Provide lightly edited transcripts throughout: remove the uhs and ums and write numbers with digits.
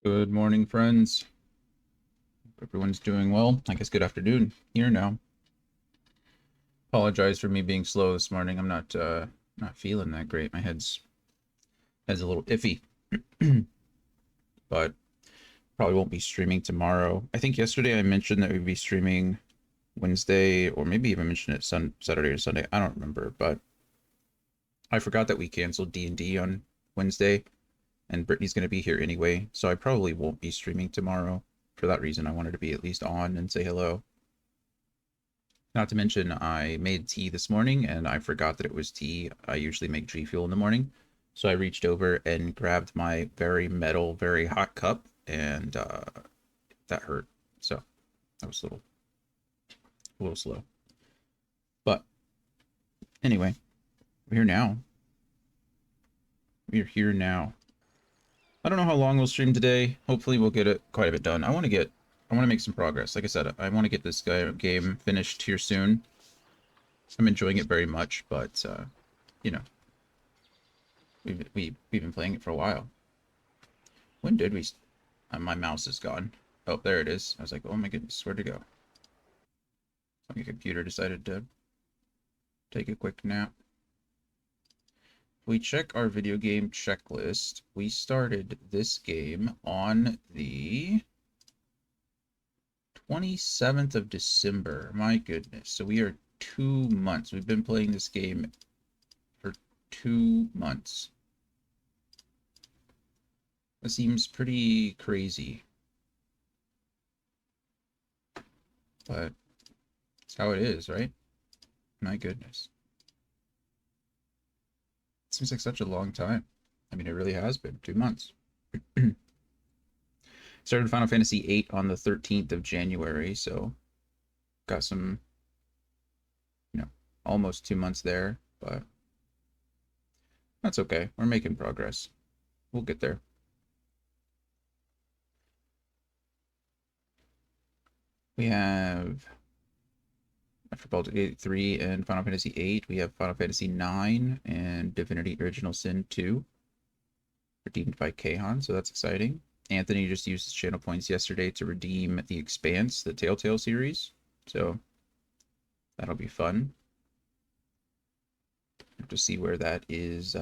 Good morning, friends. Hope everyone's doing well. I guess good afternoon here now. Apologize for me being slow this morning. I'm not feeling that great. My head's a little iffy, but probably won't be streaming tomorrow. I think yesterday I mentioned that we'd be streaming Wednesday, or maybe even mentioned it Saturday or Sunday. I don't remember, but I forgot that we canceled D&D on Wednesday, and Brittany's going to be here anyway, so I probably won't be streaming tomorrow. For that reason, I wanted to be at least on and say hello. Not to mention, I made tea this morning and I forgot that it was tea. I usually make G Fuel in the morning. So I reached over and grabbed my very metal, very hot cup, and that hurt. So that was a little slow. But anyway, we're here now. We're here now. I don't know how long we'll stream today. Hopefully we'll get it quite a bit done. I want to make some progress. Like I said, I want to get this game finished here soon. I'm enjoying it very much, but you know, we've been playing it for a while. When did we? My mouse is gone. Oh, there it is. I was like, oh my goodness, where'd it go? My computer decided to take a quick nap. We check our video game checklist. We started this game on the 27th of December. My goodness. So we are 2 months. We've been playing this game for 2 months. That seems pretty crazy. But it's how it is, right? My goodness. It seems like such a long time. I mean, it really has been 2 months. Started Final Fantasy VIII on the 13th of January, so got some, almost 2 months there, but that's okay. We're making progress. We'll get there. We have, after Baldur's Gate 3 and Final Fantasy VIII, we have Final Fantasy IX and Divinity Original Sin 2, redeemed by Kahan, so that's exciting. Anthony just used his channel points yesterday to redeem The Expanse, the Telltale series, so that'll be fun. Have to see where that is,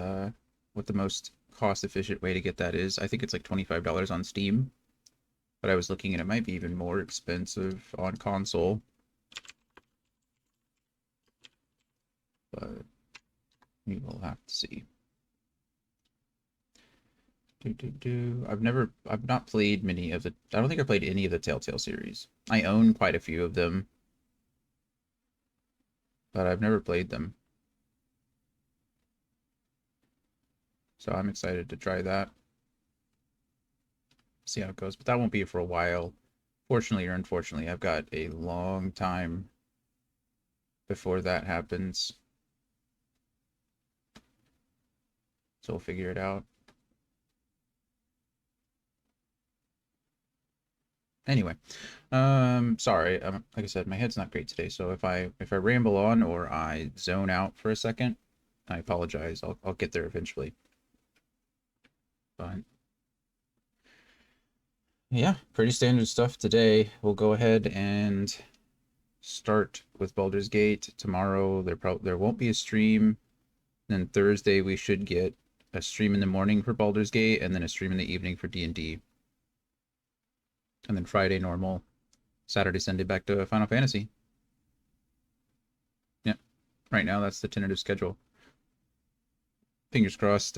what the most cost-efficient way to get that is. I think it's like $25 on Steam, but I was looking and it might be even more expensive on console. But we will have to see. I've not played many of the, I don't think I played any of the Telltale series. I own quite a few of them, but I've never played them. So I'm excited to try that. See how it goes, but that won't be for a while. Fortunately or unfortunately, I've got a long time before that happens. So we'll figure it out. Anyway, sorry. Like I said, my head's not great today, so if I ramble on or I zone out for a second, I apologize. I'll get there eventually. But yeah, pretty standard stuff today. We'll go ahead and start with Baldur's Gate. Tomorrow there won't be a stream. Then Thursday we should get a stream in the morning for Baldur's Gate and then a stream in the evening for D&D. And then Friday normal. Saturday, Sunday back to Final Fantasy. Yeah. Right now that's the tentative schedule. Fingers crossed,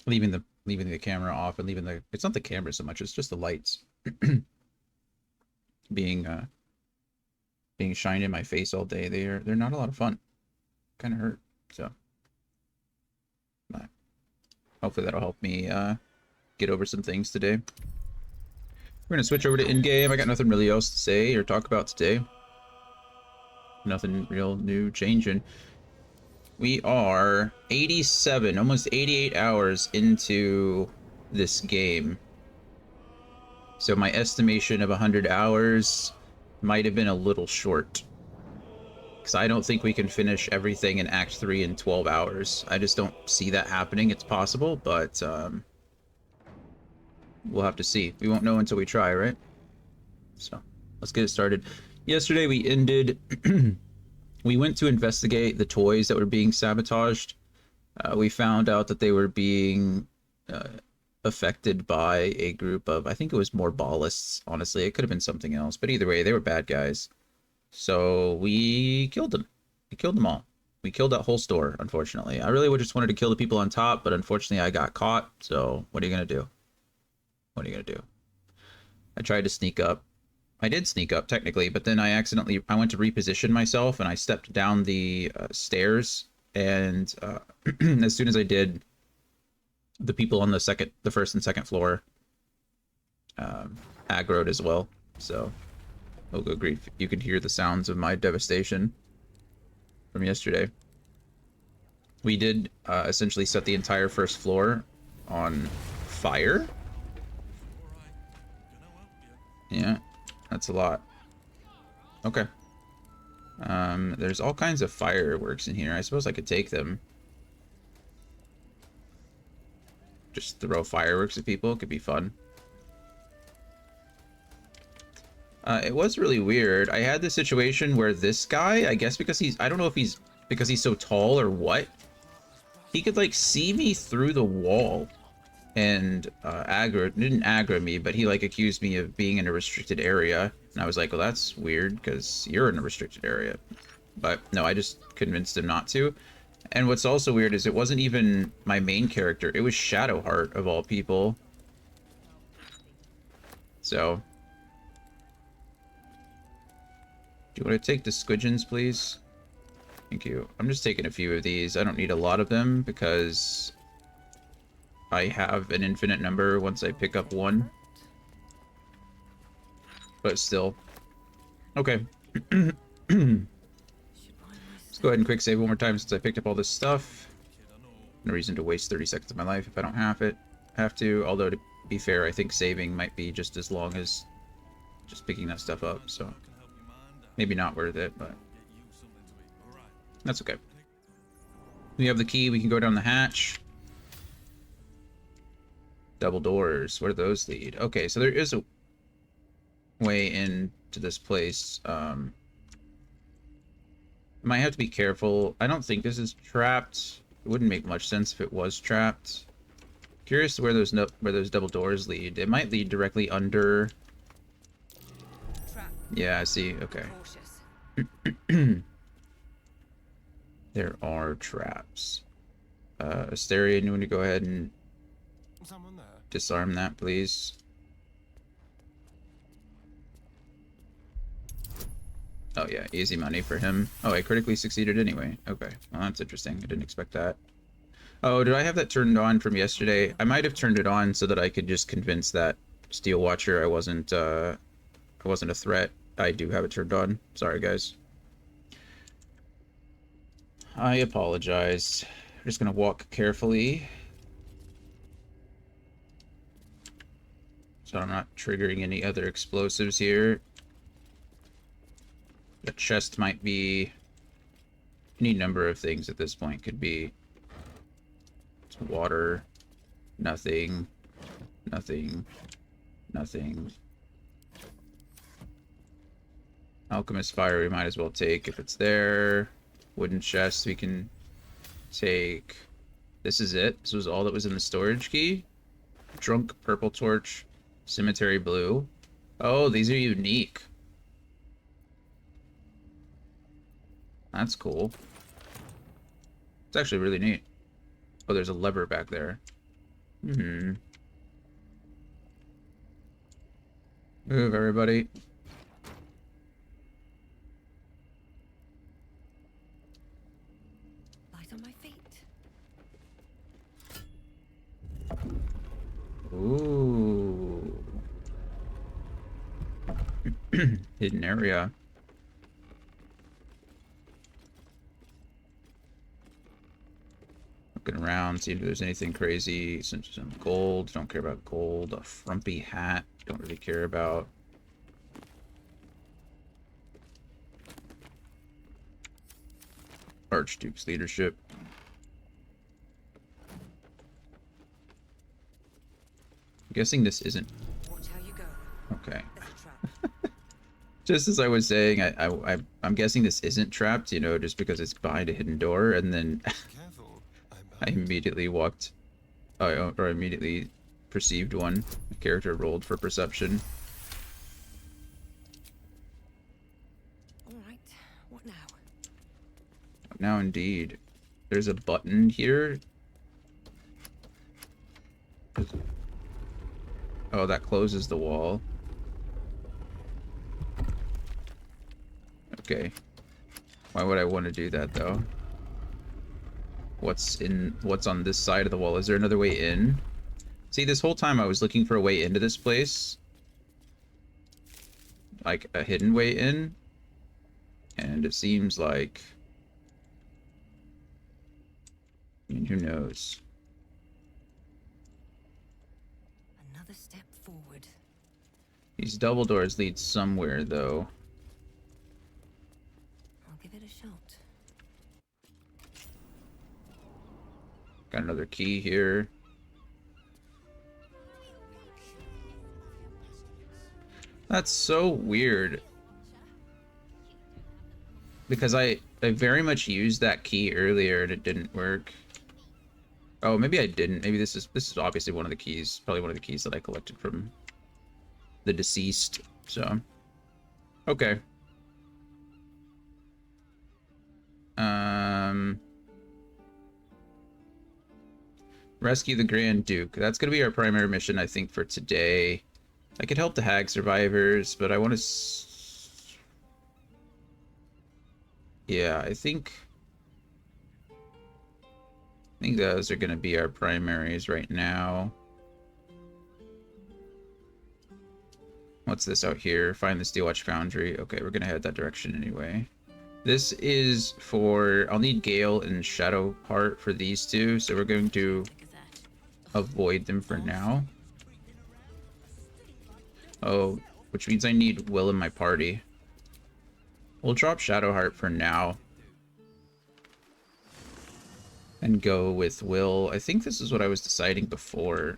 leaving the camera off and it's not the camera so much, it's just the lights being shined in my face all day. They're not a lot of fun. Kind of hurt. So but hopefully that'll help me get over some things today. We're gonna switch over to in-game. I got nothing really else to say or talk about today. Nothing real new changing. We are 87, almost 88 hours into this game. So my estimation of 100 hours might have been a little short. Because I don't think we can finish everything in Act 3 in 12 hours. I just don't see that happening. It's possible, but We'll have to see. We won't know until we try, right? So let's get it started. Yesterday we ended. We went to investigate the toys that were being sabotaged. We found out that they were being uh, affected by a group of, I think it was more ballists, honestly. It could have been something else, but either way, they were bad guys. So we killed them. We killed them all. We killed that whole store, unfortunately. I really would just wanted to kill the people on top, but unfortunately I got caught. So what are you going to do? What are you going to do? I tried to sneak up. I did sneak up technically, but then I went to reposition myself and I stepped down the stairs. And as soon as I did, the people on the first and second floor aggroed as well. So, oh good grief, you can hear the sounds of my devastation from yesterday. We did essentially set the entire first floor on fire. Yeah, that's a lot. Okay. There's all kinds of fireworks in here. I suppose I could take them. Just throw fireworks at people. It could be fun. It was really weird. I had this situation where this guy, I guess because I don't know if he's because he's so tall or what, he could like see me through the wall and didn't aggro me, but he like accused me of being in a restricted area. And I was like, well, that's weird because you're in a restricted area. But no, I just convinced him not to. And what's also weird is it wasn't even my main character. It was Shadowheart, of all people. So, do you want to take the squidgens, please? Thank you. I'm just taking a few of these. I don't need a lot of them because I have an infinite number once I pick up one. But still. Okay. Let's go ahead and quick save one more time since I picked up all this stuff. No reason to waste 30 seconds of my life if I don't have to. Although, to be fair, I think saving might be just as long as just picking that stuff up. So, maybe not worth it, but that's okay. We have the key. We can go down the hatch. Double doors. Where do those lead? Okay, so there is a way into this place. Might have to be careful. I don't think this is trapped. It wouldn't make much sense if it was trapped. Curious where those double doors lead. It might lead directly under. Yeah, I see. Okay. There are traps. Asteria, you want to go ahead and disarm that, please? Oh yeah, easy money for him. Oh, I critically succeeded anyway. Okay, well that's interesting. I didn't expect that. Oh, did I have that turned on from yesterday? I might have turned it on so that I could just convince that Steel Watcher I wasn't a threat. I do have it turned on. Sorry, guys. I apologize. I'm just gonna walk carefully, so I'm not triggering any other explosives here. The chest might be any number of things at this point. Could be it's water, nothing, nothing, nothing. Alchemist fire we might as well take if it's there. Wooden chest we can take. This is it. This was all that was in the storage key. Drunk purple torch, cemetery blue. Oh, these are unique. That's cool. It's actually really neat. Oh, there's a lever back there. Move, everybody. Light on my feet. Ooh. Hidden area. Looking around, see if there's anything crazy. Some gold. Don't care about gold. A frumpy hat. Don't really care about. Archduke's leadership. guessing this isn't. Watch how you go. Okay. There's a trap. Just as I was saying, I'm guessing this isn't trapped, you know, just because it's behind a hidden door, and then Careful, I immediately walked, or immediately perceived one. The character rolled for perception. All right. What now? Now, indeed, there's a button here. Oh, that closes the wall. Okay. Why would I want to do that, though? What's on this side of the wall? Is there another way in? See, this whole time I was looking for a way into this place. Like, a hidden way in. And it seems like... I mean, who knows? Another step forward. These double doors lead somewhere, though. I'll give it a shot. Got another key here. That's so weird. Because I very much used that key earlier and it didn't work. Oh, maybe I didn't. Maybe this is obviously one of the keys. Probably one of the keys that I collected from the deceased. So, okay. Rescue the Grand Duke. That's gonna be our primary mission, I think, for today. I could help the Hag survivors, but I want to. Yeah, I think those are gonna be our primaries right now. What's this out here? Find the Steelwatch Foundry. Okay, we're gonna head that direction anyway. This is for... I'll need Gale and Shadowheart for these two, so we're going to avoid them for now. Oh, which means I need Wyll in my party. We'll drop Shadowheart for now. And go with Wyll. I think this is what I was deciding before,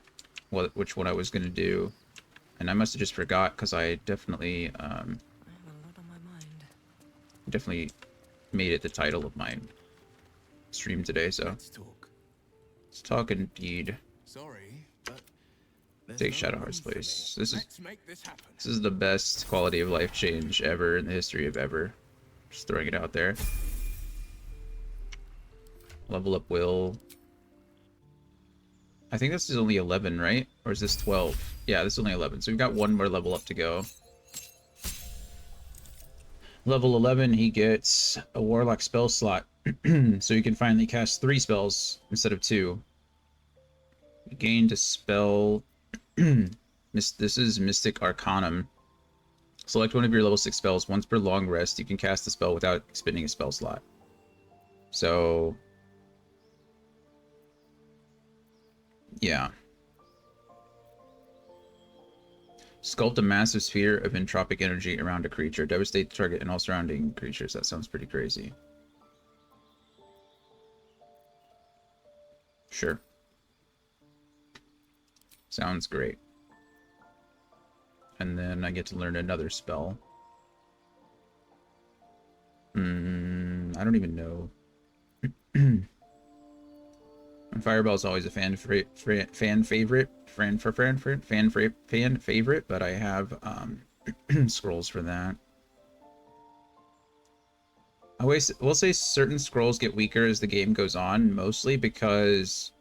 which one I was going to do. And I must have just forgot, because I definitely... I have a lot on my mind. definitely made it the title of my stream today, so let's talk. let's talk indeed. Sorry, but there's Take no Shadowheart's room for place. me. This Let's make this happen. is the best quality of life change ever in the history of ever. Just throwing it out there. Level up Wyll. I think this is only 11, right? Or is this 12? Yeah, this is only 11, so we've got one more level up to go. Level 11, he gets a Warlock spell slot, so he can finally cast 3 spells instead of 2. He gained a spell... This is Mystic Arcanum. Select one of your level 6 spells. Once per long rest, you can cast the spell without expending a spell slot. So... yeah. Sculpt a massive sphere of entropic energy around a creature. Devastate the target and all surrounding creatures. That sounds pretty crazy. Sure. Sounds great. And then I get to learn another spell. I don't even know. Fireball's always a fan favorite, but I have scrolls for that. I will say certain scrolls get weaker as the game goes on, mostly because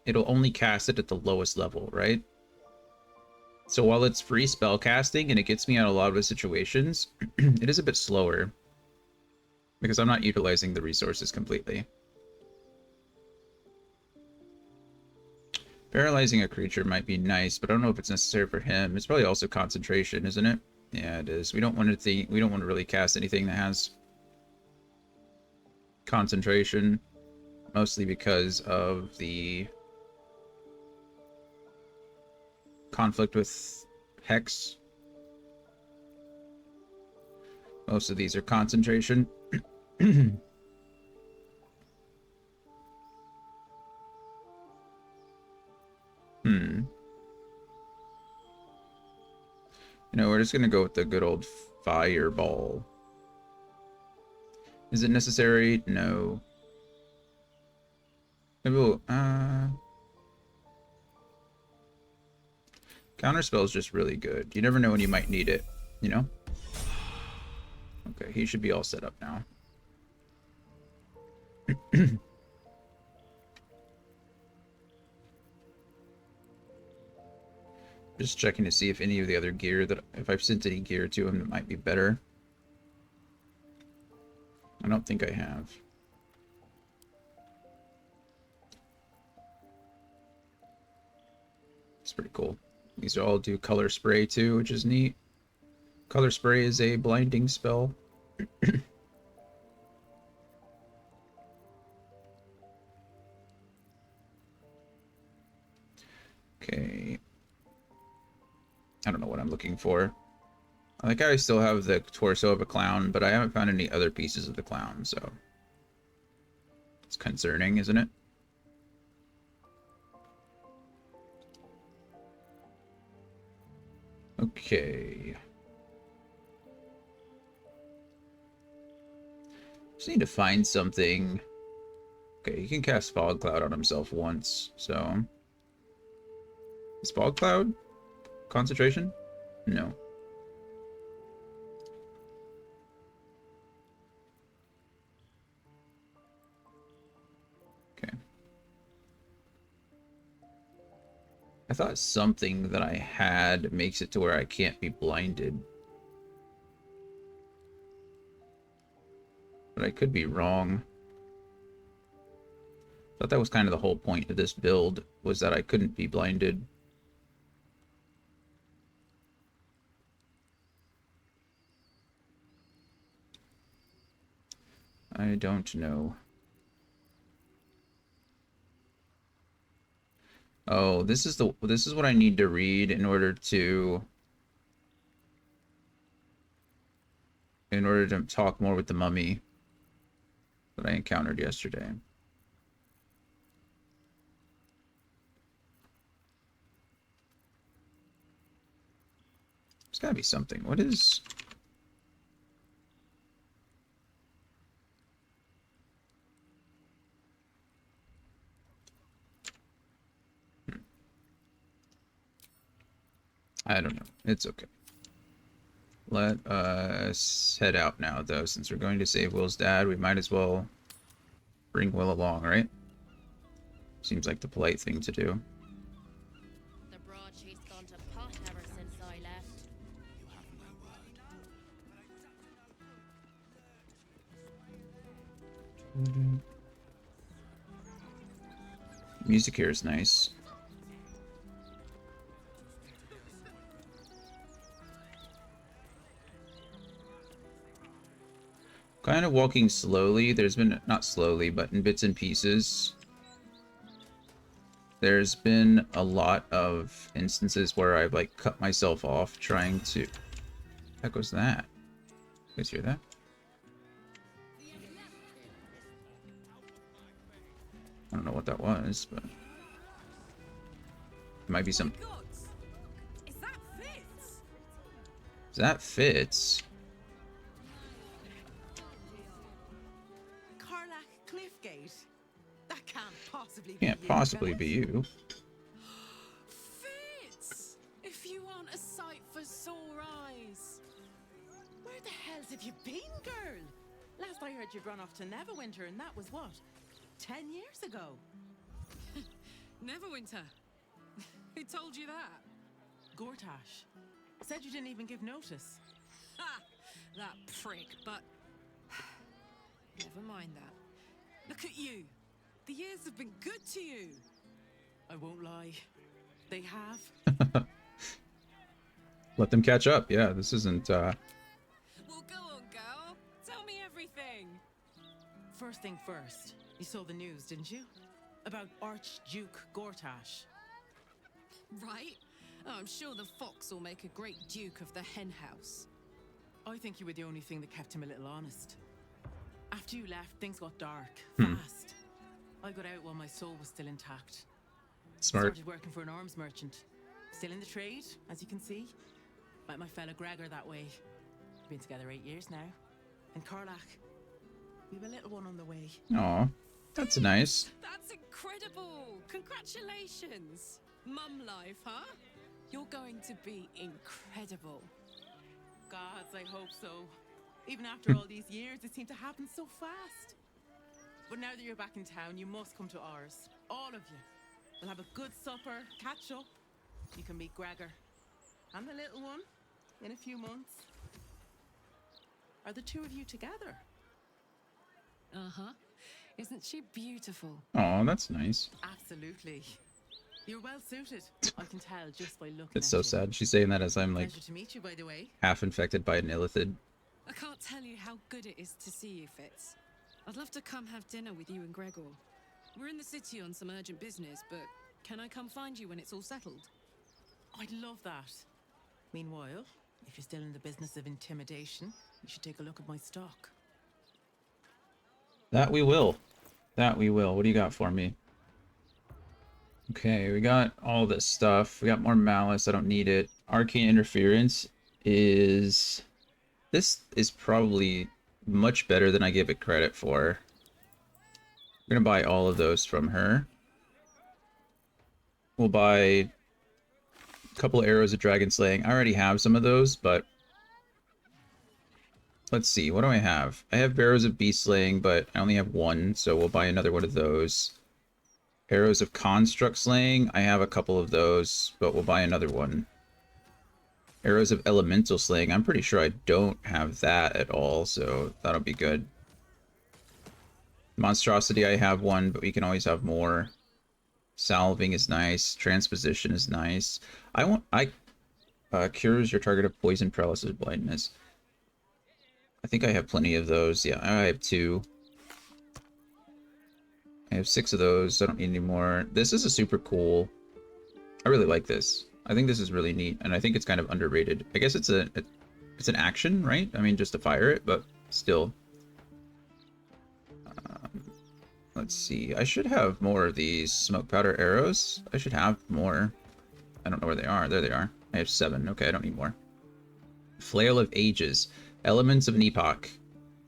it'll only cast it at the lowest level, right? So while it's free spell casting and it gets me out of a lot of situations, it is a bit slower because I'm not utilizing the resources completely. Paralyzing a creature might be nice, but I don't know if it's necessary for him. It's probably also concentration, isn't it? Yeah, it is. We don't want to really cast anything that has concentration, mostly because of the conflict with Hex. Most of these are concentration. You know, we're just gonna go with the good old fireball. Is it necessary? No. Maybe we'll, Counterspell is just really good. You never know when you might need it, you know? Okay, he should be all set up now. Just checking to see if any of the other gear that, if I've sent any gear to him that might be better. I don't think I have. It's pretty cool. These all do color spray too, which is neat. Color spray is a blinding spell. Okay. I don't know what I'm looking for. I think I still have the torso of a clown, but I haven't found any other pieces of the clown, so it's concerning, isn't it? Okay. Just need to find something. Okay, he can cast Fog Cloud on himself once, so... Is Fog Cloud concentration? No. Okay. I thought something that I had makes it to where I can't be blinded. But I could be wrong. I thought that was kind of the whole point of this build, was that I couldn't be blinded. I don't know. Oh, this is what I need to read in order to talk more with the mummy that I encountered yesterday. There's gotta be something. What is... I don't know. It's okay. Let us head out now, though. Since we're going to save Will's dad, we might as well bring Will along, right? Seems like the polite thing to do. The broadsheet's gone to pot ever since I left. Music here is nice. Kind of walking slowly. There's been, not slowly, but in bits and pieces. There's been a lot of instances where I've like cut myself off trying to... Heck was that? You guys hear that? I don't know what that was, but... It might be some... Is that Fitz? That fits. Carlac Cliffgate? That can't possibly be Can't you, possibly can be it? you. Fitz! If you want a sight for sore eyes. Where the hells have you been, girl? Last I heard you'd run off to Neverwinter, and that was what? 10 years ago. Neverwinter. Who told you that? Gortash. Said you didn't even give notice. Ha! That prick, but... Never mind that. Look at you. The years have been good to you. I won't lie. They have. Let them catch up. Yeah, this isn't, Well, go on, girl. Tell me everything. First thing first, you saw the news, didn't you? About Archduke Gortash. Right? Oh, I'm sure the fox will make a great duke of the hen house. I think you were the only thing that kept him a little honest. After you left, things got dark, Hmm. fast. I got out while my soul was still intact. smart. Started working for an arms merchant. Still in the trade, as you can see. Met my fella Gregor that way. Been together 8 years now. And Carlac, we've a little one on the way. Aw, that's nice. That's incredible! Congratulations! Mum life, huh? You're going to be incredible. Gods, I hope so. Even after all these years, it seemed to happen so fast. But now that you're back in town, you must come to ours. All of you. We'll have a good supper, catch up. You can meet Gregor. And the little one in a few months. Are the two of you together? Uh-huh. Isn't she beautiful? Aw, that's nice. Absolutely. You're well suited. I can tell just by looking It's at so you. sad. She's saying that as I'm like Pleasure to meet you, by the way. half infected by an illithid. I can't tell you how good it is to see you, Fitz. I'd love to come have dinner with you and Gregor. We're in the city on some urgent business, but can I come find you when it's all settled? I'd love that. Meanwhile, if you're still in the business of intimidation, you should take a look at my stock. That we will. That we will. What do you got for me? Okay, we got all this stuff. We got more malice. I don't need it. Arcane interference is... This is probably much better than I give it credit for. We're gonna buy all of those from her. We'll buy a couple arrows of dragon slaying. I already have some of those, but let's see. What do I have? I have arrows of beast slaying, but I only have one, so we'll buy another one of those. Arrows of construct slaying. I have a couple of those, but we'll buy another one. Arrows of elemental slaying. I'm pretty sure I don't have that at all, so that'll be good. Monstrosity, I have one, but we can always have more. Salving is nice. Transposition is nice. Cures your target of poison, paralysis, blindness. I think I have plenty of those. Yeah, I have 2. I have 6 of those. I don't need any more. This is a super cool. I really like this. I think this is really neat, and I think it's kind of underrated. I guess it's an action, right? I mean, just to fire it, but still. Let's see. I should have more of these smoke powder arrows. I should have more. I don't know where they are. There they are. I have 7. Okay, I don't need more. Flail of Ages. Elements of an epoch.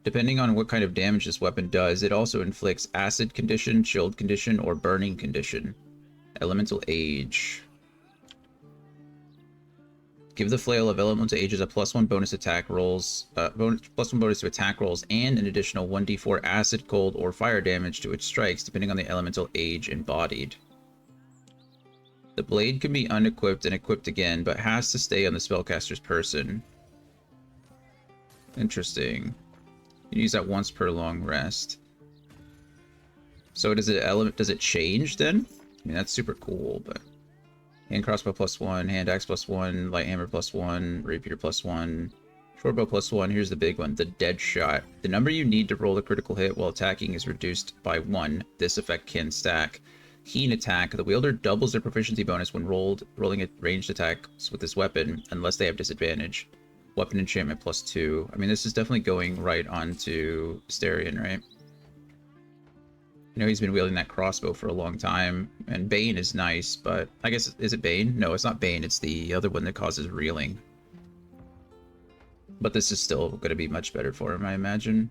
Depending on what kind of damage this weapon does, it also inflicts acid condition, chilled condition, or burning condition. Elemental Age. Give the Flail of Elemental Ages a +1 bonus attack rolls, +1 bonus to attack rolls, and an additional 1d4 acid, cold, or fire damage to its strikes, depending on the elemental age embodied. The blade can be unequipped and equipped again, but has to stay on the spellcaster's person. Interesting. You can use that once per long rest. So does it change then? I mean, that's super cool, but... Hand crossbow +1, hand axe +1, light hammer +1, rapier +1, shortbow +1. Here's the big one, the dead shot. The number you need to roll a critical hit while attacking is reduced by 1. This effect can stack. Keen attack. The wielder doubles their proficiency bonus when rolling a ranged attacks with this weapon, unless they have disadvantage. Weapon enchantment +2. I mean, this is definitely going right onto Starion, right? You know, he's been wielding that crossbow for a long time, and Bane is nice, but I guess, is it Bane? No, it's not Bane, it's the other one that causes reeling. But this is still going to be much better for him, I imagine.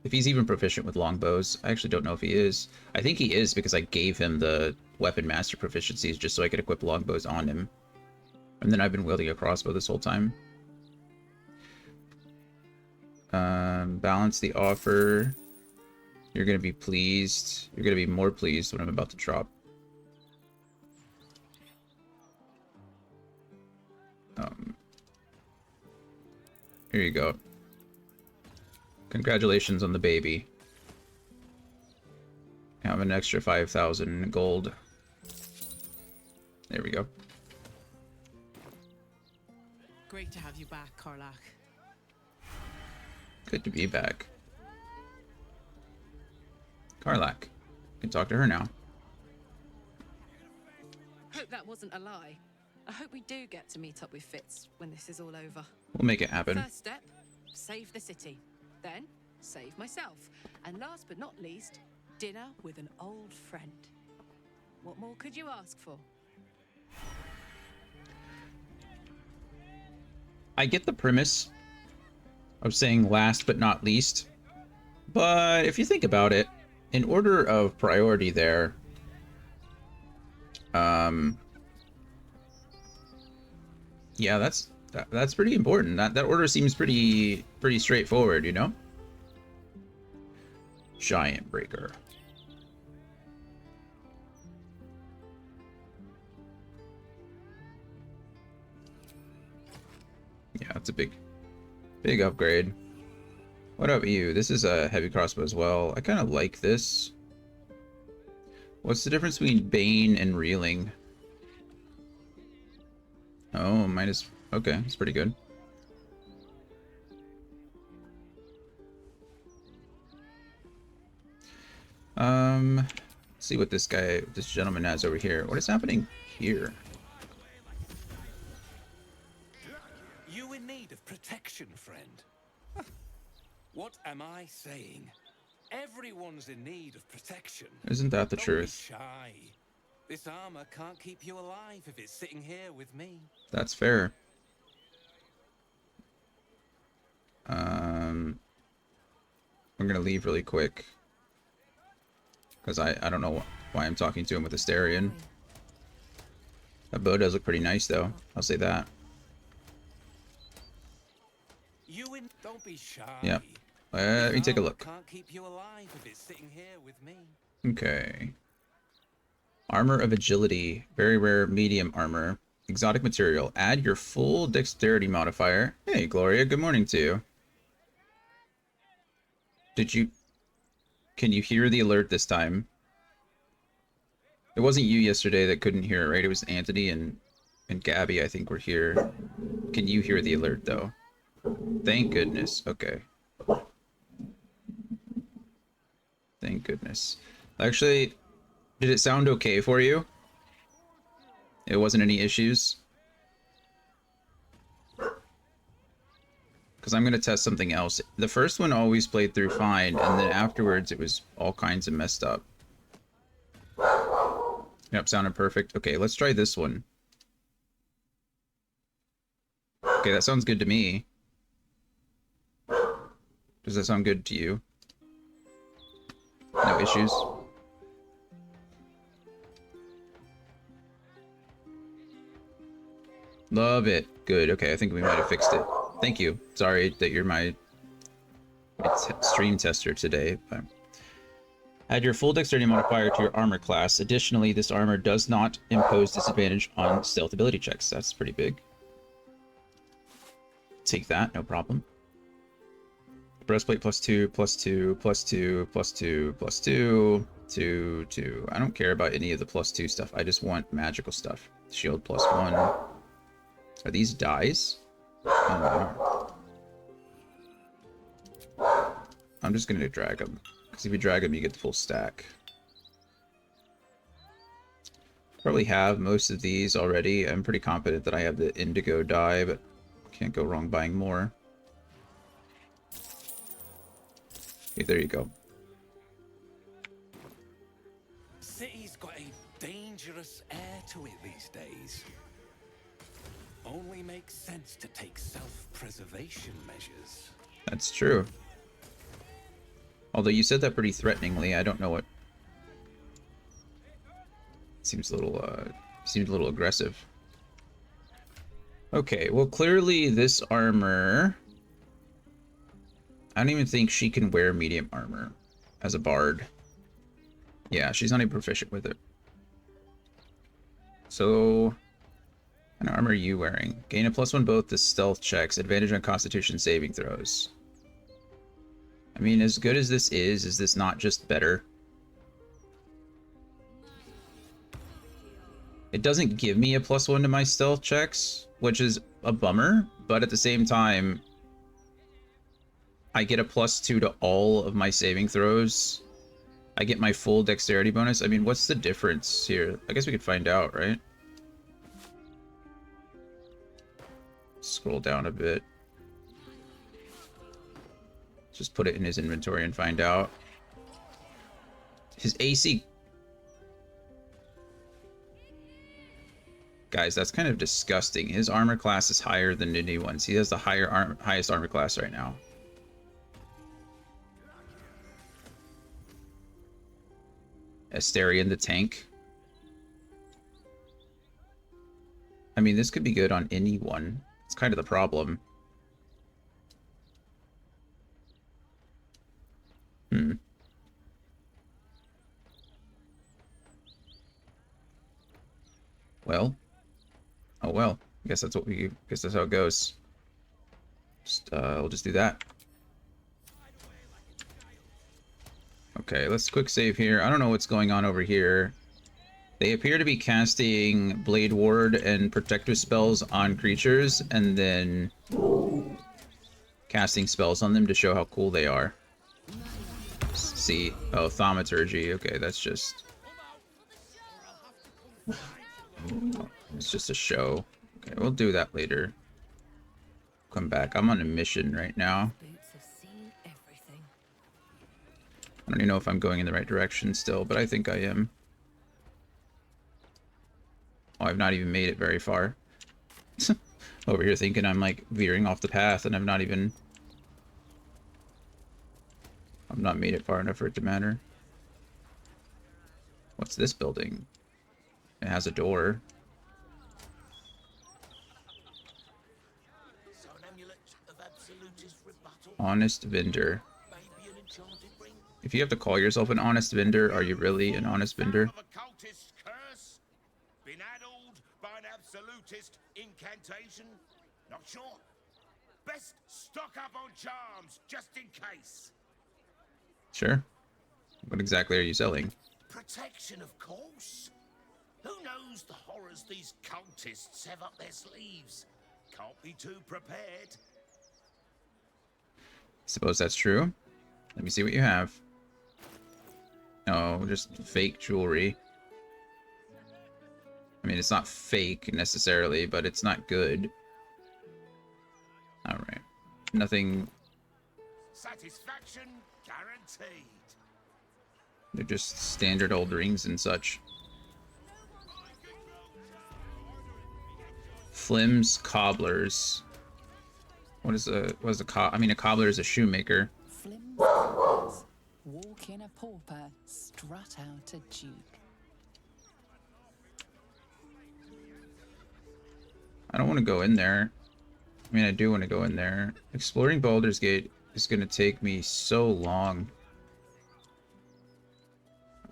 If he's even proficient with longbows. I actually don't know if he is. I think he is, because I gave him the weapon master proficiencies just so I could equip longbows on him. And then I've been wielding a crossbow this whole time. Balance the offer. You're going to be pleased. You're going to be more pleased when I'm about to drop. Here you go. Congratulations on the baby. Have an extra 5,000 gold. There we go. Great to have you back, Carlac. Good to be back. Carlac. Can talk to her now. Hope that wasn't a lie. I hope we do get to meet up with Fitz when this is all over. We'll make it happen. First step, save the city. Then, save myself. And last but not least, dinner with an old friend. What more could you ask for? I get the premise of saying last but not least, but if you think about it, in order of priority there, yeah, that's pretty important. That order seems pretty straightforward, you know? Giant breaker. Yeah, it's a big upgrade. What about you? This is a heavy crossbow as well. I kind of like this. What's the difference between Bane and Reeling? Oh, minus... Okay, it's pretty good. Let's see what this gentleman has over here. What is happening here? You in need of protection, friend? What am I saying? Everyone's in need of protection. Isn't that the Don't truth? be shy. This armor can't keep you alive if it's sitting here with me. That's fair. I'm gonna leave really quick. Because I don't know why I'm talking to him with Asterion. That bow does look pretty nice, though. I'll say that. Don't be shy. Yeah. Let me take a look. Can't keep you alive if it's sitting here with me. Okay. Armor of Agility. Very rare medium armor. Exotic material. Add your full dexterity modifier. Hey, Gloria. Good morning to you. Can you hear the alert this time? It wasn't you yesterday that couldn't hear it, right? It was Anthony and Gabby, I think, were here. Can you hear the alert, though? Thank goodness. Okay. Thank goodness. Actually, did it sound okay for you? It wasn't any issues? Because I'm going to test something else. The first one always played through fine, and then afterwards it was all kinds of messed up. Yep, sounded perfect. Okay, let's try this one. Okay, that sounds good to me. Does that sound good to you? No issues? Love it. Good. Okay, I think we might have fixed it. Thank you. Sorry that you're my stream tester today. But add your full dexterity modifier to your armor class. Additionally, this armor does not impose disadvantage on stealth ability checks. That's pretty big. Take that, no problem. Breastplate +2, +2, +2, +2, +2, 2, 2. I don't care about any of the +2 stuff. I just want magical stuff. Shield +1. Are these dies? Oh, they are. I'm just gonna drag them. Because if you drag them, you get the full stack. Probably have most of these already. I'm pretty confident that I have the indigo dye, but can't go wrong buying more. Okay, there you go. City's got a dangerous air to it these days. Only makes sense to take self-preservation measures. That's true. Although you said that pretty threateningly, I don't know what. Seems a little aggressive. Okay, well clearly this armor. I don't even think she can wear medium armor as a bard. Yeah, she's not even proficient with it. So, what kind of armor are you wearing? Gain a +1 both to stealth checks, advantage on constitution saving throws. I mean, as good as this is this not just better? It doesn't give me a +1 to my stealth checks, which is a bummer, but at the same time, I get a +2 to all of my saving throws. I get my full dexterity bonus. I mean, what's the difference here? I guess we could find out, right? Scroll down a bit. Just put it in his inventory and find out. His AC... Guys, that's kind of disgusting. His armor class is higher than anyone's. He has the highest armor class right now. Asterion the tank. I mean, this could be good on anyone. It's kind of the problem. Well. Oh well. I guess that's how it goes. We'll just do that. Okay, let's quick save here. I don't know what's going on over here. They appear to be casting Blade Ward and Protective spells on creatures, and then casting spells on them to show how cool they are. See? Oh, Thaumaturgy. Okay, that's just... It's just a show. Okay, we'll do that later. Come back. I'm on a mission right now. I don't even know if I'm going in the right direction still, but I think I am. Oh, I've not even made it very far. Over here thinking I'm like veering off the path, and I've not made it far enough for it to matter. What's this building? It has a door. Honest vendor. If you have to call yourself an honest vendor, are you really an honest vendor? Been addled by an absolutist incantation? Not sure. Best stock up on charms, just in case. Sure. What exactly are you selling? Protection, of course. Who knows the horrors these cultists have up their sleeves? Can't be too prepared. Suppose that's true. Let me see what you have. Oh, just fake jewelry. I mean, it's not fake necessarily, but it's not good. Alright. Nothing... Satisfaction guaranteed. They're just standard old rings and such. Flim's Cobblers. What is a cobbler is a shoemaker. Flim's cobblers. Walk in a pauper, strut out a duke. I don't want to go in there. I mean, I do want to go in there. Exploring Baldur's Gate is going to take me so long.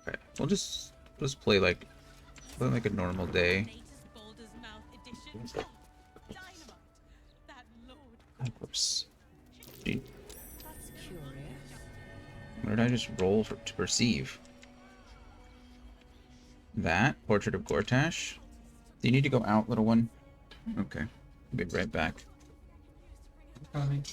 Okay, we'll just play like a normal day. Whoops. Gee. That's curious. What did I just roll to perceive? That? Portrait of Gortash? Do you need to go out, little one? Okay. I'll be right back. Coming.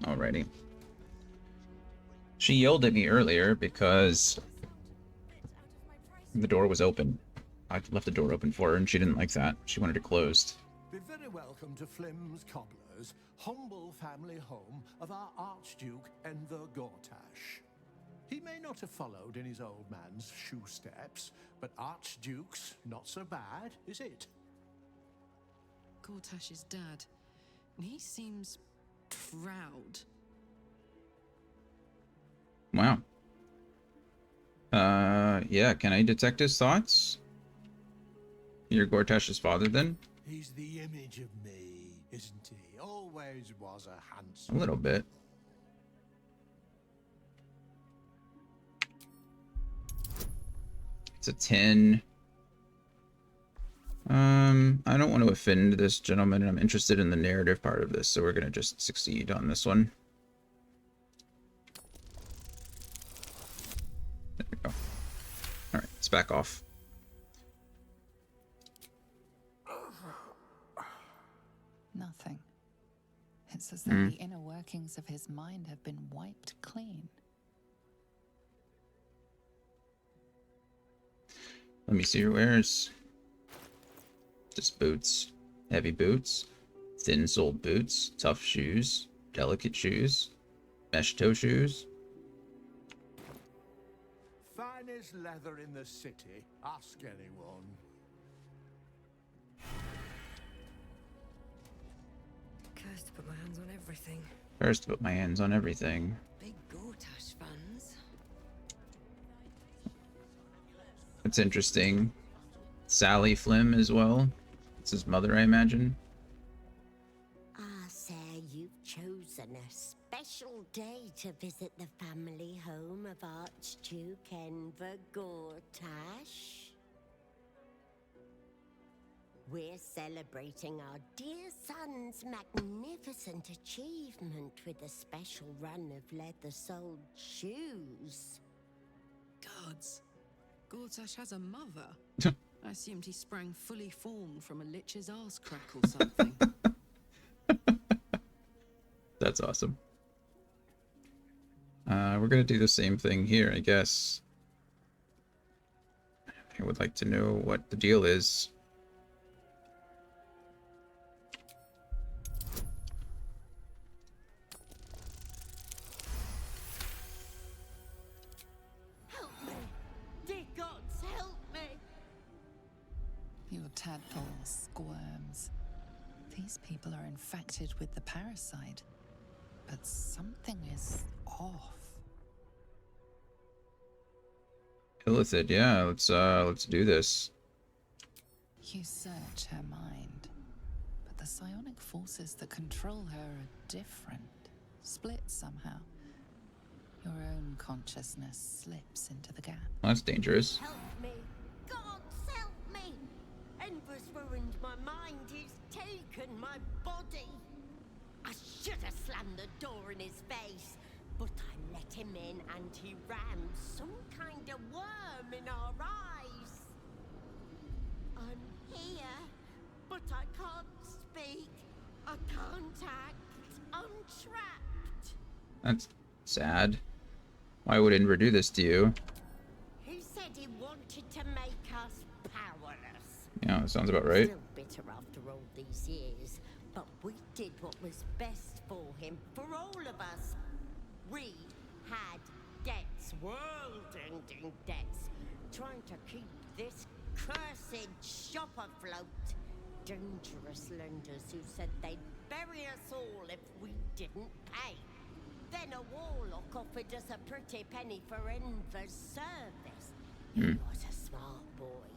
Alrighty. She yelled at me earlier because the door was open. I left the door open for her and she didn't like that. She wanted it closed. Be very welcome to Flim's Cobblers, humble family home of our Archduke Enver Gortash. He may not have followed in his old man's shoe steps, but Archduke's not so bad, is it? Gortash's dad. He seems proud. Wow. Yeah, can I detect his thoughts? You're Gortash's father, then? He's the image of me, isn't he? Always was a A handsome... little bit. It's a 10. I don't want to offend this gentleman, and I'm interested in the narrative part of this, so we're gonna just succeed on this one. There we go. Alright, let's back off. Nothing. It's as though the inner workings of his mind have been wiped clean. Let me see your wares. Just boots. Heavy boots. Thin-soled boots. Tough shoes. Delicate shoes. Mesh toe shoes. Finest leather in the city. Ask anyone. Cursed to put my hands on everything. First, put my hands on everything. Big Gortash fans. That's interesting. Sally Flim as well. It's his mother, I imagine. Ah, sir, you've chosen a special day to visit the family home of Archduke Enver Gortash. We're celebrating our dear son's magnificent achievement with a special run of leather-soled shoes. Gods. Gortash has a mother. I assumed he sprang fully formed from a lich's arse crack or something. That's awesome. We're gonna do the same thing here, I guess. I would like to know what the deal is. Help me! Dear gods, help me! Your tadpole squirms. These people are infected with the parasite, but something is off. Illithid, yeah, let's do this. You search her mind, but the psionic forces that control her are different, split somehow. Your own consciousness slips into the gap. Well, that's dangerous. Help me! Gods, help me! Enver's ruined my mind. He's taken my body. I should have slammed the door in his face, but I let him in and he rammed some kind of worm in our eyes. I'm here, but I can't speak. I can't act. I'm trapped. That's sad. Why would Enver do this to you? He said he wanted to make us powerless. Yeah, that sounds about right. Still bitter after all these years, but we did what was best for him, for all of us. We had debts, world-ending debts, trying to keep this cursed shop afloat. Dangerous lenders who said they'd bury us all if we didn't pay. Then a warlock offered us a pretty penny for Enver's service. He was a smart boy.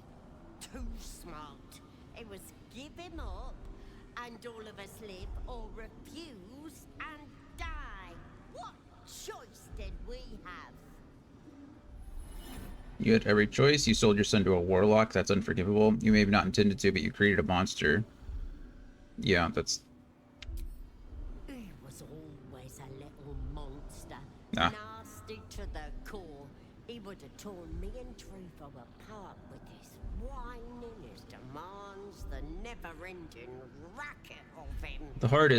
Too smart. It was give him up, and all of us live, or refuse and die. What choice did we have? You had every choice. You sold your son to a warlock. That's unforgivable. You may have not intended to, but you created a monster. Yeah, that's... He was always a little monster. Ah. Nasty to the core. He would have torn me and Trufo apart with his whining, his demands, the never-ending racket of him. The hard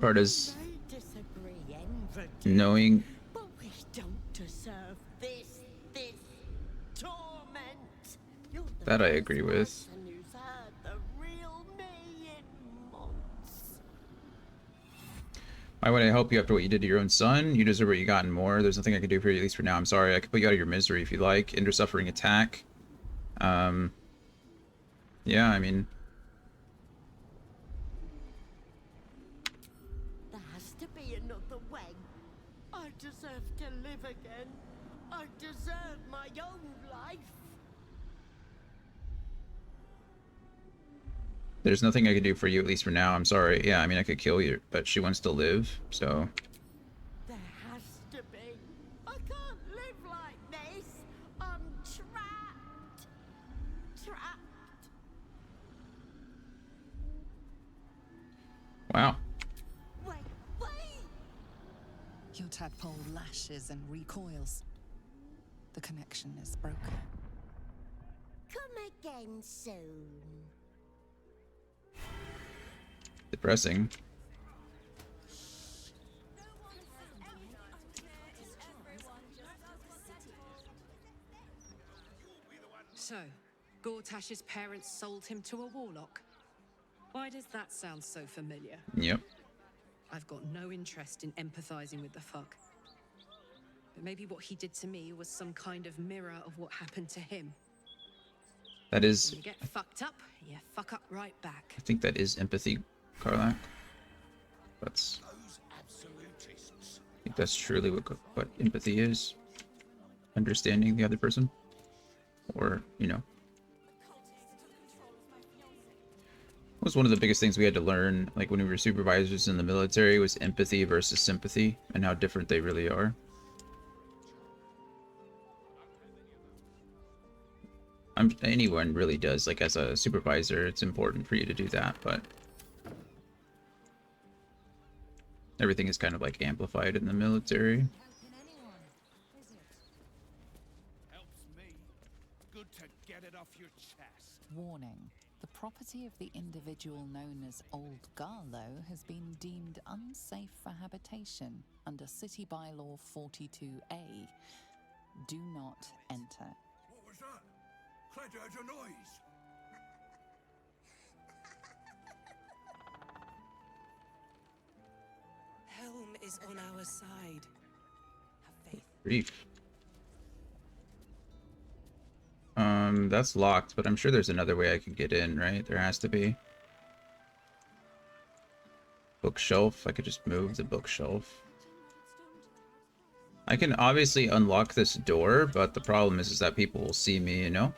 part is They disagree, Enver did, knowing... but we don't deserve this torment. You're the That I first agree with. person who's heard the real me in months. Why would I help you after what you did to your own son? You deserve what you got and more. There's nothing I can do for you, at least for now. I'm sorry. I can put you out of your misery if you like. Ender suffering attack. Yeah, I mean... There has to be another way. I deserve to live again. I deserve my own life. There's nothing I can do for you, at least for now. I'm sorry. Yeah, I mean, I could kill you, but she wants to live, so... There has to be. I can't live like this. I'm trapped. Trapped. Wow. Wait, wait. Your tadpole lashes and recoils. The connection is broken. Come again soon. depressing. So, Gortash's parents sold him to a warlock. Why does that sound so familiar? Yep. I've got no interest in empathizing with the fuck. But maybe what he did to me was some kind of mirror of what happened to him. That is, When you get fucked up, you fuck up right back. I think that is empathy, Karlak. That's, Those absolutists. I think that's truly what empathy is. Understanding the other person. Or, you know. Was one of the biggest things we had to learn, like when we were supervisors in the military, was empathy versus sympathy, and how different they really are. Anyone really does, like as a supervisor, it's important for you to do that, but everything is kind of like amplified in the military. Helps me. Good to get it off your chest. Warning. The property of the individual known as Old Garlow has been deemed unsafe for habitation under City Bylaw 42A. Do not enter. What was that? Clyde heard a noise. Helm is on our side. Have faith. Grief. That's locked, but I'm sure there's another way I can get in, right? There has to be. Bookshelf. I could just move the bookshelf. I can obviously unlock this door, but the problem is that people will see me, you know?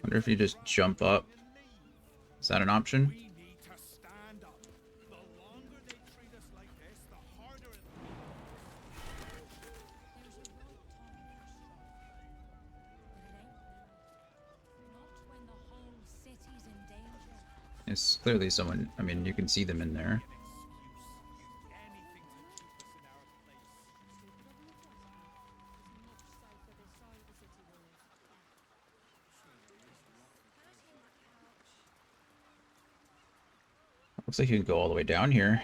Wonder if you just jump up. Is that an option? It's clearly someone, I mean, you can see them in there. Looks like you can go all the way down here.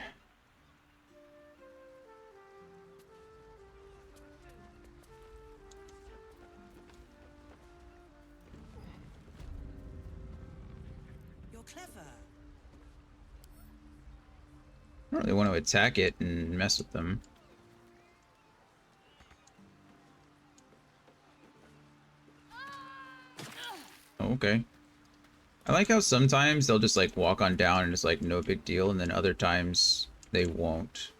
You're clever. I don't really want to attack it and mess with them. Oh, okay. I like how sometimes they'll just like walk on down and it's like no big deal, and then other times they won't.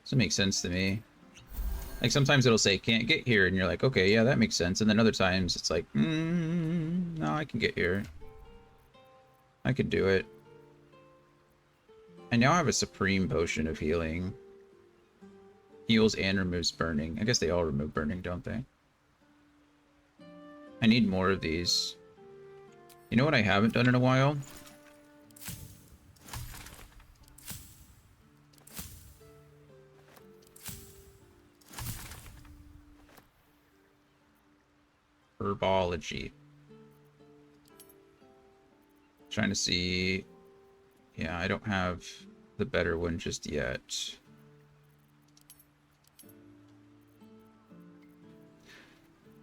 Doesn't make sense to me. Like sometimes it'll say can't get here, and you're like, okay, yeah, that makes sense. And then other times it's like, no, I can get here. I can do it. I now have a supreme potion of healing. Heals and removes burning. I guess they all remove burning, don't they? I need more of these. You know what I haven't done in a while? Herbology. Trying to see... Yeah, I don't have the better one just yet.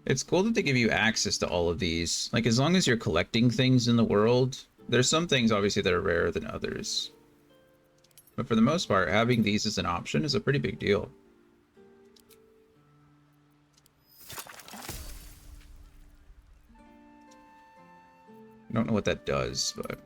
It's cool that they give you access to all of these. Like, as long as you're collecting things in the world, there's some things, obviously, that are rarer than others. But for the most part, having these as an option is a pretty big deal. I don't know what that does, but...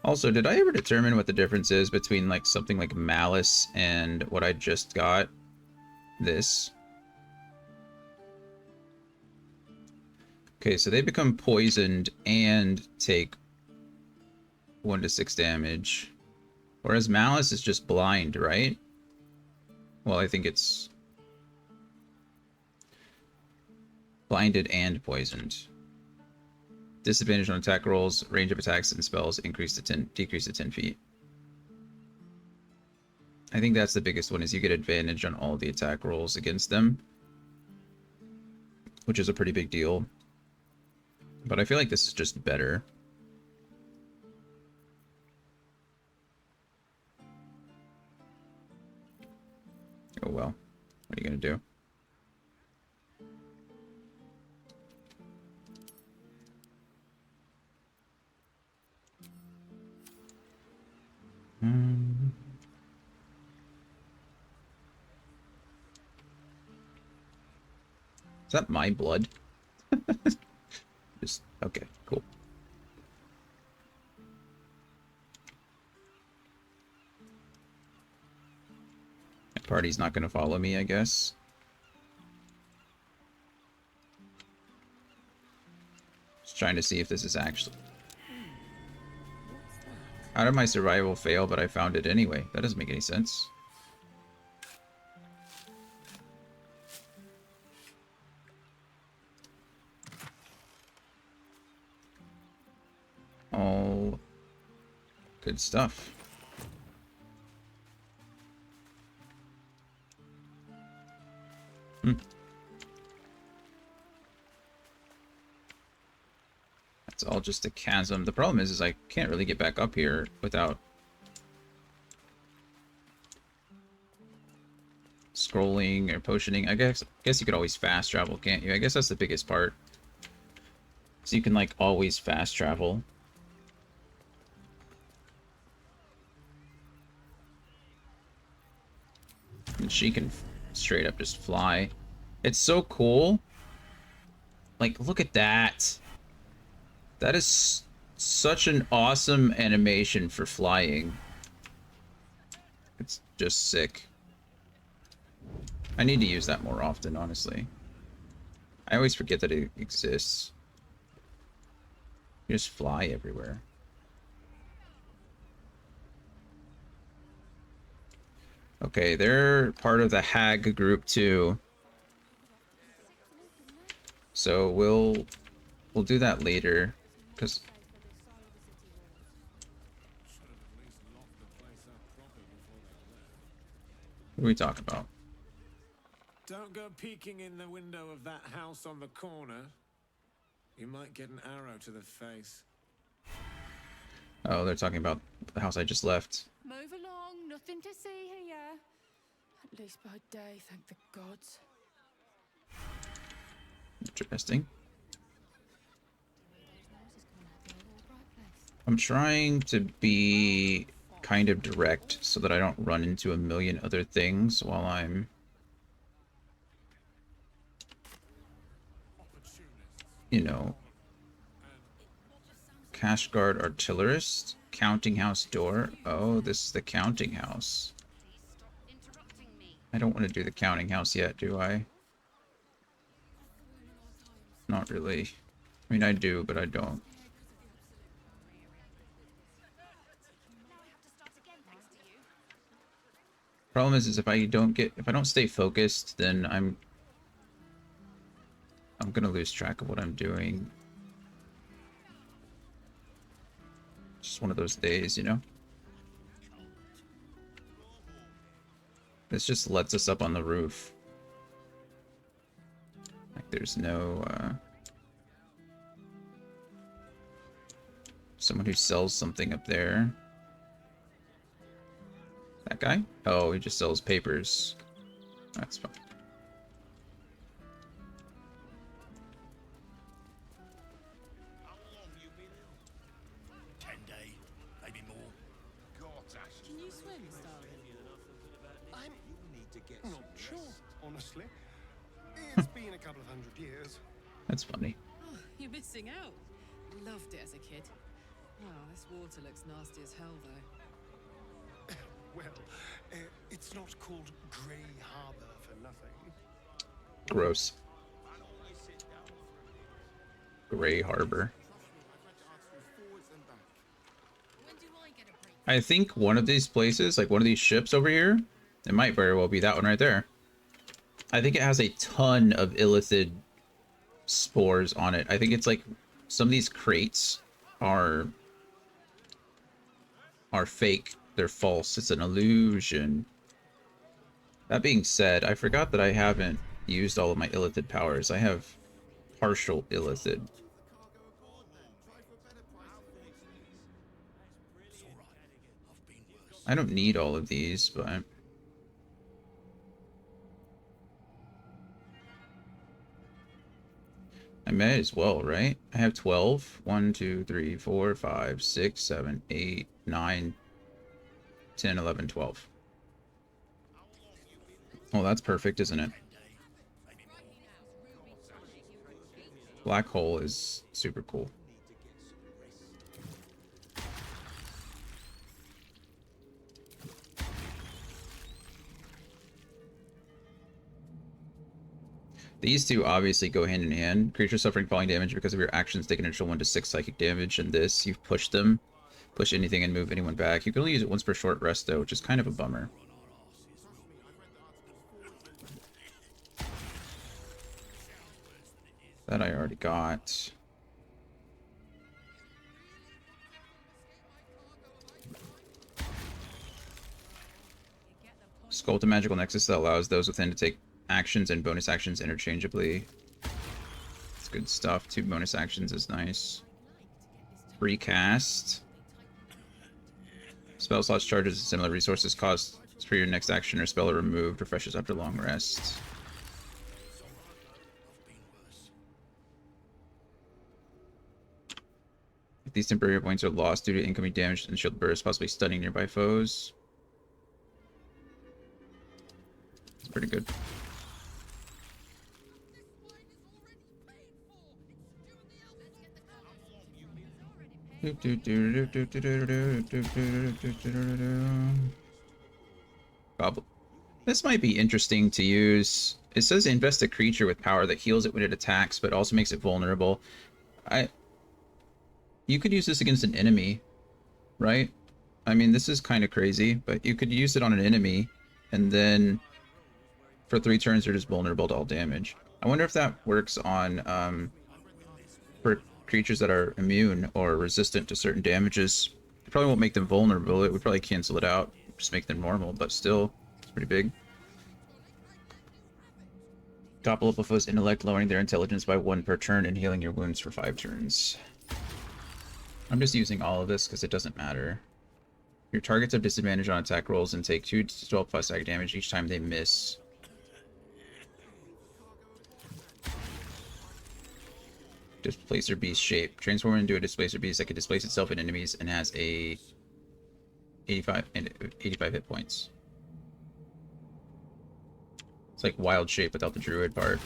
Also, did I ever determine what the difference is between like something like Malice and what I just got? This. Okay, so they become poisoned and take 1 to 6 damage. Whereas Malice is just blind, right? Well, I think it's... Blinded and poisoned. Disadvantage on attack rolls. Range of attacks and spells decrease to 10 feet. I think that's the biggest one, is you get advantage on all the attack rolls against them, which is a pretty big deal. But I feel like this is just better. Oh well. What are you gonna do? Is that my blood? Just okay, cool. My party's not gonna follow me, I guess. Just trying to see if this is actually. How did my survival fail, but I found it anyway? That doesn't make any sense. All good stuff. It's all just a chasm. The problem is I can't really get back up here without scrolling or potioning. I guess you could always fast travel, can't you? I guess that's the biggest part. So you can like always fast travel. And she can straight up just fly. It's so cool. Like, look at that. That is such an awesome animation for flying. It's just sick. I need to use that more often, honestly. I always forget that it exists. You just fly everywhere. Okay, they're part of the hag group too. So we'll do that later, because what are we talking about? Don't go peeking in the window of that house on the corner. You might get an arrow to the face. Oh, they're talking about the house I just left. Move along, nothing to see here. At least by day, thank the gods. Interesting. I'm trying to be kind of direct so that I don't run into a million other things while I'm, you know, Cash Guard Artillerist, Counting House Door. Oh, this is the Counting House. I don't want to do the Counting House yet, do I? Not really. I mean, I do, but I don't. Problem is if I don't stay focused, then I'm gonna lose track of what I'm doing. Just one of those days, you know? This just lets us up on the roof. Like there's no someone who sells something up there. That guy? Oh, he just sells papers. That's fine. How long you been ill? 10 days, maybe more. Gosh, Can you swim, Starling? I'm you need to get not some sure, rest. honestly. It's been a couple of 100 years. That's funny. Oh, you're missing out. Loved it as a kid. Wow, this water looks nasty as hell, though. Well, it's not called Grey Harbor for nothing. Gross. Why don't you sit down for a minute? Gray Harbor. When do I get a break? I think one of these places, like one of these ships over here, it might very well be that one right there. I think it has a ton of illithid spores on it. I think it's like some of these crates are fake. They're false. It's an illusion. That being said, I forgot that I haven't used all of my illithid powers. I have partial illithid. I don't need all of these, but I may as well, right? I have 12. 1, 2, 3, 4, 5, 6, 7, 8, 9, 10, 11, 12. Oh, that's perfect, isn't it? Black hole is super cool. These two obviously go hand in hand. Creatures suffering falling damage because of your actions take an additional 1 to 6 psychic damage, and this, you've pushed them. Push anything and move anyone back. You can only use it once per short rest, though, which is kind of a bummer. That I already got. Sculpt a magical nexus that allows those within to take actions and bonus actions interchangeably. It's good stuff. 2 bonus actions is nice. Recast. Spell slots charges similar resources cost for your next action or spell are removed. Refreshes after long rest. If these temporary points are lost due to incoming damage and shield burst, possibly stunning nearby foes. It's pretty good. Gobble. This might be interesting to use. It says invest a creature with power that heals it when it attacks, but also makes it vulnerable. You could use this against an enemy, right? I mean, this is kind of crazy, but you could use it on an enemy, and then for 3 turns, they're just vulnerable to all damage. I wonder if that works on for creatures that are immune or resistant to certain damages. It probably won't make them vulnerable. It would probably cancel it out, just make them normal, but still, it's pretty big. Topple up a foe's intellect, lowering their intelligence by 1 per turn and healing your wounds for 5 turns. I'm just using all of this because it doesn't matter. Your targets have disadvantage on attack rolls and take 2 to 12 plus attack damage each time they miss. Displacer beast shape. Transform into a displacer beast that can displace itself in enemies and has a 85 hit points. It's like wild shape without the druid part.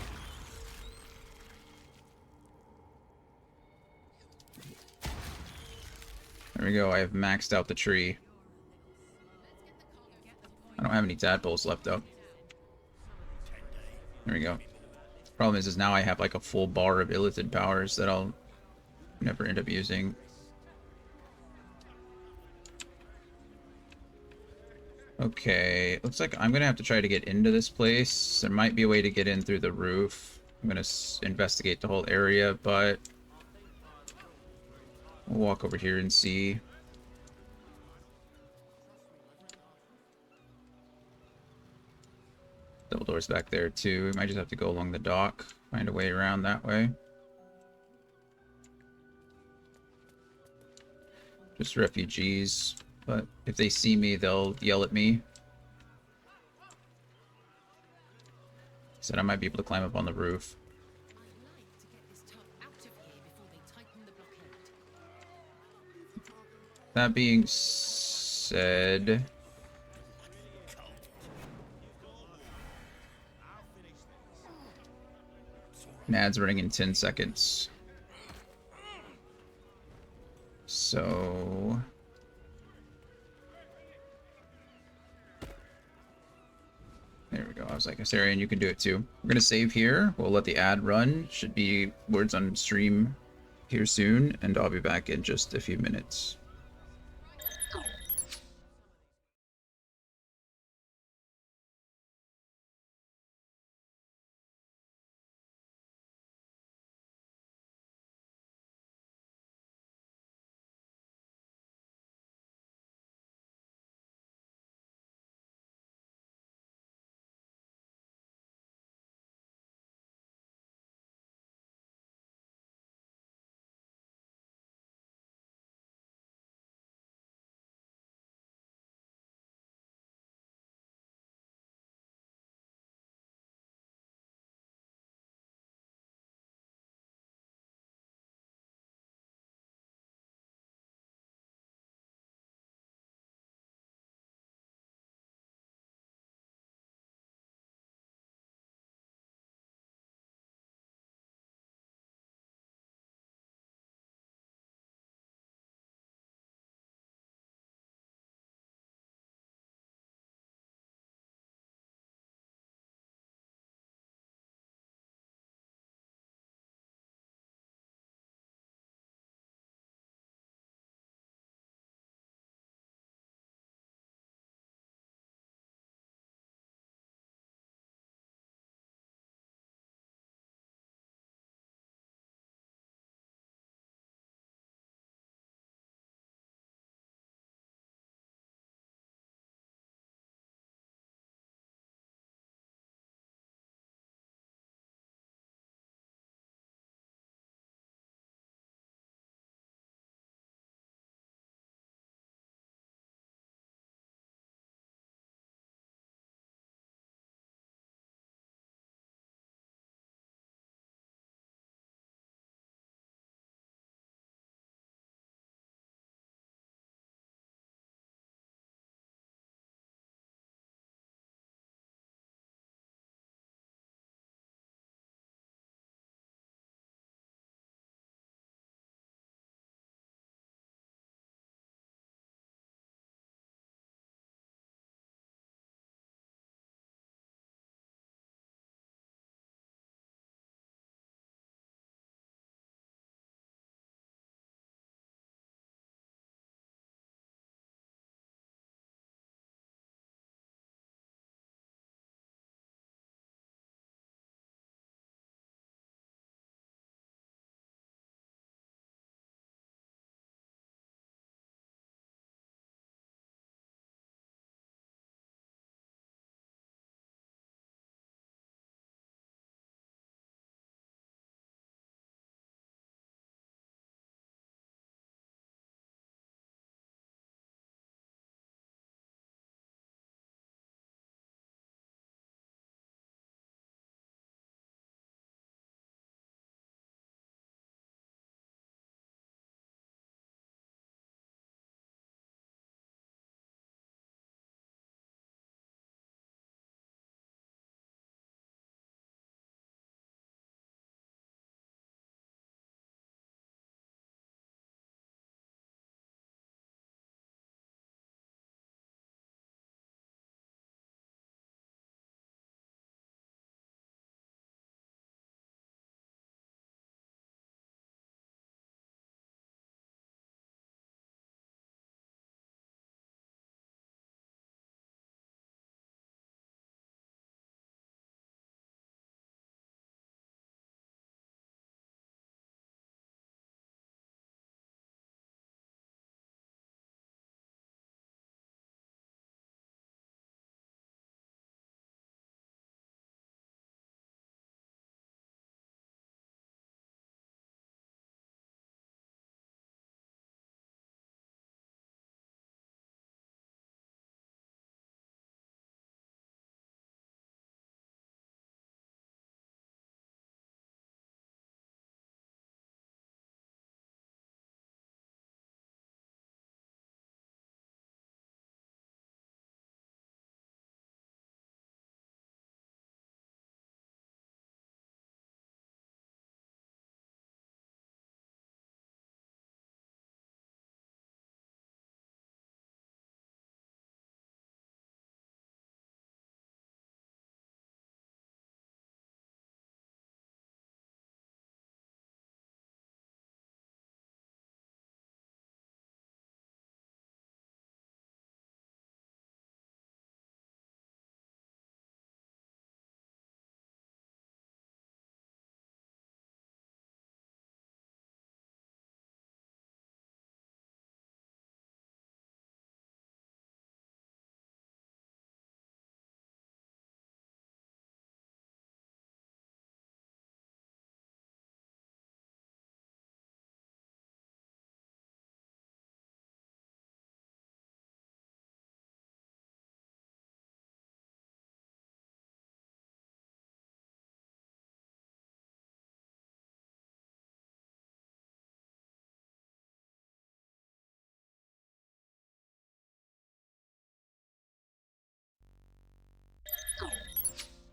There we go. I have maxed out the tree. I don't have any tadpoles left though. There we go. Problem is now I have like a full bar of illithid powers that I'll never end up using. Okay, looks like I'm gonna have to try to get into this place. There might be a way to get in through the roof. I'm gonna investigate the whole area, but we'll walk over here and see. Double doors back there too. We might just have to go along the dock, find a way around that way. Just refugees, but if they see me, they'll yell at me. Said I might be able to climb up on the roof. That being said, Nad's running in 10 seconds. So there we go. I was like, Asarian, you can do it too. We're gonna save here. We'll let the ad run. Should be words on stream here soon, and I'll be back in just a few minutes.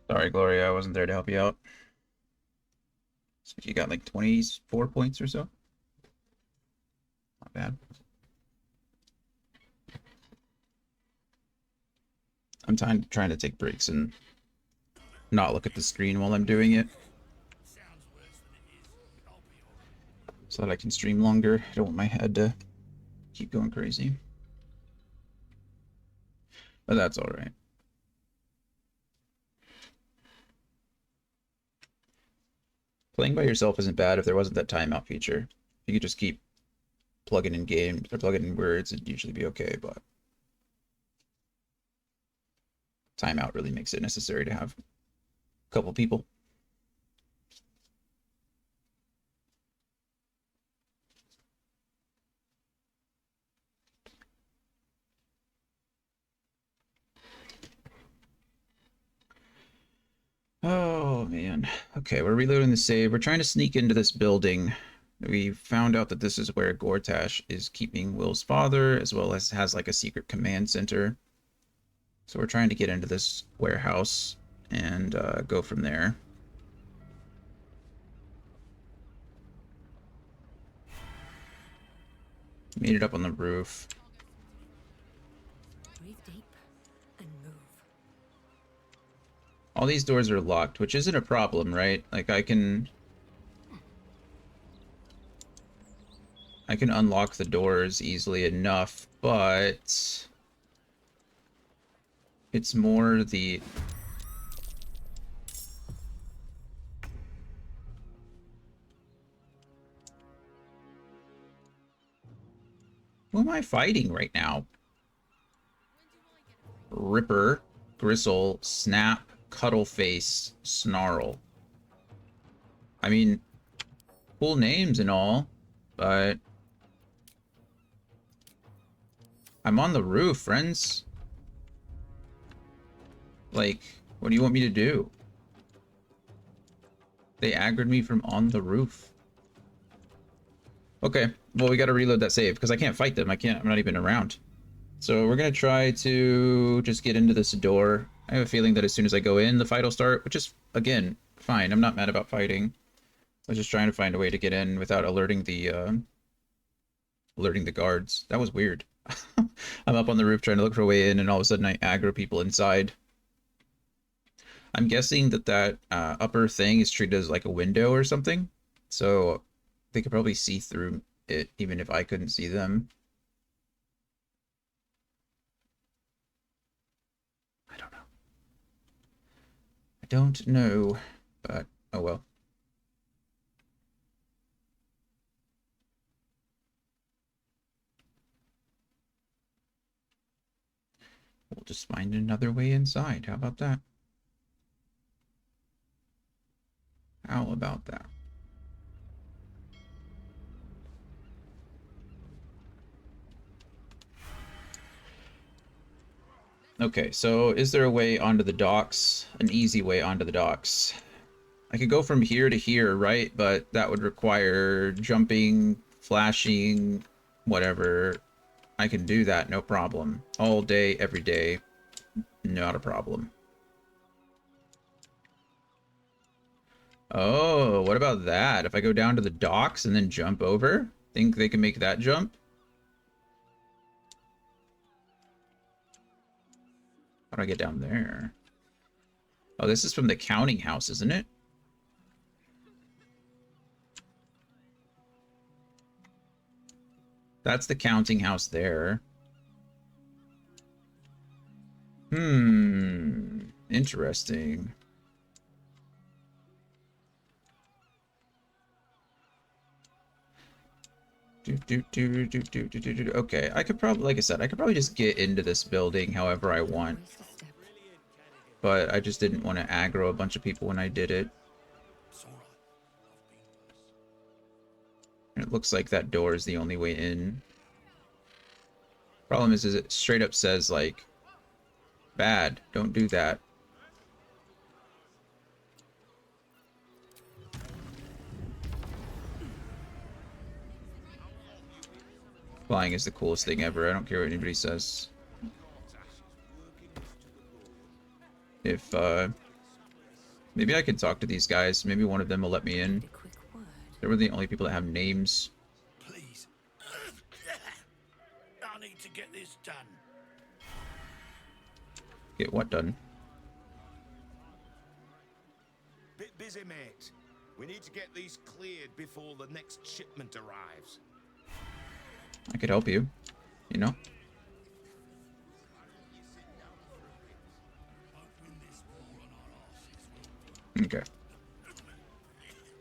Sorry, Gloria, I wasn't there to help you out. So you got like 24 points or so. Not bad. I'm trying to take breaks and not look at the screen while I'm doing it, so that I can stream longer. I don't want my head to keep going crazy. But that's all right. Playing by yourself isn't bad if there wasn't that timeout feature. If you could just keep plugging in games or plugging in words, it'd usually be okay, but timeout really makes it necessary to have a couple people. Oh man. Okay, we're reloading the save. We're trying to sneak into this building. We found out that this is where Gortash is keeping Will's father, as well as has like a secret command center. So we're trying to get into this warehouse and go from there. Made it up on the roof. Breathe deep and move. All these doors are locked, which isn't a problem, right? Like I can unlock the doors easily enough, but it's more the who am I fighting right now? Ripper, Gristle, Snap, Cuttleface, Snarl. I mean, cool names and all, but I'm on the roof, friends. Like, what do you want me to do? They aggroed me from on the roof. Okay, well, we gotta reload that save, because I can't fight them. I'm not even around. So we're gonna try to just get into this door. I have a feeling that as soon as I go in, the fight will start, which is, again, fine. I'm not mad about fighting. I was just trying to find a way to get in without alerting the guards. That was weird. I'm up on the roof trying to look for a way in, and all of a sudden I aggro people inside. I'm guessing that upper thing is treated as like a window or something. So they could probably see through it, even if I couldn't see them. I don't know. I don't know, but oh well. We'll just find another way inside. How about that? How about that? Okay, so is there a way onto the docks? An easy way onto the docks. I could go from here to here, right? But that would require jumping, flashing, whatever. I can do that, no problem. All day, every day. Not a problem. Oh, what about that? If I go down to the docks and then jump over? Think they can make that jump? How do I get down there? Oh, this is from the counting house, isn't it? That's the counting house there. Interesting. Okay, I could probably, like I said, I could probably just get into this building however I want. But I just didn't want to aggro a bunch of people when I did it. And it looks like that door is the only way in. Problem is it straight up says, like, bad, don't do that. Flying is the coolest thing ever. I don't care what anybody says. If Maybe I could talk to these guys. Maybe one of them will let me in. A quick word. They were the only people that have names. Please. I need to get this done. Get what done? Bit busy, mate. We need to get these cleared before the next shipment arrives. I could help you. You know? Okay.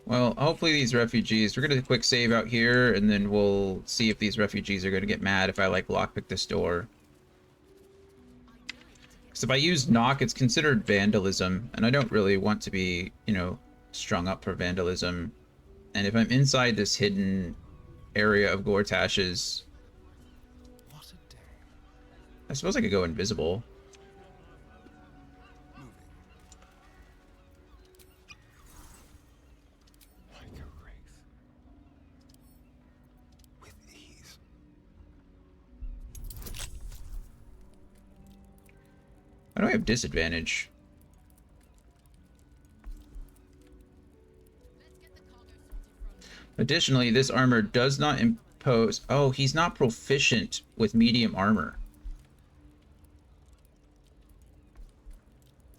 Well, hopefully these refugees... We're going to quick save out here, and then we'll see if these refugees are going to get mad if I, like, lockpick this door. Because if I use knock, it's considered vandalism, and I don't really want to be, you know, strung up for vandalism. And if I'm inside this hidden area of Gortash's... What a day. I suppose I could go invisible. Like a wraith. With ease. Why do I have disadvantage? Additionally, this armor does not impose... Oh, he's not proficient with medium armor.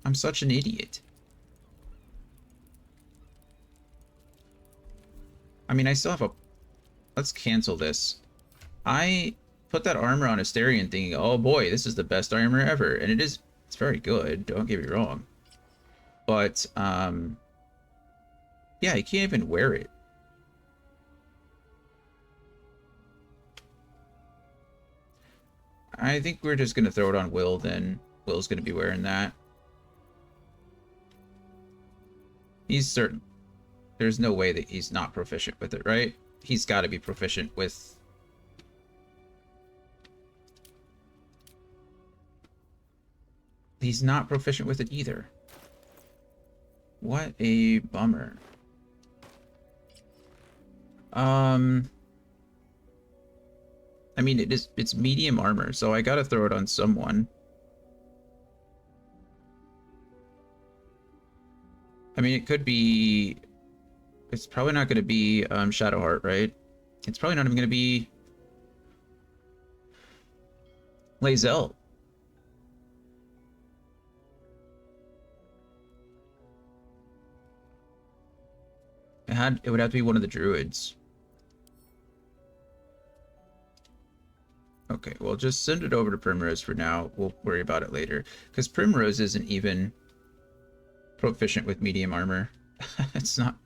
I'm such an idiot. I mean, I still have a... Let's cancel this. I put that armor on Asterion thinking, oh boy, this is the best armor ever. And it is... It's very good, don't get me wrong. But, yeah, he can't even wear it. I think we're just going to throw it on Wyll then. Will's going to be wearing that. He's certain. There's no way that he's not proficient with it, right? He's got to be proficient with... He's not proficient with it either. What a bummer. I mean, it's medium armor, so I gotta throw it on someone. I mean, it could be... It's probably not gonna be Shadowheart, right? It's probably not even gonna be... Lae'zel. It would have to be one of the druids. Okay, well, just send it over to Primrose for now. We'll worry about it later. Because Primrose isn't even proficient with medium armor. It's not.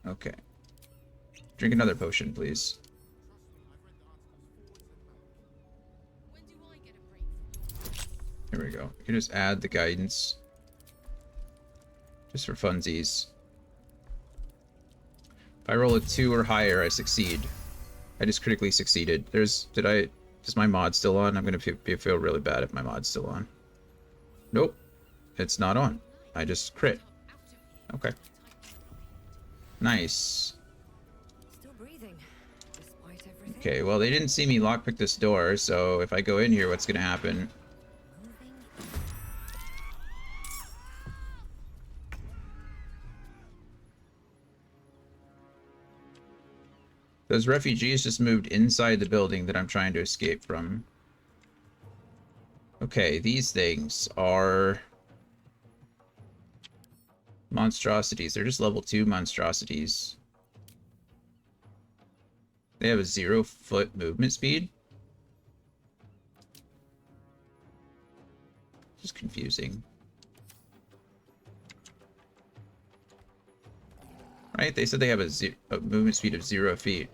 Okay. Drink another potion, please. Here we go. You can just add the guidance. Just for funsies. If I roll a 2 or higher, I succeed. I just critically succeeded. Is my mod still on? I'm gonna feel really bad if my mod's still on. Nope. It's not on. I just crit. Okay. Nice. Still breathing, despite everything. Okay, well, they didn't see me lockpick this door, so if I go in here, what's gonna happen? Those refugees just moved inside the building that I'm trying to escape from. Okay, these things are monstrosities. They're just level 2 monstrosities. They have a 0-foot movement speed. Just confusing. Right? They said they have a movement speed of 0 feet.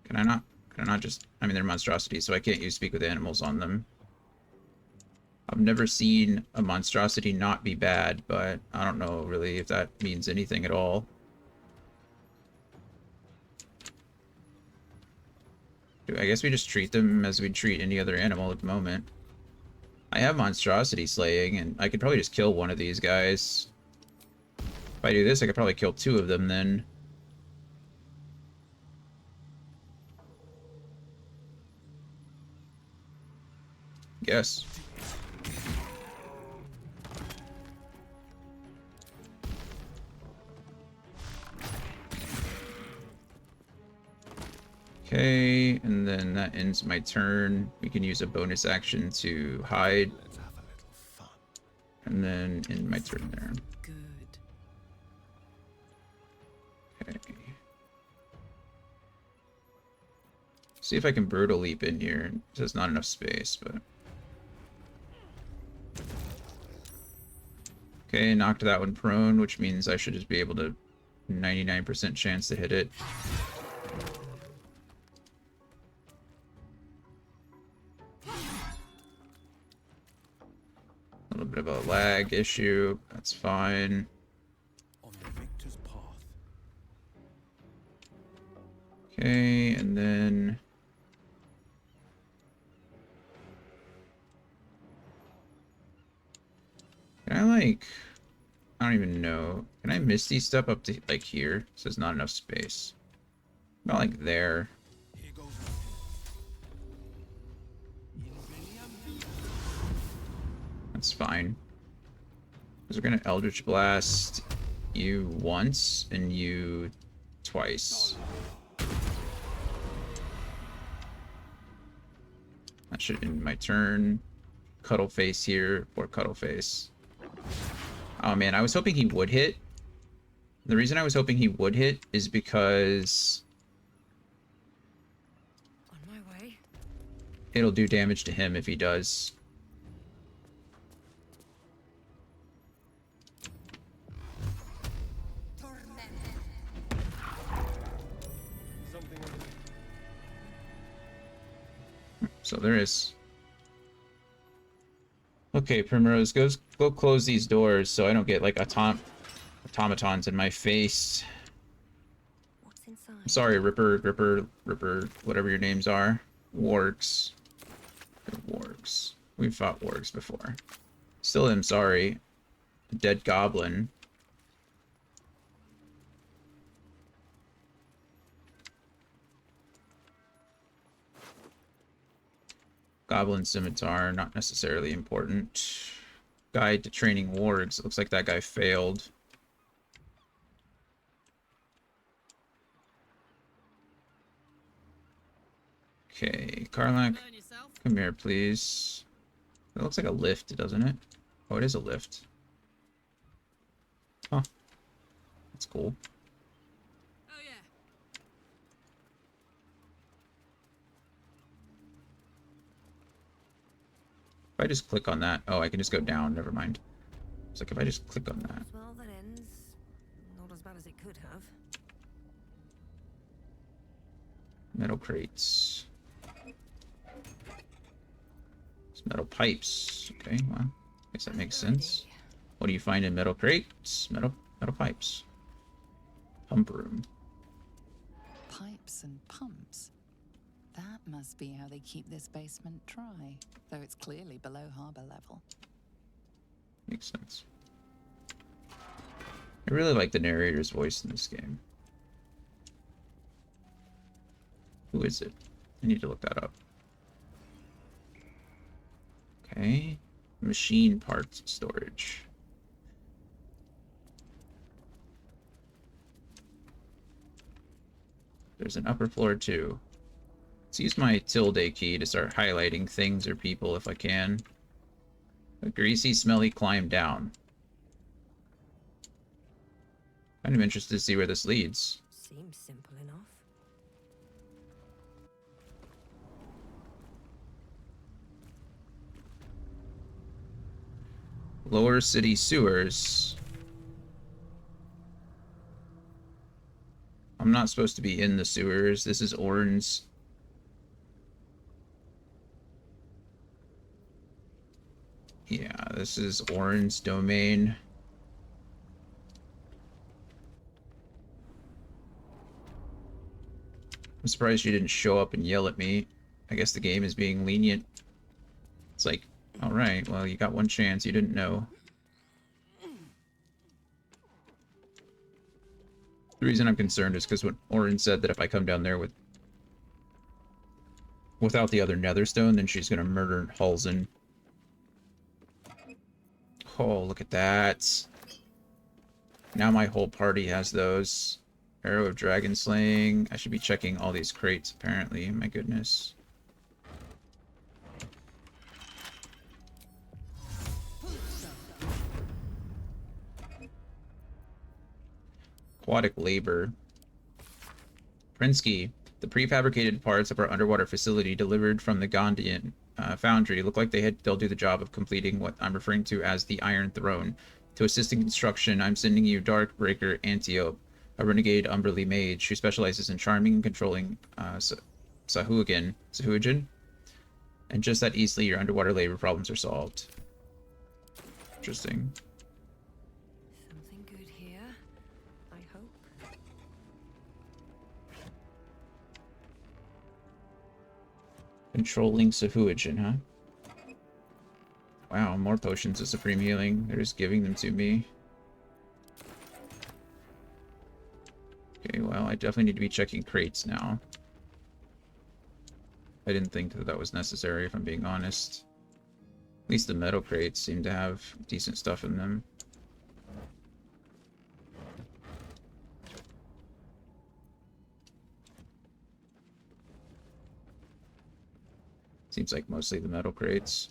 Can I not just... I mean, they're monstrosities, so I can't use speak with animals on them. I've never seen a monstrosity not be bad, but I don't know really if that means anything at all. I guess we just treat them as we'd treat any other animal at the moment. I have monstrosity slaying, and I could probably just kill one of these guys. If I do this, I could probably kill 2 of them then. Yes. Okay, and then that ends my turn. We can use a bonus action to hide. Let's have a little fun. And then end my turn there. Good. Okay. See if I can brutal leap in here. There's not enough space, but... Okay, knocked that one prone, which means I should just be able to 99% chance to hit it. A little bit of a lag issue. That's fine. On the victor's path. Okay, and then... Can I, like... I don't even know. Can I Misty Step up to, like, here? So there's not enough space. Not like there. Here goes That's fine. Because we're gonna Eldritch Blast you once and you twice. That should end my turn. Cuddle Face here, or Cuddle Face. Oh man, I was hoping he would hit. The reason I was hoping he would hit is because On my way. it'll do damage to him if he does. So there is. Okay, Primrose, go close these doors so I don't get like automatons in my face. What's inside? I'm sorry, Ripper, whatever your names are. Wargs. They're wargs. We've fought wargs before. Still am sorry. Dead goblin. Goblin Scimitar, not necessarily important. Guide to training wargs. It looks like that guy failed. Okay, Karlak, come here, please. It looks like a lift, doesn't it? Oh, it is a lift. Huh. That's cool. Oh yeah. If I just click on that... Oh, I can just go down. Never mind. It's like if I just click on that. Well, that ends not as bad as it could have. Metal crates. It's metal pipes. Okay, well, I guess that makes sense. What do you find in metal crates? Metal pipes. Pump room. Pipes and pumps. That must be how they keep this basement dry, though it's clearly below harbor level. Makes sense. I really like the narrator's voice in this game. Who is it? I need to look that up. Okay. Machine parts storage. There's an upper floor too. Let's use my tilde key to start highlighting things or people if I can. A greasy, smelly climb down. Kind of interested to see where this leads. Seems simple enough. Lower city sewers. I'm not supposed to be in the sewers. This is Orn's. Yeah, this is Orn's domain. I'm surprised you didn't show up and yell at me. I guess the game is being lenient. It's like, alright, well, you got one chance, you didn't know. The reason I'm concerned is because when Orin said that if I come down there with without the other Netherstone, then she's gonna murder Halsin. Oh, look at that. Now my whole party has those. Arrow of Dragon Slaying. I should be checking all these crates, apparently. My goodness. Aquatic Labor. Prinsky. The prefabricated parts of our underwater facility delivered from the Gondian foundry look like they'll do the job of completing what I'm referring to as the Iron Throne. To assist in construction, I'm sending you Darkbreaker Antiope, a renegade Umberly mage who specializes in charming and controlling Sahuagin, and just that easily your underwater labor problems are solved. Interesting. Something good here, I hope. Controlling Sahuagin, huh? Wow, more potions of supreme healing. They're just giving them to me. Okay, well, I definitely need to be checking crates now. I didn't think that was necessary, if I'm being honest. At least the metal crates seem to have decent stuff in them. Seems like mostly the metal crates.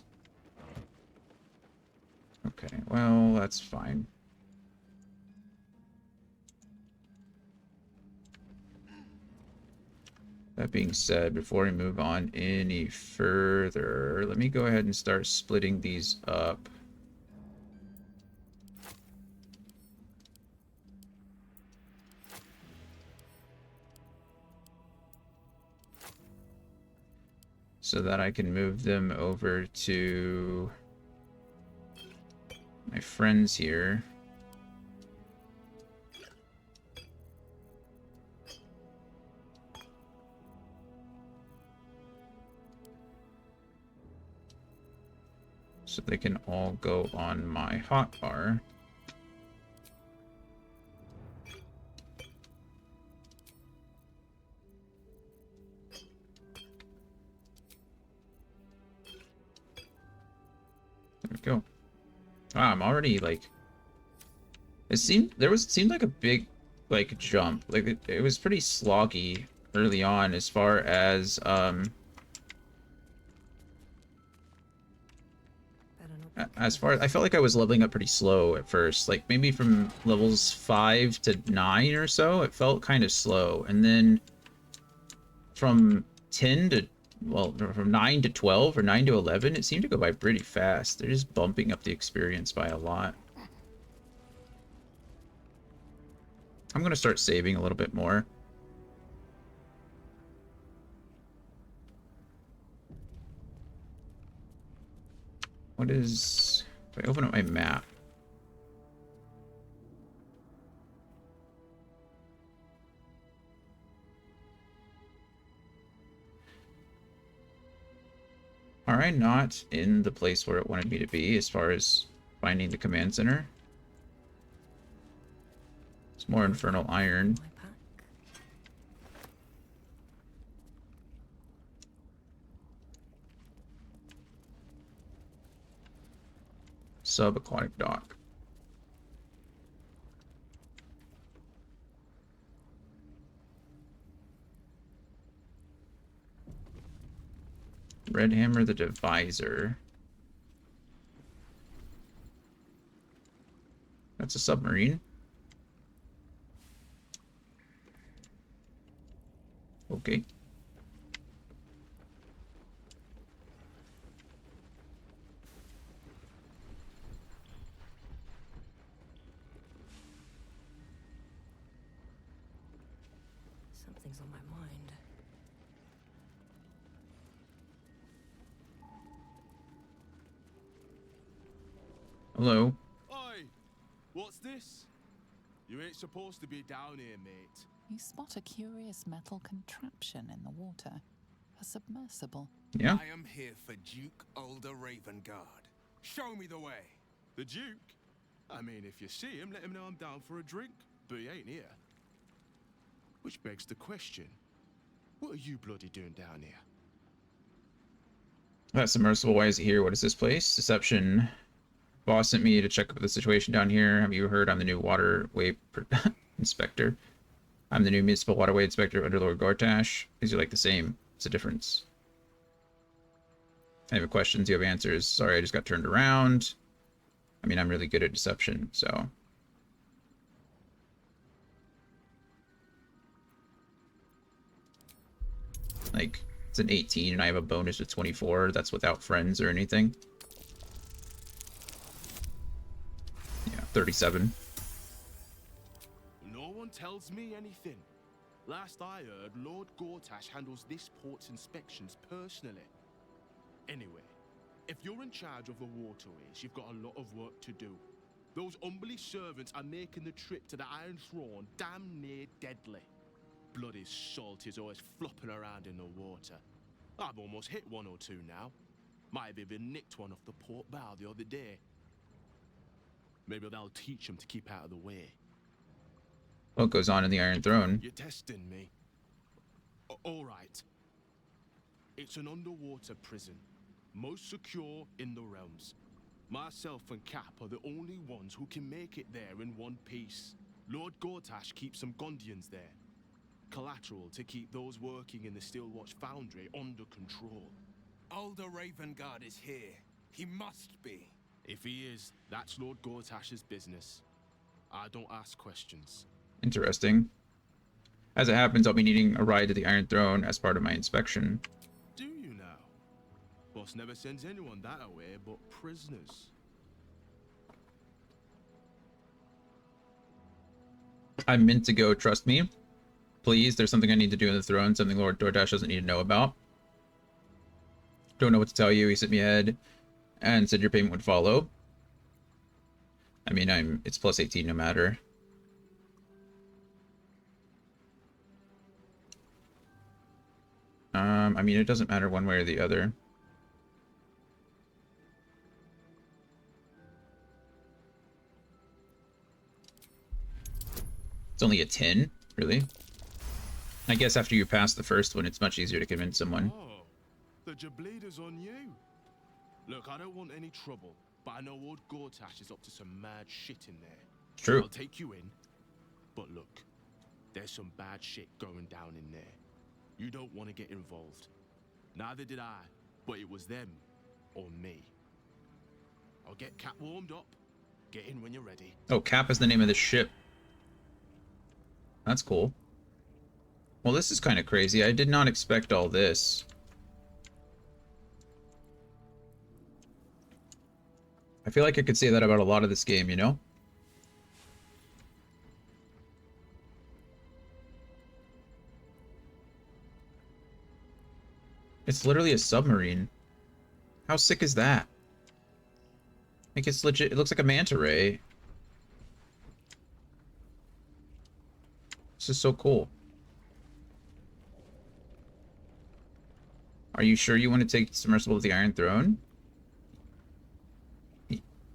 Okay, well, that's fine. That being said, before we move on any further, let me go ahead and start splitting these up. So that I can move them over to my friends here. So they can all go on my hotbar. There we go. Wow, I'm already like. It seemed like a big like jump. Like it was pretty sloggy early on as far as I felt like I was leveling up pretty slow at first. Like maybe from levels 5 to 9 or so, it felt kind of slow. And then from 10 to, well, from 9 to 12 or 9 to 11, it seemed to go by pretty fast. They're just bumping up the experience by a lot. I'm going to start saving a little bit more. What is... If I open up my map... Are I not in the place where it wanted me to be as far as finding the command center? It's more Infernal Iron. Subaquatic dock. Red Hammer the Divisor. That's a submarine. Okay. Something's on my mind. Hello. Oi! What's this? You ain't supposed to be down here, mate. You spot a curious metal contraption in the water. A submersible. Yeah. I am here for Duke Ulder Ravengard. Show me the way. The Duke? I mean, if you see him, let him know I'm down for a drink. But he ain't here. Which begs the question. What are you bloody doing down here? That submersible, why is it here? What is this place? Deception. Boss sent me to check up the situation down here. Have you heard I'm the new waterway inspector? I'm the new municipal waterway inspector under Lord Gortash. These are like the same. It's a difference. I have questions, you have answers. Sorry, I just got turned around. I mean, I'm really good at deception, so. Like, it's an 18 and I have a bonus of 24. That's without friends or anything. Yeah, 37. No one tells me anything. Last I heard, Lord Gortash handles this port's inspections personally. Anyway, if you're in charge of the waterways, you've got a lot of work to do. Those humbly servants are making the trip to the Iron Throne damn near deadly. Bloody salt is always flopping around in the water. I've almost hit one or two now. Might have even nicked one off the port bow the other day. Maybe that'll teach them to keep out of the way. What goes on in the Iron Throne? You're testing me. All right. It's an underwater prison, most secure in the realms. Myself and Cap are the only ones who can make it there in one piece. Lord Gortash keeps some Gondians there. Collateral to keep those working in the Steelwatch Foundry under control. Older Ravengard is here. He must be. If he is, that's Lord Gortash's business. I don't ask questions. Interesting. As it happens, I'll be needing a ride to the Iron Throne as part of my inspection. Do you now? Boss never sends anyone that away but prisoners. I'm meant to go, trust me. Please, there's something I need to do in the throne, something Lord DoorDash doesn't need to know about. Don't know what to tell you. He sent me ahead and said your payment would follow. I mean, it's plus 18 no matter. I mean, it doesn't matter one way or the other. It's only a 10, really? I guess after you pass the first one, it's much easier to convince someone. Oh, the Jableda's on you. Look, I don't want any trouble, but I know Lord Gortash is up to some mad shit in there. True. I'll take you in. But look, there's some bad shit going down in there. You don't want to get involved. Neither did I, but it was them or me. I'll get Cap warmed up. Get in when you're ready. Oh, Cap is the name of the ship. That's cool. Well, this is kind of crazy. I did not expect all this. I feel like I could say that about a lot of this game, you know? It's literally a submarine. How sick is that? Like, it's legit. It looks like a manta ray. This is so cool. Are you sure you want to take the submersible to the Iron Throne?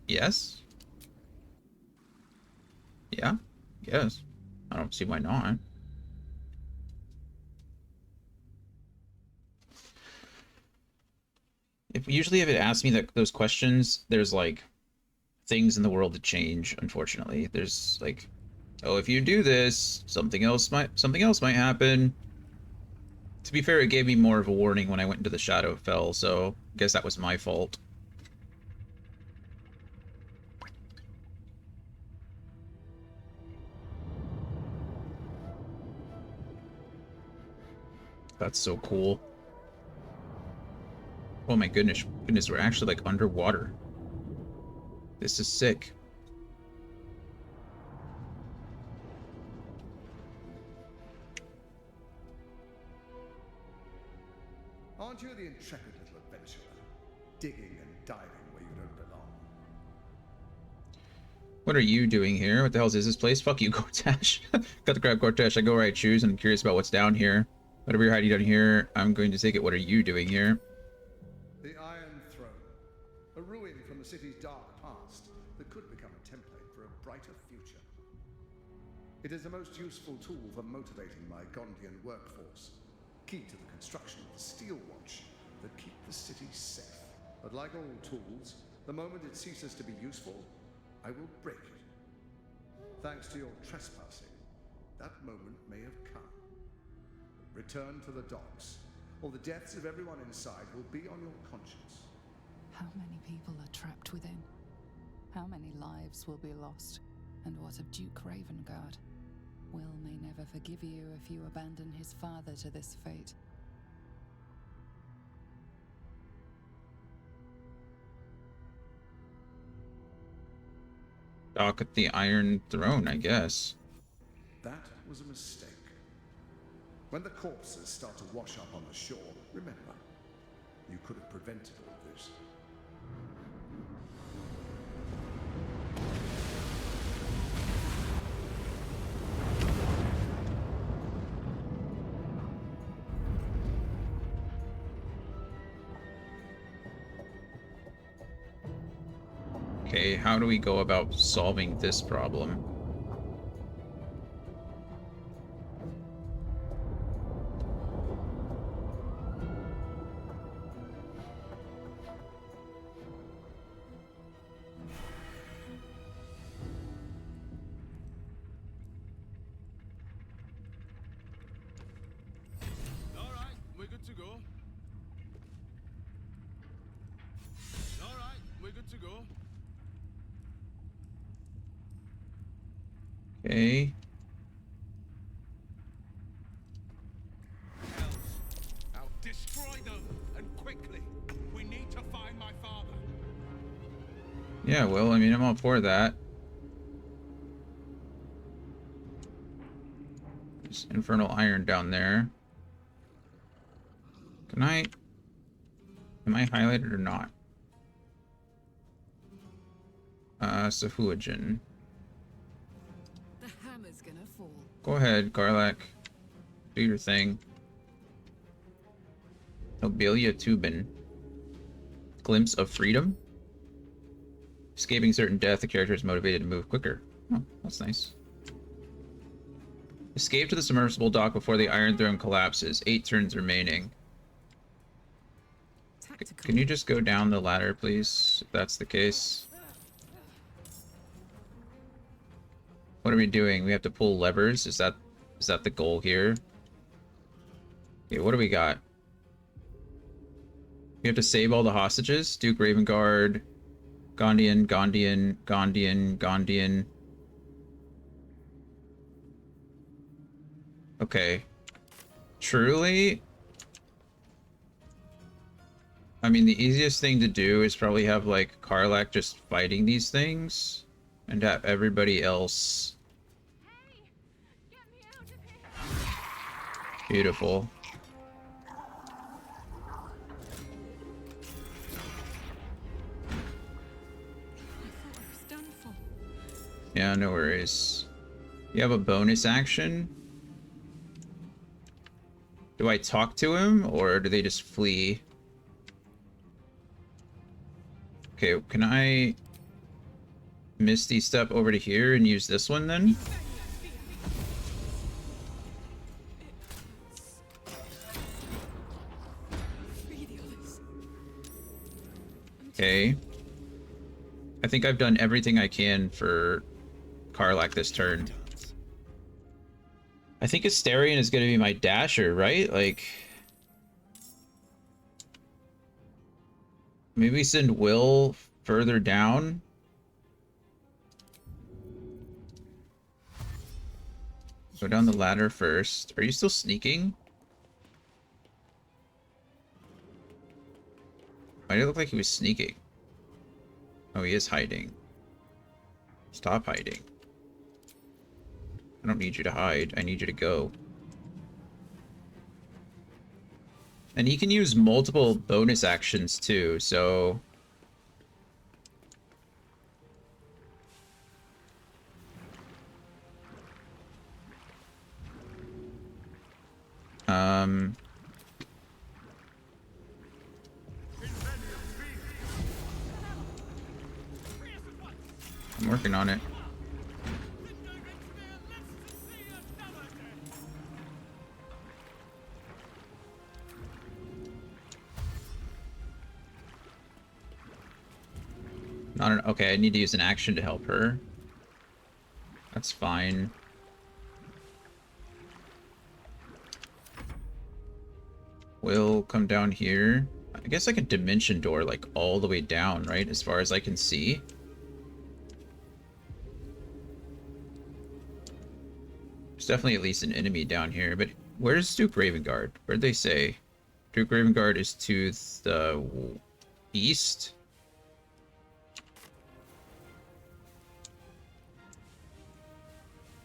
Yes? Yeah? Yes. I don't see why not. Usually if it asks me those questions, there's like things in the world to change, unfortunately. There's like, oh, if you do this, something else might happen. To be fair, it gave me more of a warning when I went into the Shadowfell, so I guess that was my fault. That's so cool. Oh my goodness, we're actually like underwater. This is sick. Aren't you the intrepid little adventurer, digging and diving where you don't belong? What are you doing here? What the hell is this place? Fuck you, Gortash. Got the crab, Gortash. I go where I choose, and I'm curious about what's down here. Whatever you're hiding down here, I'm going to take it. What are you doing here? The Iron Throne, a ruin from the city's dark past that could become a template for a brighter future. It is the most useful tool for motivating my Gondian workforce, key to the construction of the Steelwatch, that keep the city safe. But like all tools, the moment it ceases to be useful, I will break it. Thanks to your trespassing, that moment may have come. Return to the docks, or the deaths of everyone inside will be on your conscience. How many people are trapped within? How many lives will be lost? And what of Duke Ravengard? Wyll may never forgive you if you abandon his father to this fate. Dock at the Iron Throne, I guess. That was a mistake. When the corpses start to wash up on the shore, remember, you could have prevented all this. Okay, how do we go about solving this problem? Alright, we're good to go. Alright, we're good to go. Okay. I'll destroy them, and quickly. We need to find my father. Yeah, well, I mean, I'm all for that. There's infernal iron down there. Can I... Am I highlighted or not? Sahuagin. The hammer's gonna fall. Go ahead, Garlak. Do your thing. Nobilia Tubin. Glimpse of freedom? Escaping certain death, the character is motivated to move quicker. Oh, that's nice. Escape to the submersible dock before the Iron Throne collapses. 8 turns remaining. Can you just go down the ladder, please, if that's the case? What are we doing? We have to pull levers? Is that the goal here? Okay, what do we got? We have to save all the hostages. Duke Ravengard, Gondian. Okay. Truly? I mean, the easiest thing to do is probably have, like, Karlak just fighting these things, and have everybody else... Beautiful. Yeah, no worries. You have a bonus action? Do I talk to him, or do they just flee? Okay, can I Misty step over to here and use this one then? Okay. I think I've done everything I can for Karlak this turn. I think Asterion is going to be my dasher, right? Like... Maybe send Wyll further down? Go down the ladder first. Are you still sneaking? Why did it look like he was sneaking? Oh, he is hiding. Stop hiding. I don't need you to hide. I need you to go. And he can use multiple bonus actions too, so... I'm working on it. Not an, okay, I need to use an action to help her. That's fine. We'll come down here. I guess I can dimension door like all the way down, right? As far as I can see. There's definitely at least an enemy down here, but where's Duke Ravengard? Where'd they say? Duke Ravengard is to the east.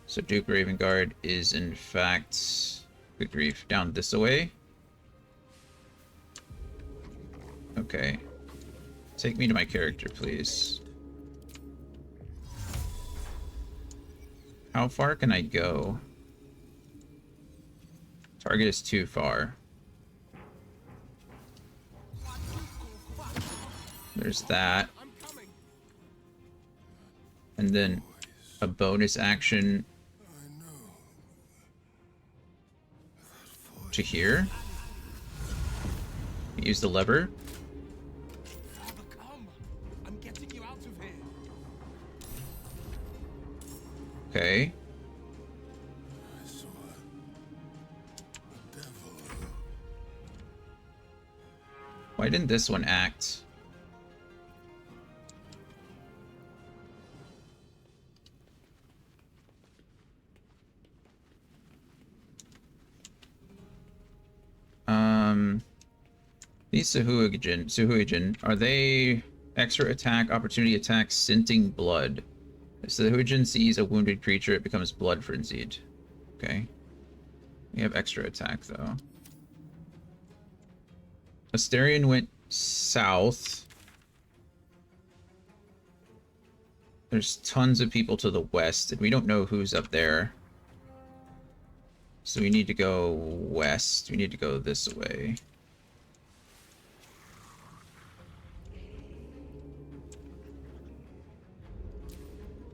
So Duke Ravengard is in fact, good grief, down this way. Okay. Take me to my character, please. How far can I go? Target is too far. There's that. And then a bonus action to here. Use the lever. I'm getting you out of here. Okay. Why didn't this one act? These Suhuijin, are they extra attack, opportunity attack, scenting blood? If the Suhuijin sees a wounded creature, it becomes blood frenzied. Okay. We have extra attack, though. Asterion went south. There's tons of people to the west, and we don't know who's up there. So we need to go west. We need to go this way.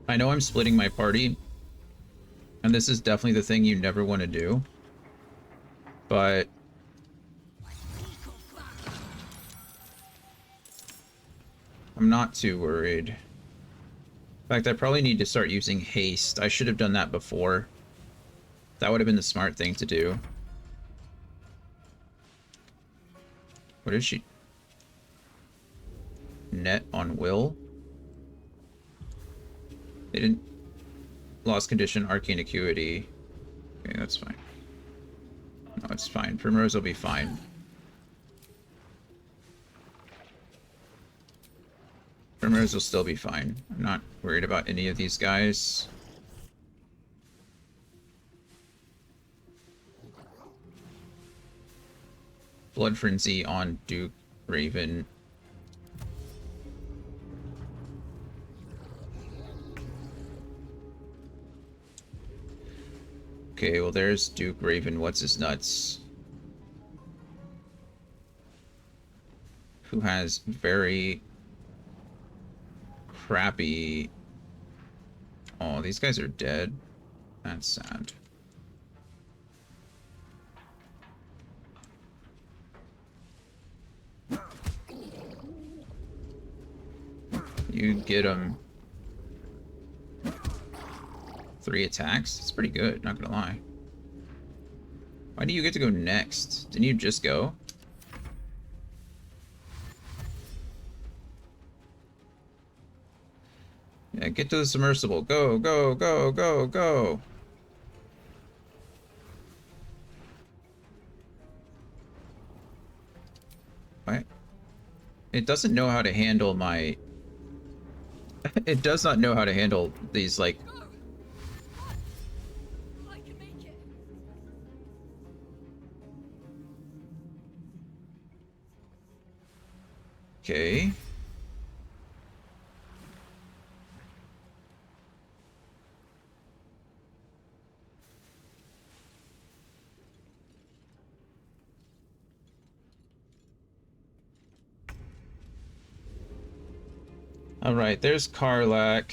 I know I'm splitting my party, and this is definitely the thing you never want to do, but I'm not too worried. In fact, I probably need to start using haste. I should have done that before. That would have been the smart thing to do. What is she? Net on Wyll? They didn't... Lost condition, arcane acuity. Okay, that's fine. No, it's fine. Primrose will be fine. Primrose will still be fine. I'm not worried about any of these guys. Blood Frenzy on Duke Raven. Okay, well there's Duke Raven, what's his nuts? Who has very crappy... Oh, these guys are dead. That's sad. You get him. 3 attacks? It's pretty good, not gonna lie. Why do you get to go next? Didn't you just go? Yeah, get to the submersible. Go, go, go, go, go. What? It doesn't know how to handle my... It does not know how to handle these, like... Okay. Alright, there's Karlak.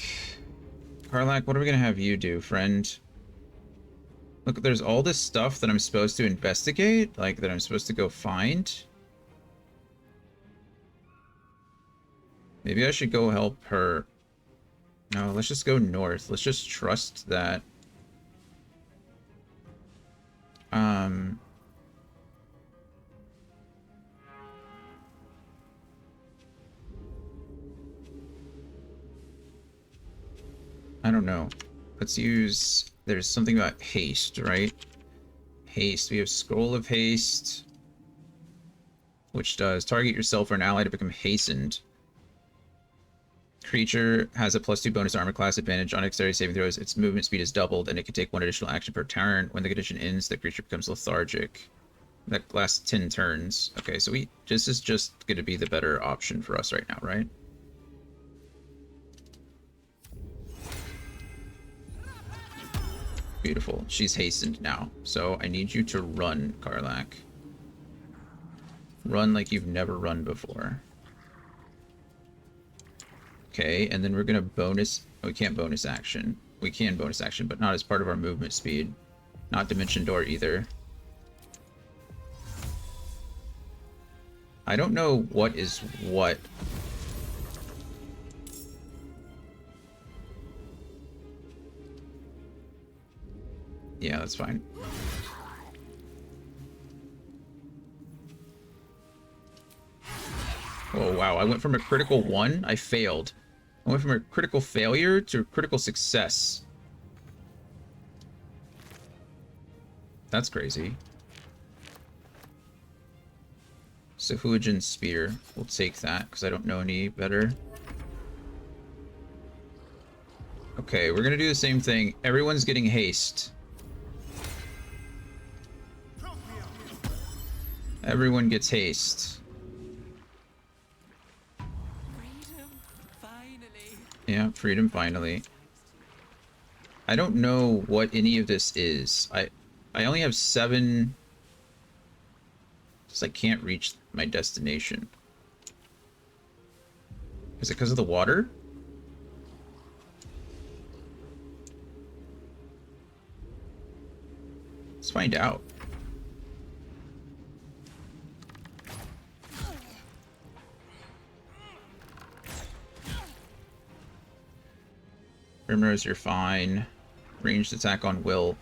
Karlak, what are we gonna have you do, friend? Look, there's all this stuff that I'm supposed to investigate, like, that I'm supposed to go find. Maybe I should go help her. No, let's just go north. Let's just trust that. I don't know. Let's use... There's something about haste, right? Haste. We have Scroll of Haste, which does target yourself or an ally to become hastened. Creature has a +2 bonus armor class advantage on dexterity saving throws. Its movement speed is doubled, and it can take 1 additional action per turn. When the condition ends, the creature becomes lethargic. That lasts 10 turns. Okay, so this is just going to be the better option for us right now, right? Beautiful. She's hastened now. So I need you to run, Karlak. Run like you've never run before. Okay, and then we're gonna bonus... We can't bonus action. We can bonus action, but not as part of our movement speed. Not Dimension Door either. I don't know what is what. Yeah, that's fine. Oh, wow. I went from a critical 1. I failed. I went from a critical failure to a critical success. That's crazy. Sahuagin Spear. We'll take that, because I don't know any better. Okay, we're gonna do the same thing. Everyone's getting haste. Everyone gets haste. Freedom, finally. Yeah, freedom finally. I don't know what any of this is. I only have 7... Just I can't reach my destination. Is it because of the water? Let's find out. Primrose, you're fine. Ranged attack on Wyll.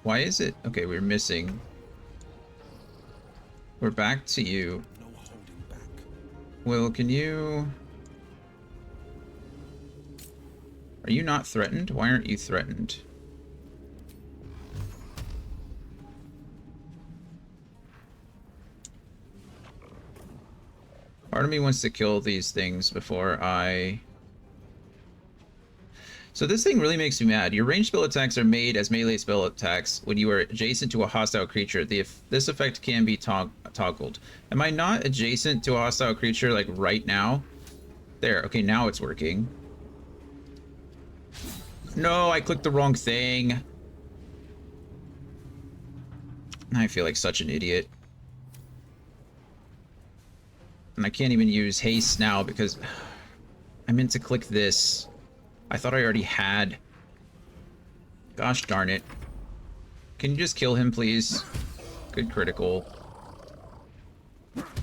Why is it? Okay, we're missing. We're back to you. No holding back. Wyll, can you... Are you not threatened? Why aren't you threatened? Part of me wants to kill these things before I... So this thing really makes me mad. Your ranged spell attacks are made as melee spell attacks when you are adjacent to a hostile creature. This effect can be toggled. Am I not adjacent to a hostile creature, like, right now? There. Okay, now it's working. No, I clicked the wrong thing. I feel like such an idiot. And I can't even use haste now because I meant to click this. I thought I already had. Gosh darn it. Can you just kill him, please? Good critical.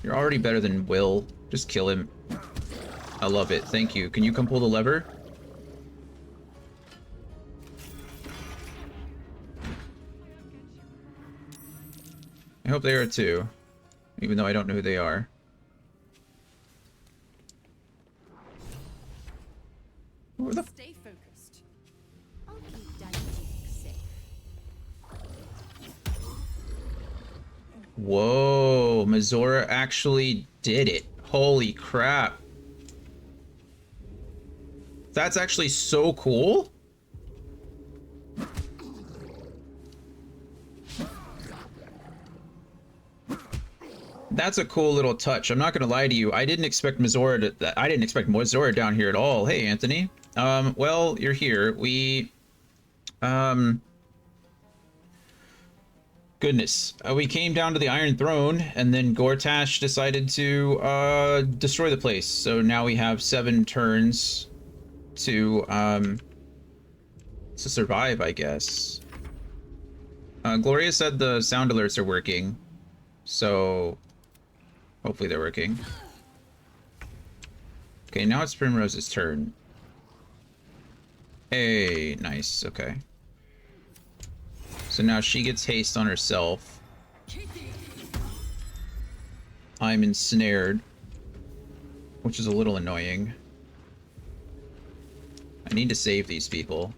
You're already better than Wyll. Just kill him. I love it. Thank you. Can you come pull the lever? I hope they are too. Even though I don't know who they are. Stay focused. I'll keep Daddy Duke safe. Whoa, Mizora actually did it. Holy crap. That's actually so cool. That's a cool little touch. I'm not gonna lie to you. I didn't expect Mizora to... I didn't expect Mizora down here at all. Hey, Anthony. Well, you're here. Goodness. We came down to the Iron Throne, and then Gortash decided to, destroy the place. So now we have 7 turns to survive, I guess. Gloria said the sound alerts are working. So, hopefully they're working. Okay, now it's Primrose's turn. Hey, nice, okay. So now she gets haste on herself. I'm ensnared, which is a little annoying. I need to save these people.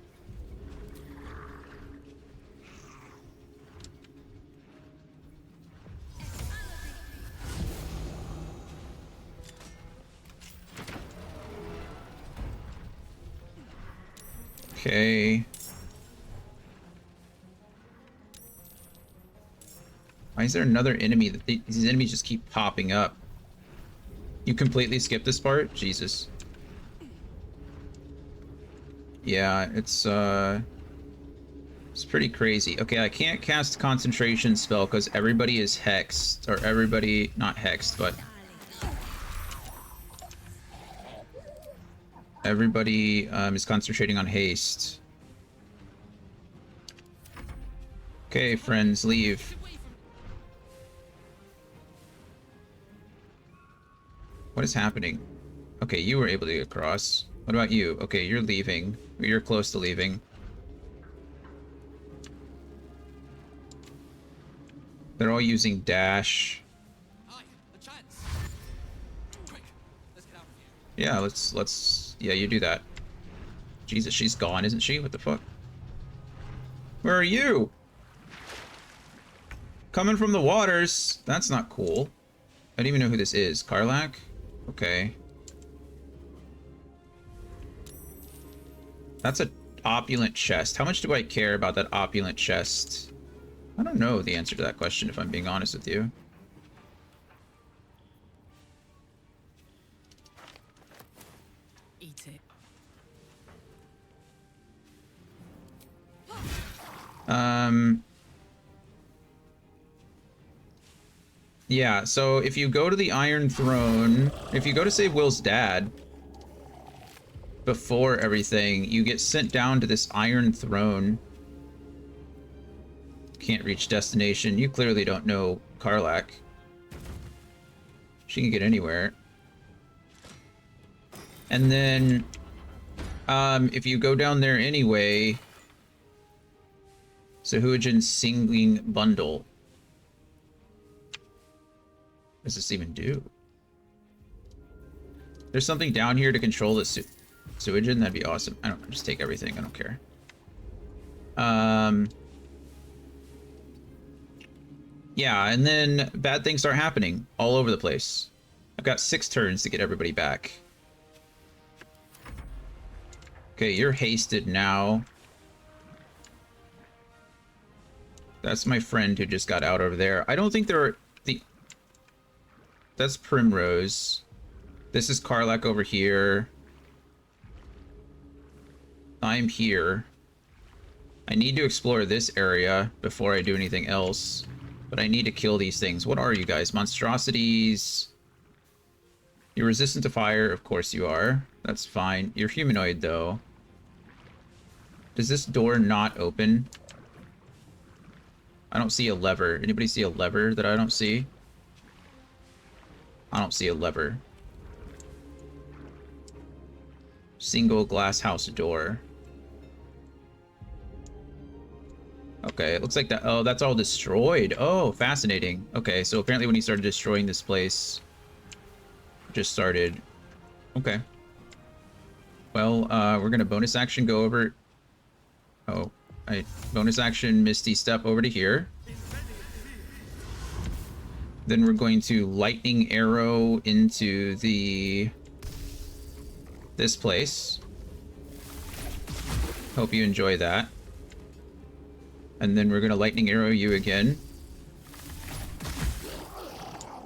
Okay. Why is there another enemy that these enemies just keep popping up? You completely skipped this part? Jesus. Yeah, it's pretty crazy. Okay, I can't cast concentration spell because everybody is hexed, or everybody, not hexed, but everybody is concentrating on haste. Okay, friends, leave. What is happening? Okay, you were able to get across. What about you? Okay, you're leaving. You're close to leaving. They're all using dash. Yeah, let's yeah, you do that. Jesus, she's gone, isn't she? What the fuck? Where are you? Coming from the waters. That's not cool. I don't even know who this is. Karlach? Okay. That's an opulent chest. How much do I care about that opulent chest? I don't know the answer to that question, if I'm being honest with you. Eat it. Yeah, so if you go to the Iron Throne, if you go to save Wyll's dad before everything, you get sent down to this Iron Throne. Can't reach destination. You clearly don't know Karlach. She can get anywhere. And then, if you go down there anyway, Sahuagin Singling Bundle. What does this even do? There's something down here to control the Sahuagin? That'd be awesome. I don't just take everything. I don't care. Yeah, and then bad things start happening all over the place. I've got 6 turns to get everybody back. Okay, you're hasted now. That's my friend who just got out over there. I don't think there are That's Primrose. This is Karlach over here. I'm here. I need to explore this area before I do anything else. But I need to kill these things. What are you guys? Monstrosities. You're resistant to fire. Of course you are. That's fine. You're humanoid, though. Does this door not open? I don't see a lever. Anybody see a lever that I don't see? I don't see a lever. Single glass house door. Okay, it looks like that. Oh, that's all destroyed. Oh, fascinating. Okay, so apparently when he started destroying this place, just started. Okay. Well, we're gonna bonus action go over. Oh, bonus action Misty Step over to here. Then we're going to lightning arrow into this place. Hope you enjoy that. And then we're gonna lightning arrow you again.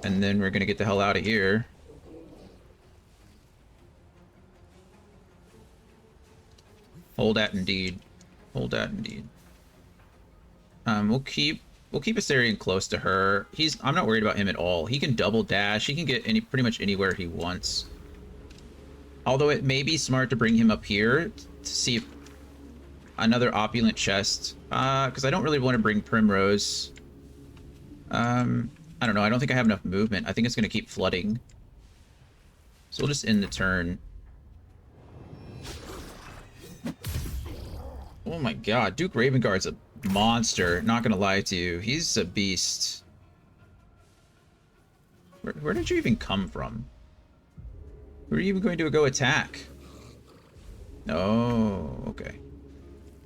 And then we're gonna get the hell out of here. Hold that indeed. Hold that indeed. We'll keep Astarion close to her. I'm not worried about him at all. He can double dash. He can get pretty much anywhere he wants. Although it may be smart to bring him up here to see if another opulent chest. Because I don't really want to bring Primrose. I don't know. I don't think I have enough movement. I think it's going to keep flooding. So we'll just end the turn. Oh my god, Duke Ravengard's a monster. Not gonna lie to you. He's a beast. Where did you even come from? Were you even going to go attack? Oh, okay.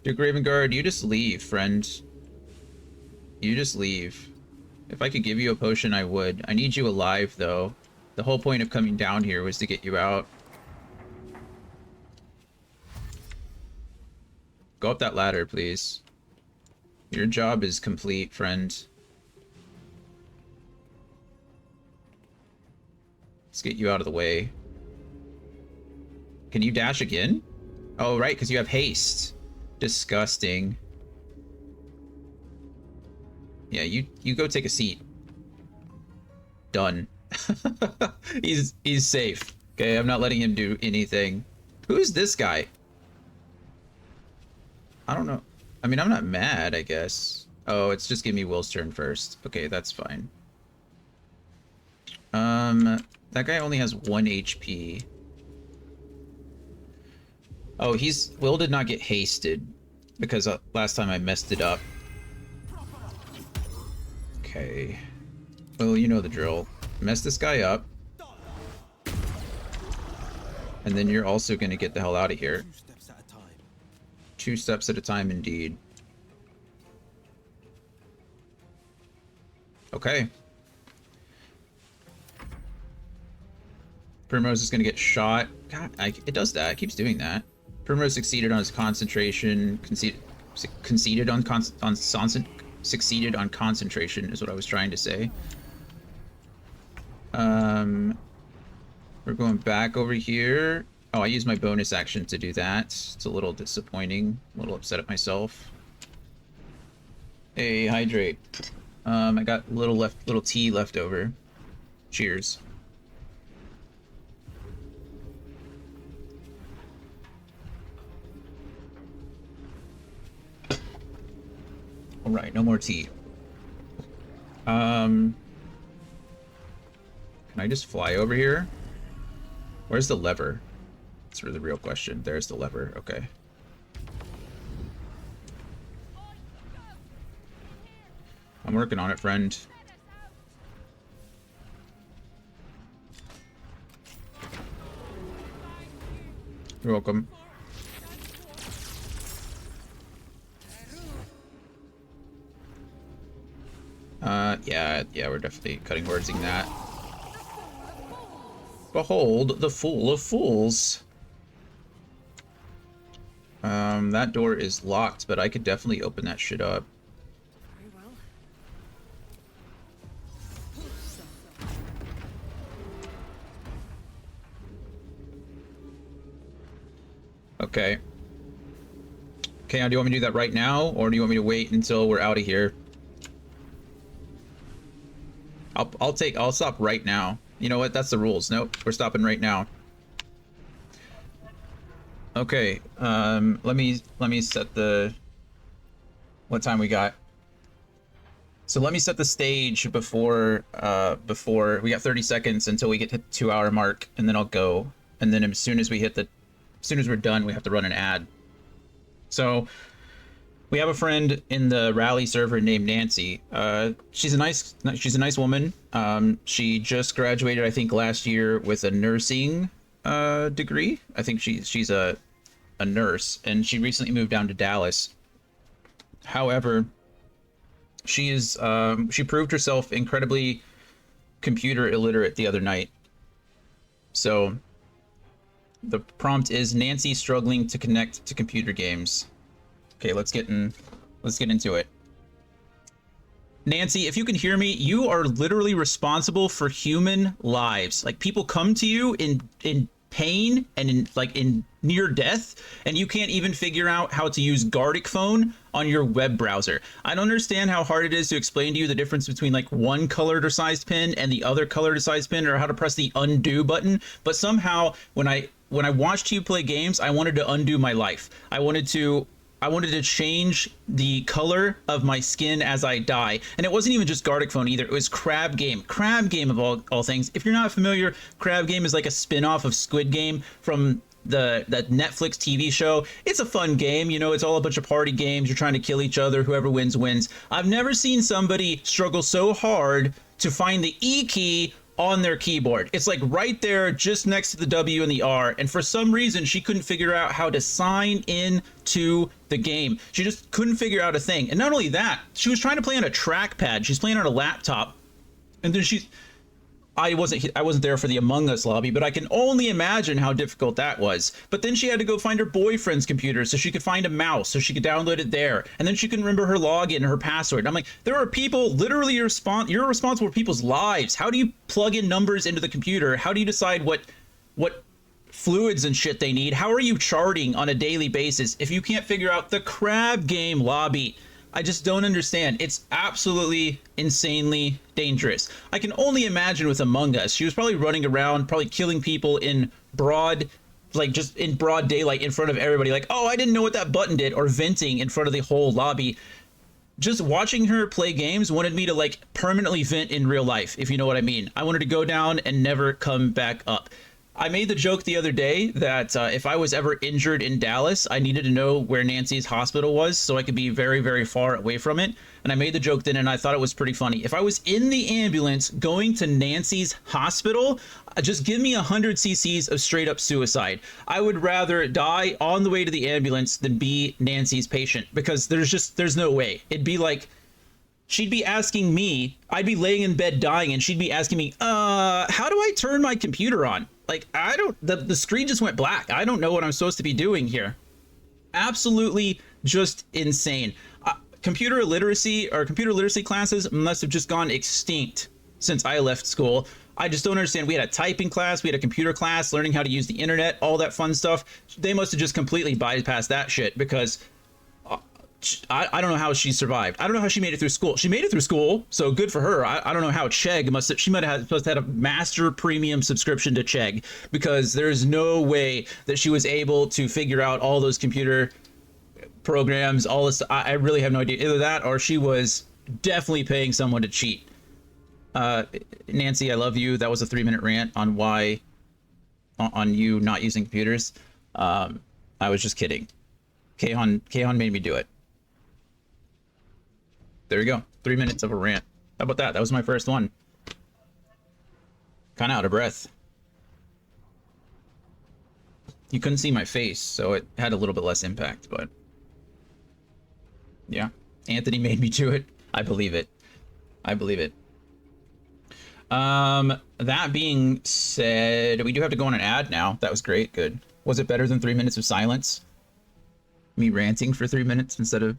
Duke Ravengard, you just leave, friend. You just leave. If I could give you a potion, I would. I need you alive, though. The whole point of coming down here was to get you out. Go up that ladder, please. Your job is complete, friend. Let's get you out of the way. Can you dash again? Oh, right, because you have haste. Disgusting. Yeah, you go take a seat. Done. He's safe. Okay, I'm not letting him do anything. Who's this guy? I don't know. I mean, I'm not mad, I guess. Oh, it's just give me Will's turn first. Okay, that's fine. That guy only has 1 HP. Oh, Will did not get hasted because last time I messed it up. Okay. Well, you know the drill. Mess this guy up. And then you're also gonna get the hell out of here. 2 steps at a time, indeed. Okay. Primrose is gonna get shot. God, it does that. It keeps doing that. Primrose succeeded on his concentration. Succeeded on concentration is what I was trying to say. We're going back over here. Oh, I used my bonus action to do that. It's a little disappointing. A little upset at myself. Hey, hydrate. I got little tea left over. Cheers. All right, no more tea. Can I just fly over here? Where's the lever? That's the real question. There's the lever. Okay. I'm working on it, friend. You're welcome. Yeah, we're definitely cutting wordsing that. Behold, the Fool of Fools. That door is locked, but I could definitely open that shit up. Okay. Okay, now do you want me to do that right now, or do you want me to wait until we're out of here? I'll stop right now. You know what? That's the rules. Nope, we're stopping right now. Okay, let me set the... What time we got? So let me set the stage before we got 30 seconds until we get to the 2-hour mark, and then I'll go. And then as soon as we're done, we have to run an ad. So we have a friend in the rally server named Nancy. She's a nice woman. She just graduated, I think, last year with a nursing degree. I think she's a nurse, and she recently moved down to Dallas. However, she proved herself incredibly computer illiterate the other night. So the prompt is Nancy struggling to connect to computer games. Okay, let's get into it. Nancy, if you can hear me, you are literally responsible for human lives. Like, people come to you in pain and in near death, and you can't even figure out how to use Gartic Phone on your web browser. I don't understand how hard it is to explain to you the difference between like one color sized pin and the other color sized pin, or how to press the undo button. But somehow when I watched you play games, I wanted to undo my life. I wanted to I wanted to change the color of my skin as I die. And it wasn't even just Gartic Phone either. It was Crab Game. Crab Game of all things. If you're not familiar, Crab Game is like a spin-off of Squid Game from the Netflix TV show. It's a fun game. You know, it's all a bunch of party games. You're trying to kill each other. Whoever wins, wins. I've never seen somebody struggle so hard to find the E key on their keyboard. It's like right there just next to the W and the R, and for some reason she couldn't figure out how to sign in to the game. She just couldn't figure out a thing. And not only that, she was trying to play on a trackpad. She's playing on a laptop, and then I wasn't there for the Among Us lobby, but I can only imagine how difficult that was. But then she had to go find her boyfriend's computer so she could find a mouse so she could download it there. And then she couldn't remember her login and her password. And I'm like, there are people literally you're responsible for people's lives. How do you plug in numbers into the computer? How do you decide what fluids and shit they need? How are you charting on a daily basis if you can't figure out the Crab Game lobby? I just don't understand. It's absolutely insanely dangerous. I can only imagine with Among Us. She was probably running around, probably killing people in broad, like just in broad daylight in front of everybody. Like, oh, I didn't know what that button did, or venting in front of the whole lobby. Just watching her play games wanted me to like permanently vent in real life, if you know what I mean. I wanted to go down and never come back up. I made the joke the other day that if I was ever injured in Dallas, I needed to know where Nancy's hospital was so I could be very, very far away from it. And I made the joke then, and I thought it was pretty funny. If I was in the ambulance going to Nancy's hospital, just give me 100 cc's of straight up suicide. I would rather die on the way to the ambulance than be Nancy's patient, because there's no way. It'd be like, she'd be asking me, I'd be laying in bed dying, and she'd be asking me, how do I turn my computer on? Like, the screen just went black. I don't know what I'm supposed to be doing here. Absolutely just insane. Computer literacy classes must have just gone extinct since I left school. I just don't understand. We had a typing class, we had a computer class, learning how to use the internet, all that fun stuff. They must have just completely bypassed that shit, because I don't know how she survived. I don't know how she made it through school. She made it through school, so good for her. I don't know how Chegg she might have supposed to have a master premium subscription to Chegg, because there's no way that she was able to figure out all those computer programs, all this. I really have no idea. Either that, or she was definitely paying someone to cheat. Nancy, I love you. That was a 3-minute rant on why, on you not using computers. I was just kidding. Kahan made me do it. There you go. 3 minutes of a rant. How about that? That was my first one. Kind of out of breath. You couldn't see my face, so it had a little bit less impact, but yeah. Anthony made me do it. I believe it. I believe it. That being said, we do have to go on an ad now. That was great. Good. Was it better than 3 minutes of silence? Me ranting for 3 minutes instead of...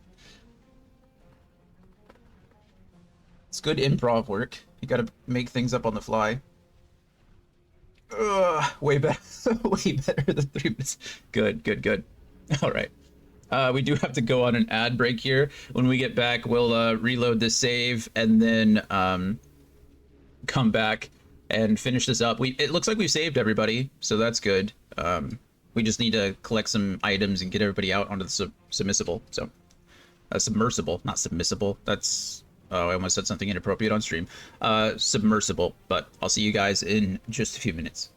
It's good improv work. You gotta make things up on the fly. Ugh, way better, way better than 3 minutes. Good, good, good. All right. We do have to go on an ad break here. When we get back, we'll reload the save and then come back and finish this up. It looks like we've saved everybody, so that's good. We just need to collect some items and get everybody out onto the submersible. So, submersible, not submissible. That's... Oh, I almost said something inappropriate on stream. Submersible, but I'll see you guys in just a few minutes.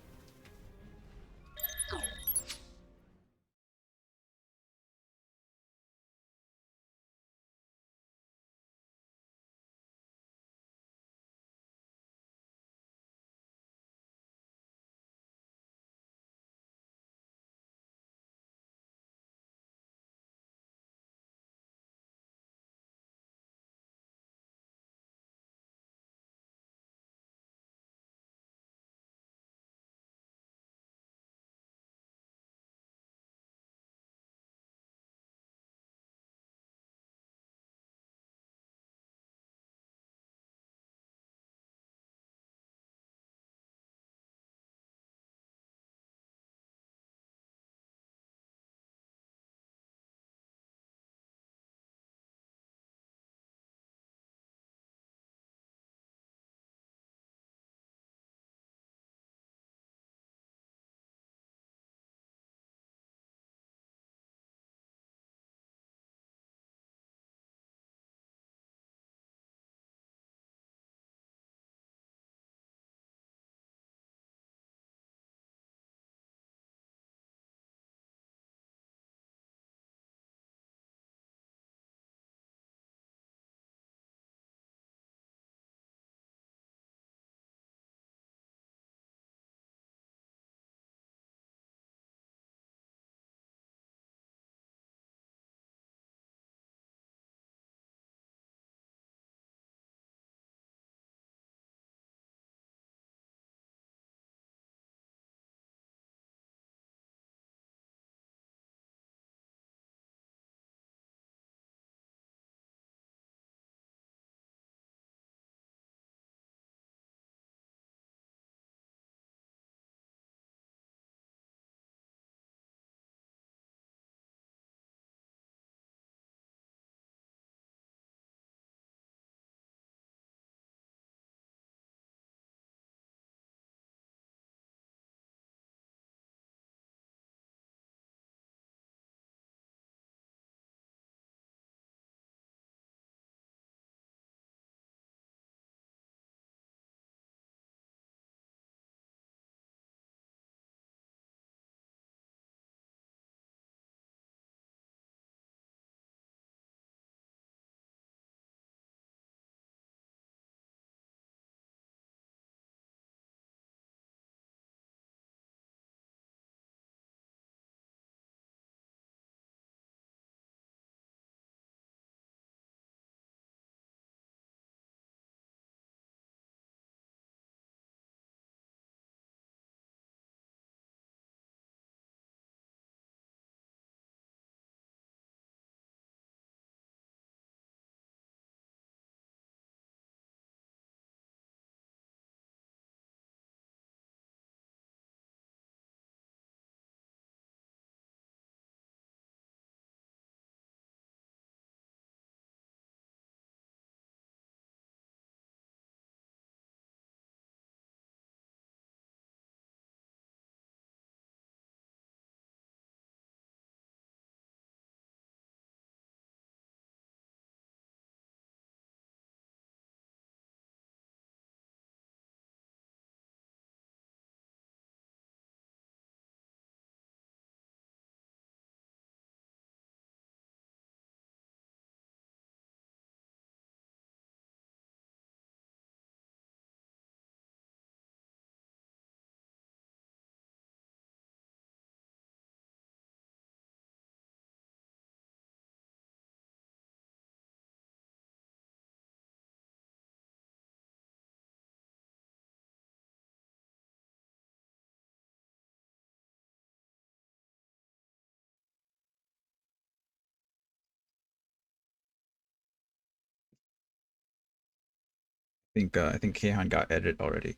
I think Kahan got edited already.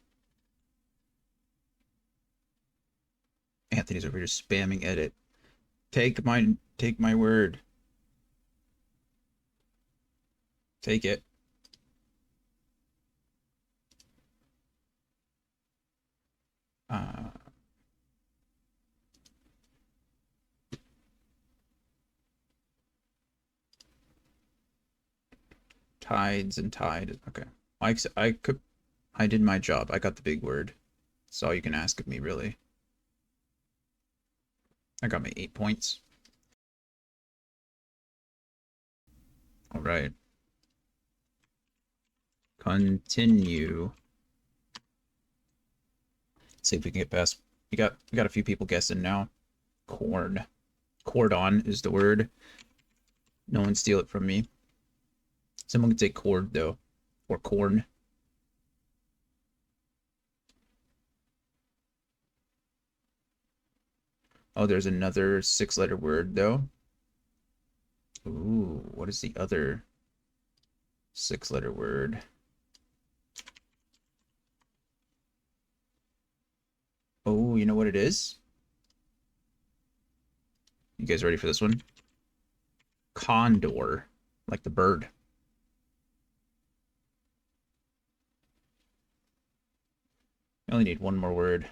Anthony's over here spamming edit. Take my word. Take it. Tides and tide. Okay. I did my job. I got the big word. That's all you can ask of me, really. I got my 8 points. All right. Continue. See if we can get past. We got a few people guessing now. Corn. Cordon is the word. No one steal it from me. Someone could say cord though, or corn. Oh, there's another 6-letter word though. Ooh, what is the other 6-letter word? Oh, you know what it is? You guys ready for this one? Condor, like the bird. I only need one more word.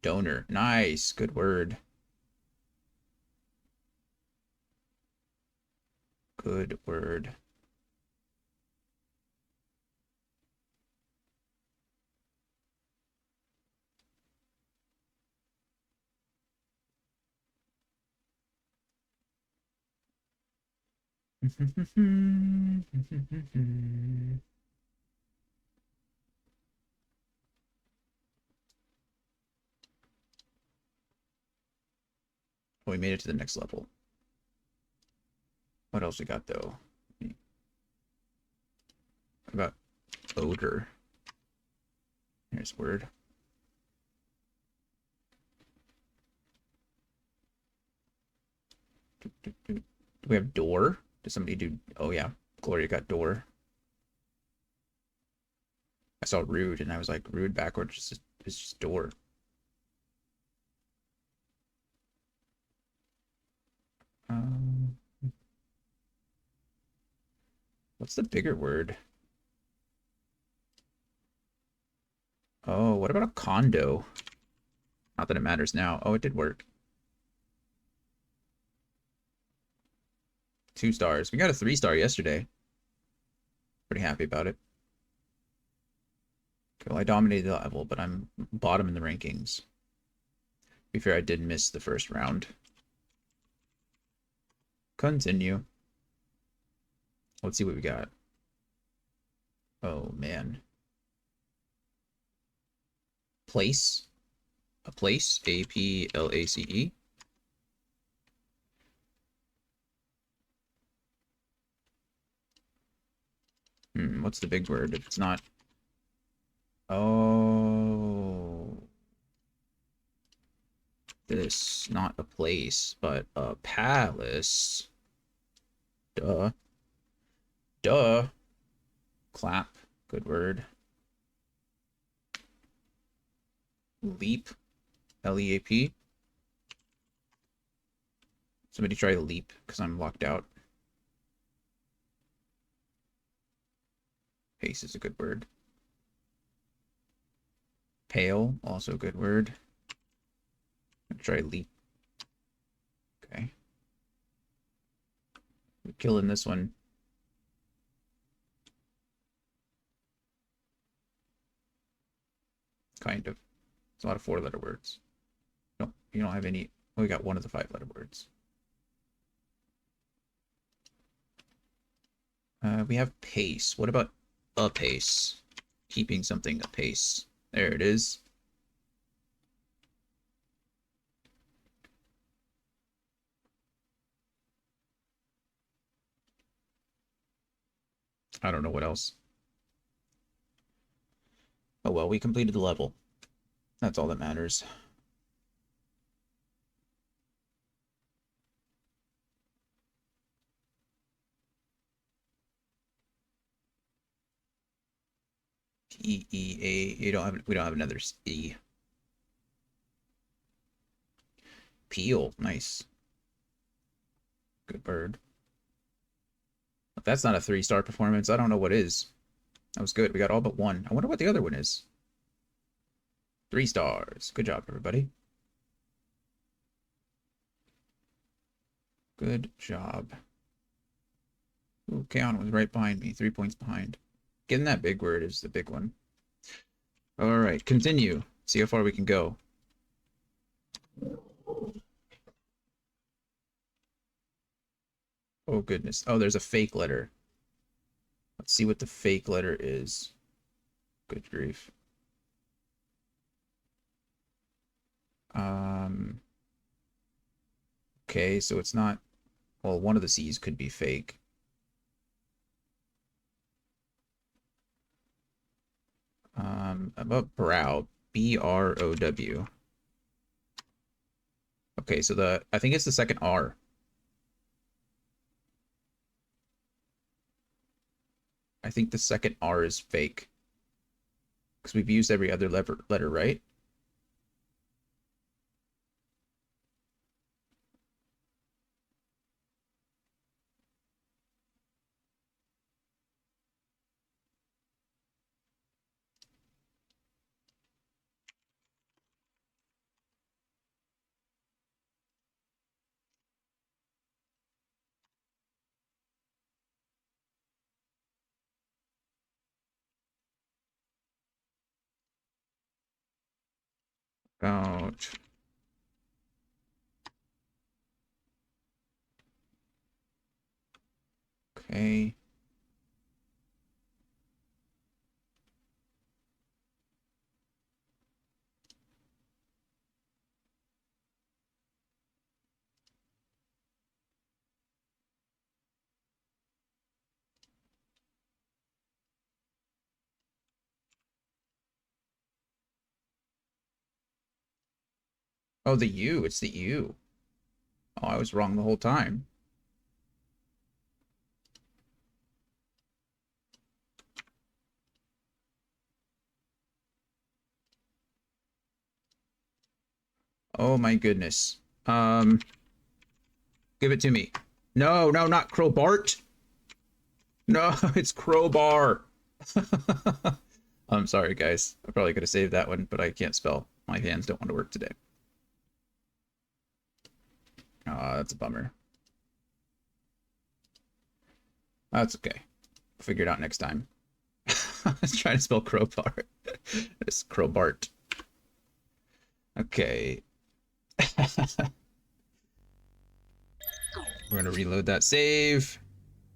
Donor. Nice. Good word. Good word. Oh, we made it to the next level. What else we got though? What about odor? Here's word. Do we have door? Did somebody do? Oh yeah, Gloria got door. I saw rude and I was like, rude backwards is just door. Um, what's the bigger word? Oh, what about a condo? Not that it matters now. Oh, it did work. 2 stars. We got a 3-star yesterday. Pretty happy about it. Okay, well, I dominated the level, but I'm bottom in the rankings. To be fair, I did miss the first round. Continue. Let's see what we got. Oh, man. Place. A place. A-P-L-A-C-E. What's the big word if it's not? Oh. This, not a place, but a palace. Duh. Duh. Clap. Good word. Leap. L-E-A-P. Somebody try leap, because I'm locked out. Pace is a good word. Pale, also a good word. Try leap. Okay. We're killing this one. Kind of. It's a lot of 4-letter words. No, you don't have any. Oh, we got one of the 5-letter words. We have pace. What about a pace? Keeping something apace. There it is. I don't know what else. Oh well, we completed the level. That's all that matters. T-E-A. We don't have another E. Peel. Nice. Good bird. If that's not a 3-star performance, I don't know what is. That was good. We got all but one. I wonder what the other one is. 3 stars. Good job, everybody. Good job. Ooh, Kaon was right behind me. 3 points behind. Getting that big word is the big one. All right, continue. See how far we can go. Oh, goodness. Oh, there's a fake letter. Let's see what the fake letter is. Good grief. Okay, so it's not... Well, one of the C's could be fake. About brow. B-R-O-W. Okay, so I think it's the second R. I think the second R is fake. Because we've used every other letter, right? About... Okay. Oh, the U. It's the U. Oh, I was wrong the whole time. Oh my goodness. Give it to me. No, no, not Crowbart. No, it's Crowbar. I'm sorry, guys. I probably could have saved that one, but I can't spell. My hands don't want to work today. Ah, that's a bummer. That's okay. We'll figure it out next time. I was trying to spell crowbar. It's Crowbart. Okay. We're going to reload that save.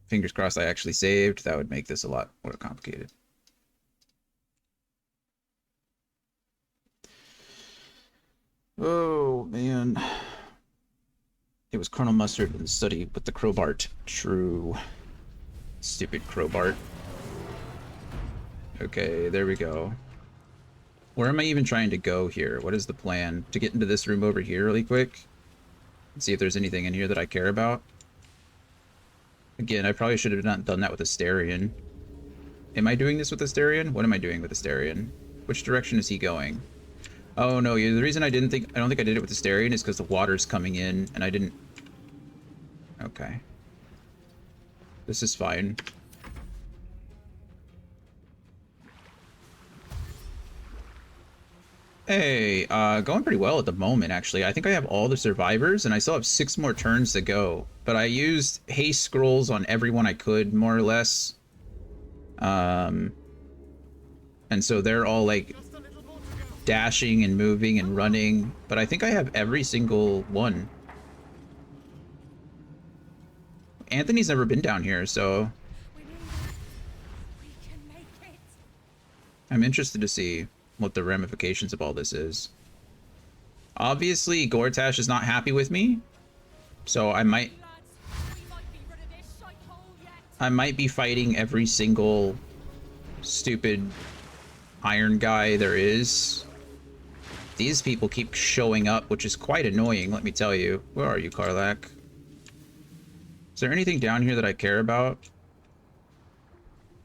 Fingers crossed I actually saved. That would make this a lot more complicated. Oh, man. It was Colonel Mustard in the study with the Crowbart. True. Stupid Crowbart. Okay, there we go. Where am I even trying to go here? What is the plan? To get into this room over here really quick? And see if there's anything in here that I care about. Again, I probably should have not done that with Asterion. Am I doing this with Asterion? What am I doing with Asterion? Which direction is he going? Oh no, the reason I don't think I did it with Asterion is because the water's coming in and I didn't... Okay. This is fine. Hey, going pretty well at the moment, actually. I think I have all the survivors, and I still have 6 more turns to go. But I used haste scrolls on everyone I could, more or less. And so they're all, like, dashing and moving and running. But I think I have every single one. Anthony's never been down here, so... I'm interested to see what the ramifications of all this is. Obviously, Gortash is not happy with me, so I might be fighting every single stupid iron guy there is. These people keep showing up, which is quite annoying, let me tell you. Where are you, Karlak? Is there anything down here that I care about?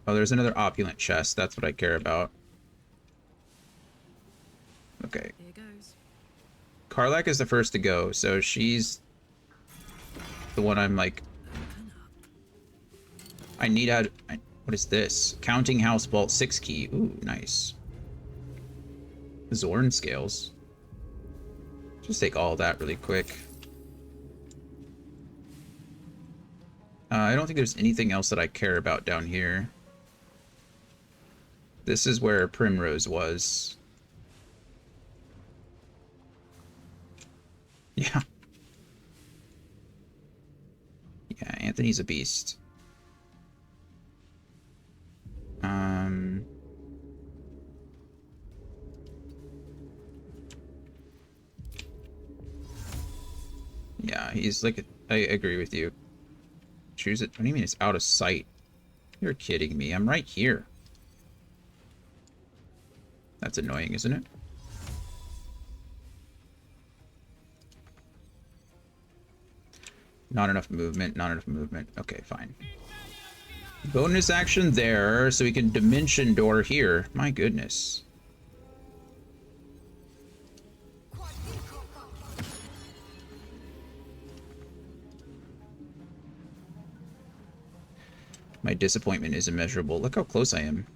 Oh, there's another opulent chest. That's what I care about. Okay. Here goes. Karlak is the first to go, so she's the one I'm like... I need a... What is this? Counting House Vault 6 key. Ooh, nice. Zorn scales. Just take all that really quick. I don't think there's anything else that I care about down here. This is where Primrose was. Yeah. Yeah, Anthony's a beast. Yeah, he's like, I agree with you. Choose it. What do you mean it's out of sight? You're kidding me. I'm right here. That's annoying, isn't it? Not enough movement, not enough movement. Okay, fine. Bonus action there, so we can dimension door here. My goodness. My disappointment is immeasurable. Look how close I am.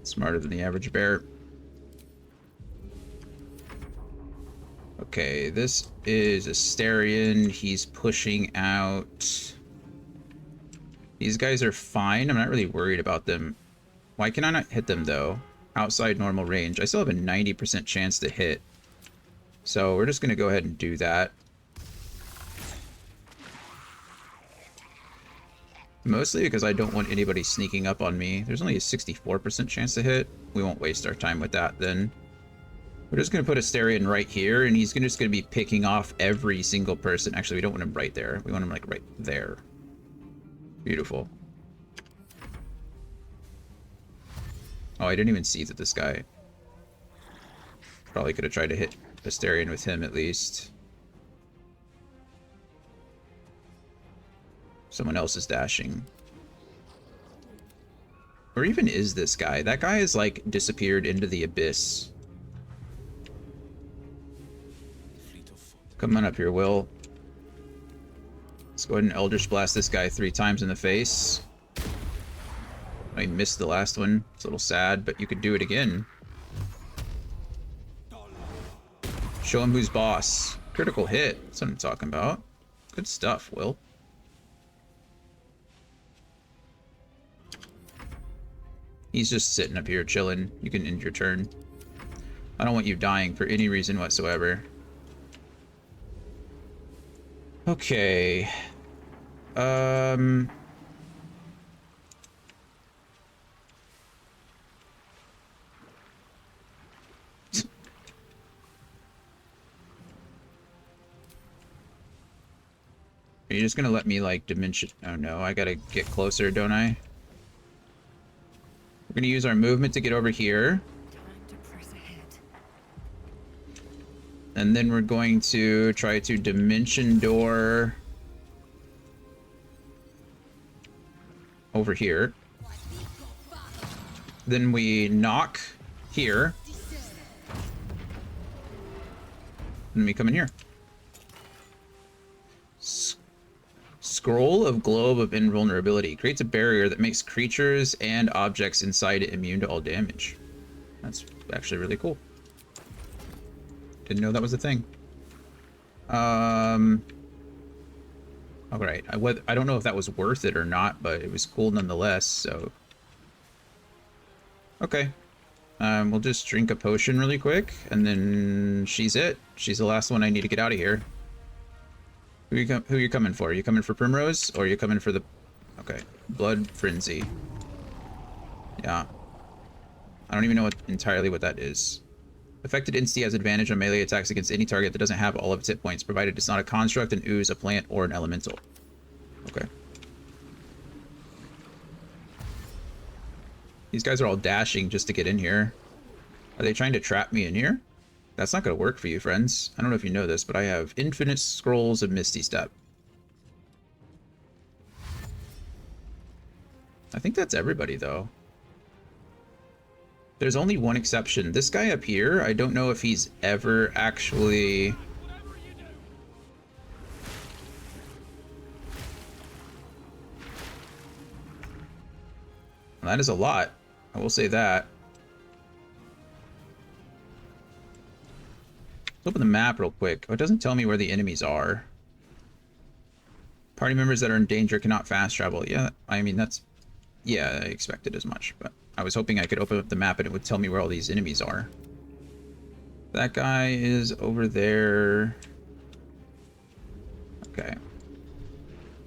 Smarter than the average bear. Okay, this is Asterion. He's pushing out. These guys are fine. I'm not really worried about them. Why can I not hit them, though? Outside normal range. I still have a 90% chance to hit. So we're just going to go ahead and do that. Mostly because I don't want anybody sneaking up on me. There's only a 64% chance to hit. We won't waste our time with that then. We're just going to put Asterion right here, and he's just going to be picking off every single person. Actually, we don't want him right there. We want him, like, right there. Beautiful. Oh, I didn't even see that this guy... Probably could have tried to hit Asterion with him, at least. Someone else is dashing. Where even is this guy? That guy has, like, disappeared into the abyss. Come on up here, Wyll. Let's go ahead and Eldritch Blast this guy 3 times in the face. I missed the last one. It's a little sad, but you could do it again. Show him who's boss. Critical hit. That's what I'm talking about. Good stuff, Wyll. He's just sitting up here chilling. You can end your turn. I don't want you dying for any reason whatsoever. Okay. Are you just gonna let me, like, dimension... Oh no, I gotta get closer, don't I? We're gonna use our movement to get over here. And then we're going to try to dimension door over here. Then we knock here. And we come in here. Scroll of Globe of Invulnerability. Creates a barrier that makes creatures and objects inside it immune to all damage. That's actually really cool. Didn't know that was a thing. Alright. I don't know if that was worth it or not, but it was cool nonetheless, so... Okay. We'll just drink a potion really quick, and then she's it. She's the last one I need to get out of here. Who are you coming for? Are you coming for Primrose, or are you coming for the... Okay. Blood Frenzy. Yeah. I don't even know entirely what that is. Affected entity has advantage on melee attacks against any target that doesn't have all of its hit points, provided it's not a construct, an ooze, a plant, or an elemental. Okay. These guys are all dashing just to get in here. Are they trying to trap me in here? That's not going to work for you, friends. I don't know if you know this, but I have infinite scrolls of Misty Step. I think that's everybody, though. There's only one exception. This guy up here, I don't know if he's ever actually... That is a lot. I will say that. Let's open the map real quick. Oh, it doesn't tell me where the enemies are. Party members that are in danger cannot fast travel. Yeah, I mean, that's... Yeah, I expected as much, but I was hoping I could open up the map and it would tell me where all these enemies are. That guy is over there. Okay.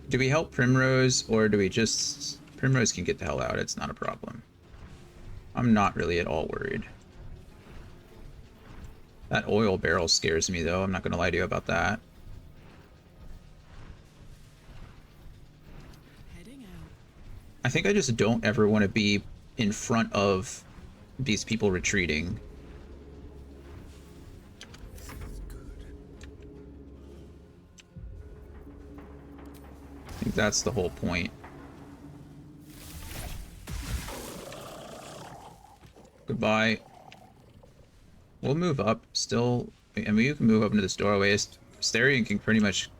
Do we help Primrose, or do we just... Primrose can get the hell out, it's not a problem. I'm not really at all worried. That oil barrel scares me, though. I'm not going to lie to you about that. I think I just don't ever want to be in front of these people retreating. I think that's the whole point. Goodbye. We'll move up still. I mean, you can move up into this doorway. Asterion can pretty much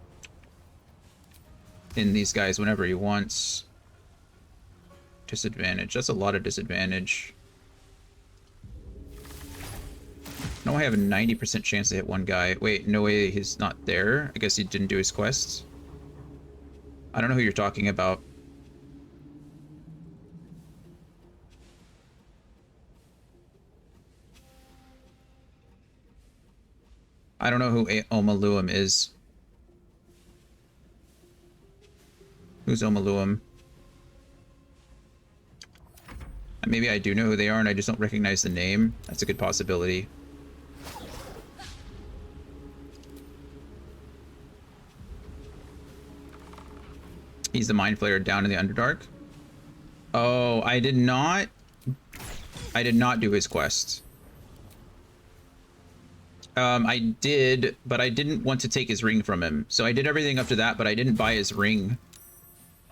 in these guys whenever he wants. Disadvantage. That's a lot of disadvantage. No, I have a 90% chance to hit one guy. Wait, no way he's not there. I guess he didn't do his quests. I don't know who you're talking about. I don't know who Omaluum is. Who's Omaluum? Maybe I do know who they are and I just don't recognize the name. That's a good possibility. He's the Mind Flayer down in the Underdark. Oh, I did not do his quest. I did, but I didn't want to take his ring from him. So I did everything up to that, but I didn't buy his ring.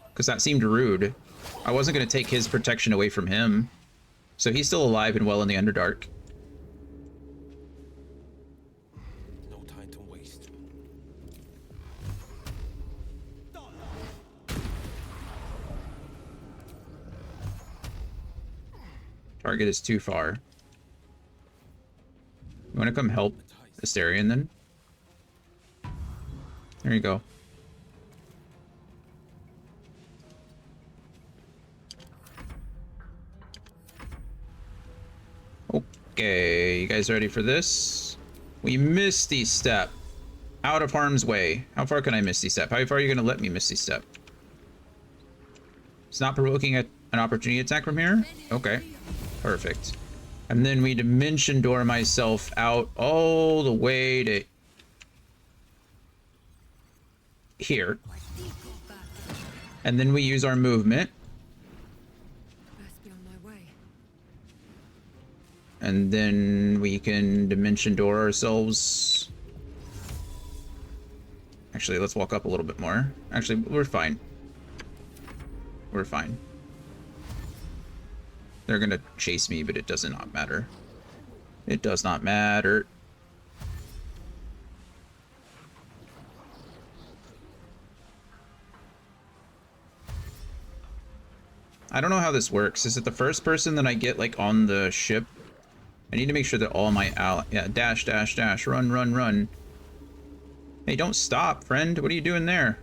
Because that seemed rude. I wasn't going to take his protection away from him. So he's still alive and well in the Underdark. No time to waste. Target is too far. You want to come help Asterion then? There you go. Okay, you guys ready for this? We Misty Step. Out of harm's way. How far can I Misty Step? How far are you going to let me Misty Step? It's not provoking an opportunity attack from here? Okay, perfect. And then we Dimension Door myself out all the way to here. And then we use our movement. And then we can Dimension Door ourselves. Actually, let's walk up a little bit more. Actually, we're fine. We're fine. They're gonna chase me, but it does not matter. It does not matter. I don't know how this works. Is it the first person that I get, like, on the ship? I need to make sure that all my yeah, dash, dash, dash, run, run, run. Hey, don't stop, friend. What are you doing there?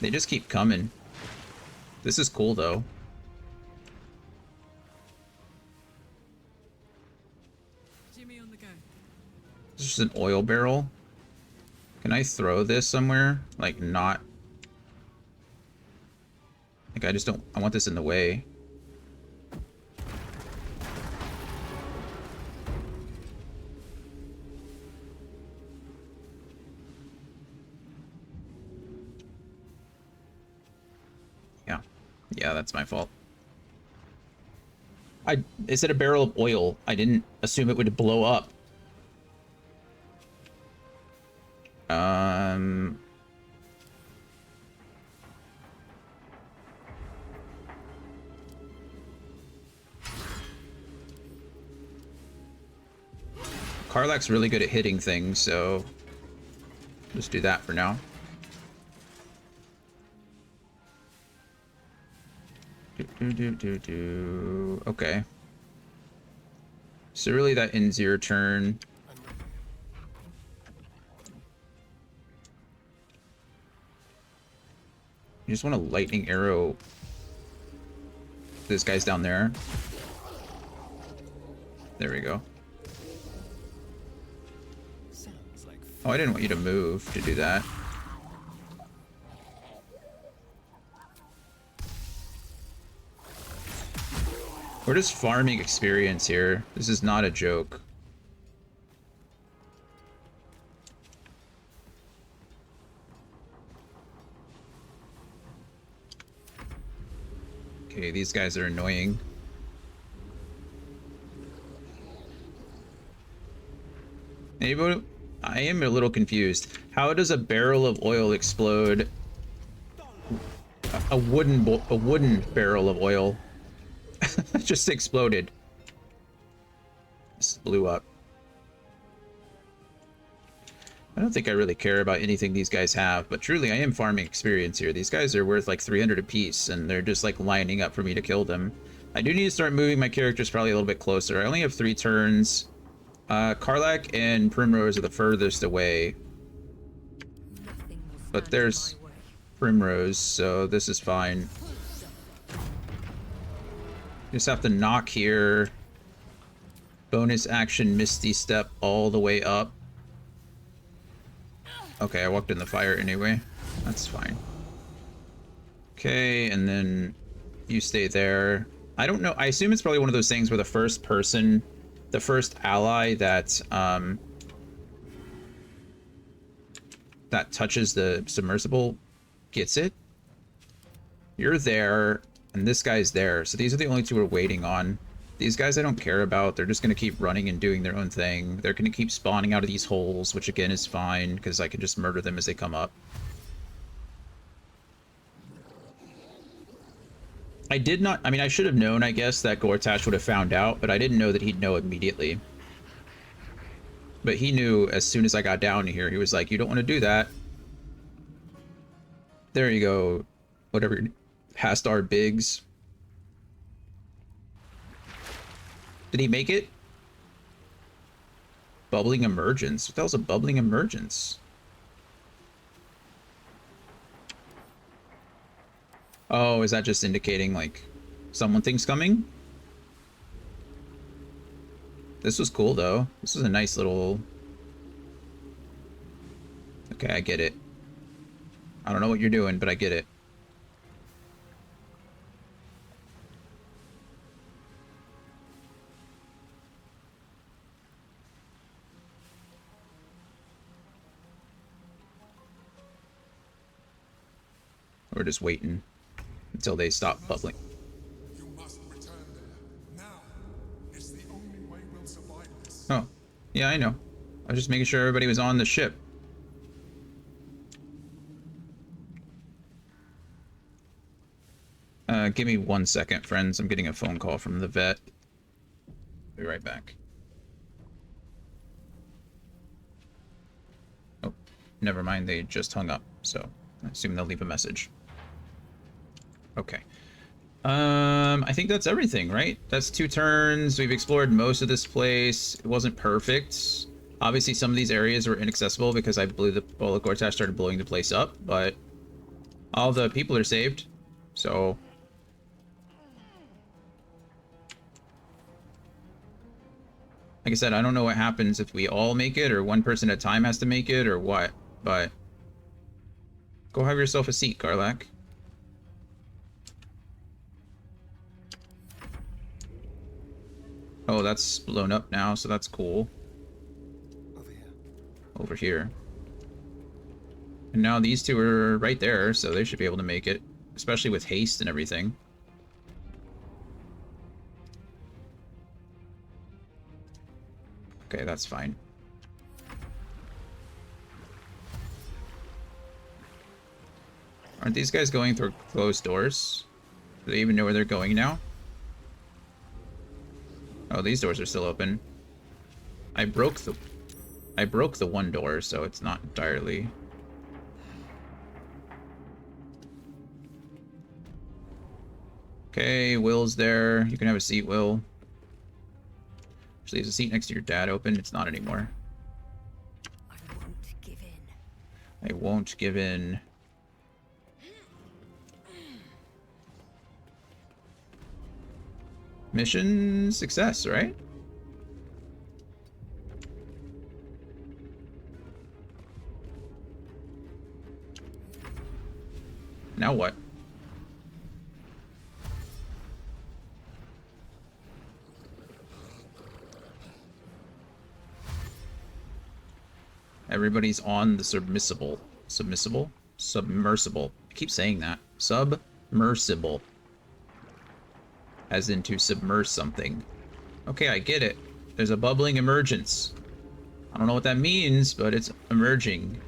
They just keep coming. This is cool, though. Jimmy on the go. This is just an oil barrel. Can I throw this somewhere? Like, not... Like, I just don't... I want this in the way. Yeah. Yeah, that's my fault. It said a barrel of oil. I didn't assume it would blow up. Karlach's really good at hitting things, so just do that for now. Okay. So really that ends your turn. You just want to lightning arrow this guy's down there. There we go. Oh, I didn't want you to move to do that. We're just farming experience here. This is not a joke. Okay, these guys are annoying. Anybody? I am a little confused. How does a barrel of oil explode? A wooden barrel of oil just exploded. Just blew up. I don't think I really care about anything these guys have, but truly I am farming experience here. These guys are worth like 300 apiece, and they're just like lining up for me to kill them. I do need to start moving my characters probably a little bit closer. I only have 3 turns. Karlach and Primrose are the furthest away. But there's Primrose, so this is fine. Just have to knock here. Bonus action Misty Step all the way up. Okay, I walked in the fire anyway. That's fine. Okay, and then you stay there. I don't know. I assume it's probably one of those things where the first person, the first ally that that touches the submersible gets it. You're there, and this guy's there. So these are the only 2 we're waiting on. These guys I don't care about. They're just going to keep running and doing their own thing. They're going to keep spawning out of these holes, which again is fine, because I can just murder them as they come up. I did not... I mean, I should have known, I guess, that Gortash would have found out, but I didn't know that he'd know immediately. But he knew as soon as I got down here. He was like, you don't want to do that. There you go. Whatever. Past our bigs. Did he make it? Bubbling emergence. What the hell's a bubbling emergence? Oh, is that just indicating like something's coming? This was cool though. This was a nice little... Okay, I get it. I don't know what you're doing, but I get it. We're just waiting until they stop bubbling. You must return there. Now. It's the only way we'll survive this. Oh, yeah, I know. I was just making sure everybody was on the ship. Give me 1 second, friends. I'm getting a phone call from the vet. Be right back. Oh, never mind. They just hung up, so I assume they'll leave a message. Okay. I think that's everything, right? That's 2 turns. We've explored most of this place. It wasn't perfect. Obviously, some of these areas were inaccessible because I blew the... Well, the Gortash started blowing the place up, but all the people are saved, so... Like I said, I don't know what happens if we all make it, or 1 person at a time has to make it, or what, but... Go have yourself a seat, Karlach. Oh, that's blown up now, so that's cool. Over here. Over here. And now these 2 are right there, so they should be able to make it. Especially with haste and everything. Okay, that's fine. Aren't these guys going through closed doors? Do they even know where they're going now? Oh, these doors are still open. I broke the one door, so it's not entirely. Okay, Will's there. You can have a seat, Will. Actually, there's a seat next to your dad open. It's not anymore. I won't give in. I won't give in. Mission success, right? Now what? Everybody's on the submersible. Submersible? Submersible. I keep saying that. Submersible. As in to submerge something. Okay, I get it. There's a bubbling emergence. I don't know what that means, but it's emerging.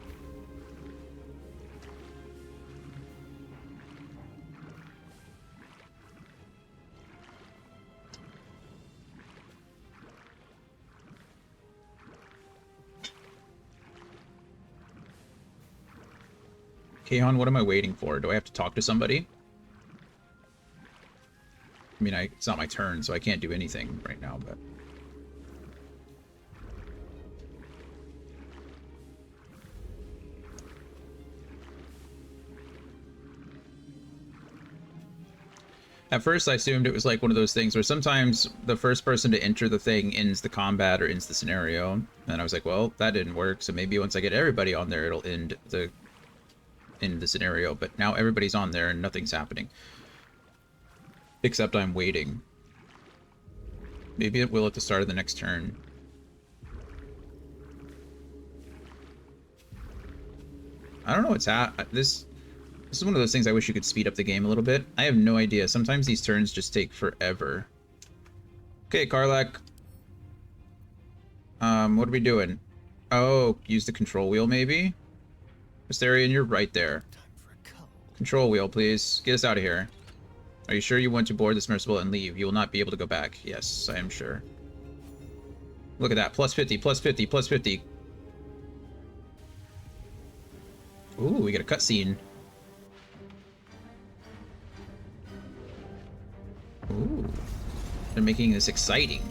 Kahan, what am I waiting for? Do I have to talk to somebody? I mean, it's not my turn, so I can't do anything right now, but... At first, I assumed it was like one of those things where sometimes the first person to enter the thing ends the combat or ends the scenario. And I was like, well, that didn't work, so maybe once I get everybody on there, it'll end the scenario. But now everybody's on there and nothing's happening. Except I'm waiting. Maybe it will at the start of the next turn. I don't know what's This is one of those things I wish you could speed up the game a little bit. I have no idea. Sometimes these turns just take forever. Okay, Karlak. What are we doing? Oh, use the control wheel, maybe? Mysterian, you're right there. Control wheel, please. Get us out of here. Are you sure you want to board the submersible and leave? You will not be able to go back. Yes, I am sure. Look at that. Plus 50, plus 50, plus 50. Ooh, we got a cutscene. Ooh. They're making this exciting.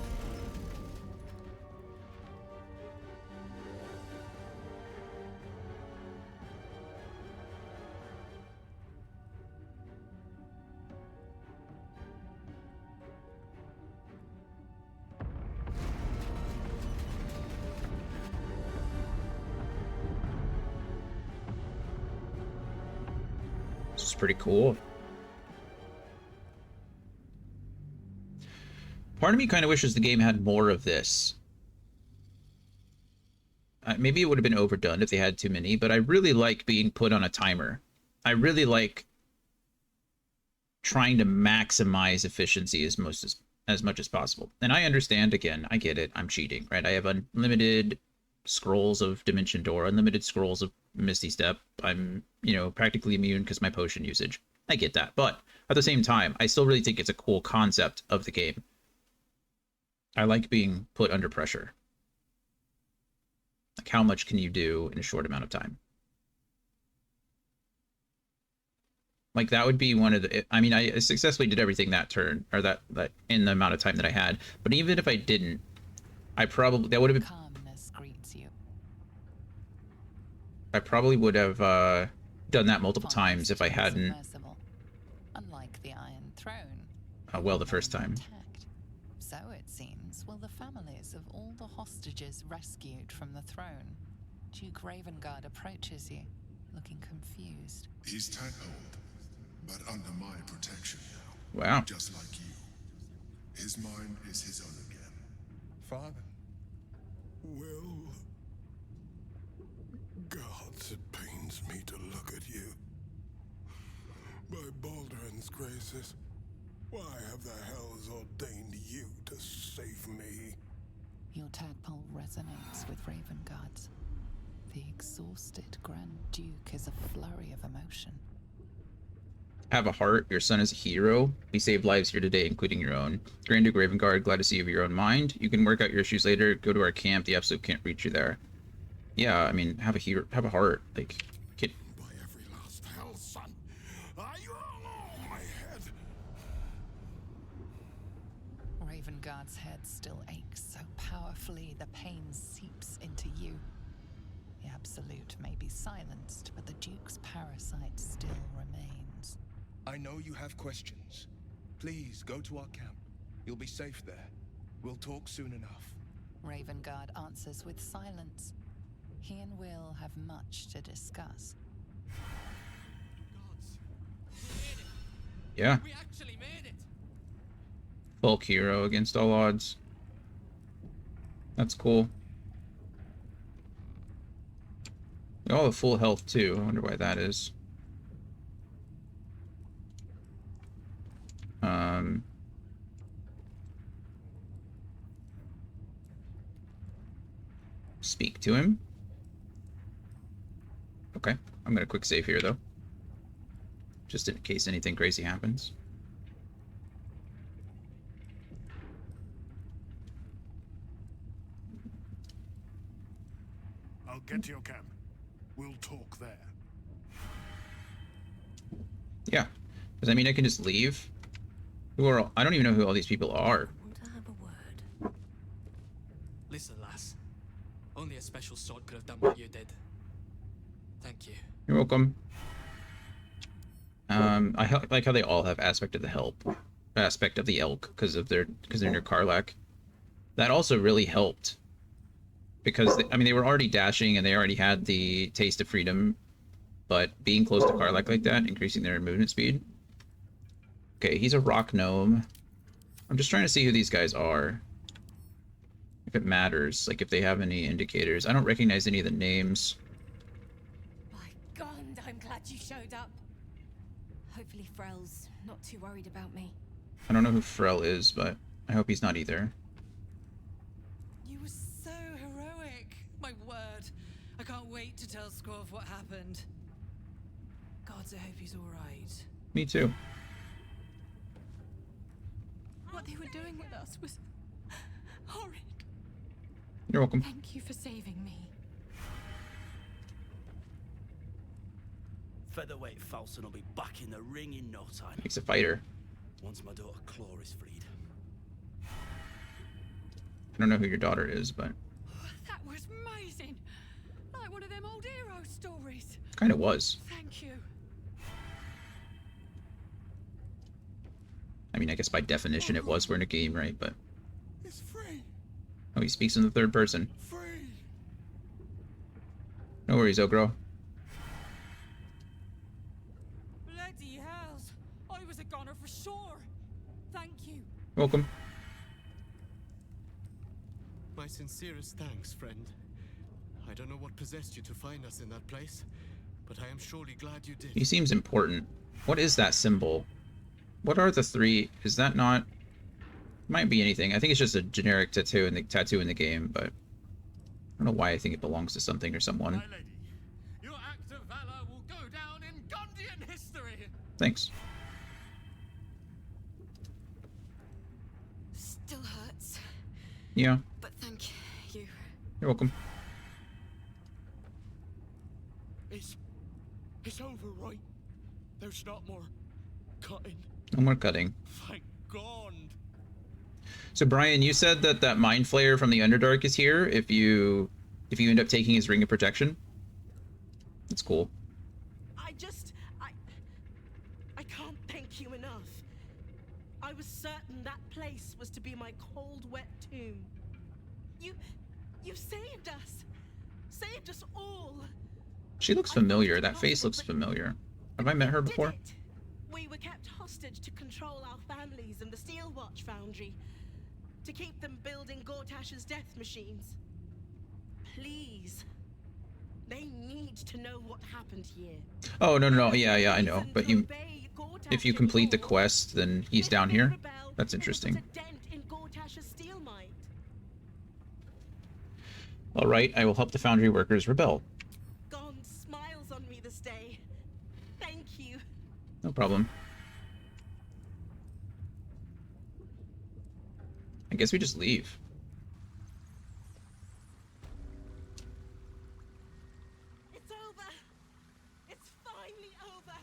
This is pretty cool. Part of me kind of wishes the game had more of this. Maybe it would have been overdone if they had too many, but I really like being put on a timer. I really like trying to maximize efficiency as much as possible. And I understand, again, I get it. I'm cheating, right? I have unlimited scrolls of Dimension Door, unlimited scrolls of Misty Step. I'm, practically immune because my potion usage. I get that. But at the same time, I still really think it's a cool concept of the game. I like being put under pressure. Like, how much can you do in a short amount of time? Like, that would be one of the... I mean, I successfully did everything that turn, or that in the amount of time that I had. But even if I didn't, I probably... That would have been... Calmness greets you. I probably would have done that multiple times if I hadn't... Unlike the Iron Throne. Well, the first time. So it seems will the families of all the hostages rescued from the throne. Duke Ravengard approaches you, looking confused. He's tackled, but under my protection now. Wow. Just like you. His mind is his own again. Father. Will. Gods, it pains me to look at you. By Baldrin's graces, why have the hells ordained you to save me? Your tadpole resonates with Ravengard's. The exhausted Grand Duke is a flurry of emotion. Have a heart. Your son is a hero. We saved lives here today, including your own. Grand Duke Ravengard, glad to see you of your own mind. You can work out your issues later. Go to our camp. The Absolute can't reach you there. Yeah, I mean, have a hero, have a heart. Like, kid. By every last hell, son. My head. Ravengard's head still aches so powerfully the pain seeps into you. The Absolute may be silenced, but the Duke's parasite still remains. I know you have questions. Please go to our camp. You'll be safe there. We'll talk soon enough. Ravengard answers with silence. He and Wyll have much to discuss. Yeah. We actually made it. Bulk hero against all odds. That's cool. They all have full health too. I wonder why that is. Speak to him. Okay, I'm gonna quick save here though. Just in case anything crazy happens. I'll get to your camp. We'll talk there. Yeah. Does that mean I can just leave? Who are all, I don't even know who all these people are. Want to have a word? Listen, lass. Only a special sort could have done what you did. Thank you. You're welcome. I like how they all have aspect of the elk because they're near Karlach. That also really helped because I mean they were already dashing and they already had the taste of freedom, but being close to Karlach like that, increasing their movement speed. Okay, he's a rock gnome. I'm just trying to see who these guys are. If it matters, like if they have any indicators. I don't recognize any of the names. My God, I'm glad you showed up. Hopefully Frel's not too worried about me. I don't know who Frel is, but I hope he's not either. You were so heroic. My word. I can't wait to tell Squav what happened. God, I hope he's alright. Me too. What they were doing with us was horrid. You're welcome. Thank you for saving me. Featherweight Falson will be back in the ring in no time. He's a fighter. Once my daughter Claw is freed. I don't know who your daughter is, but That was amazing. Like one of them old hero stories. kind of was. Thank you. I mean, I guess by definition it was. We're in a game, right? But It's free. oh, he speaks in the third person. Free. No worries, Ogro. Bloody hells. I was a goner for sure. Thank you. Welcome. My sincerest thanks, friend. I don't know what possessed you to find us in that place, but I am surely glad you did. He seems important. What is that symbol? What are the three? Is that not? Might be anything. I think it's just a generic tattoo in the game, but I don't know why I think it belongs to something or someone. My lady, your act of valor will go down in Gondian history. Thanks. Still hurts. Yeah. But thank you. You're welcome. It's over, right? There's not more cutting. No more cutting. Thank God. So Brian, you said that that Mind Flayer from the Underdark is here if you end up taking his Ring of Protection. That's cool. I can't thank you enough. I was certain that place was to be my cold, wet tomb. You saved us. Saved us all. She looks familiar. That face looks familiar. Have I met her before? We were kept hostage to control our families and the Steel Watch Foundry. To keep them building Gortash's death machines. Please. They need to know what happened here. Oh, no. Yeah, I know. But if you complete the quest, then he's down here. That's interesting. All right, I will help the foundry workers rebel. God smiles on me this day. Thank you. No problem. I guess we just leave. It's over. It's finally over.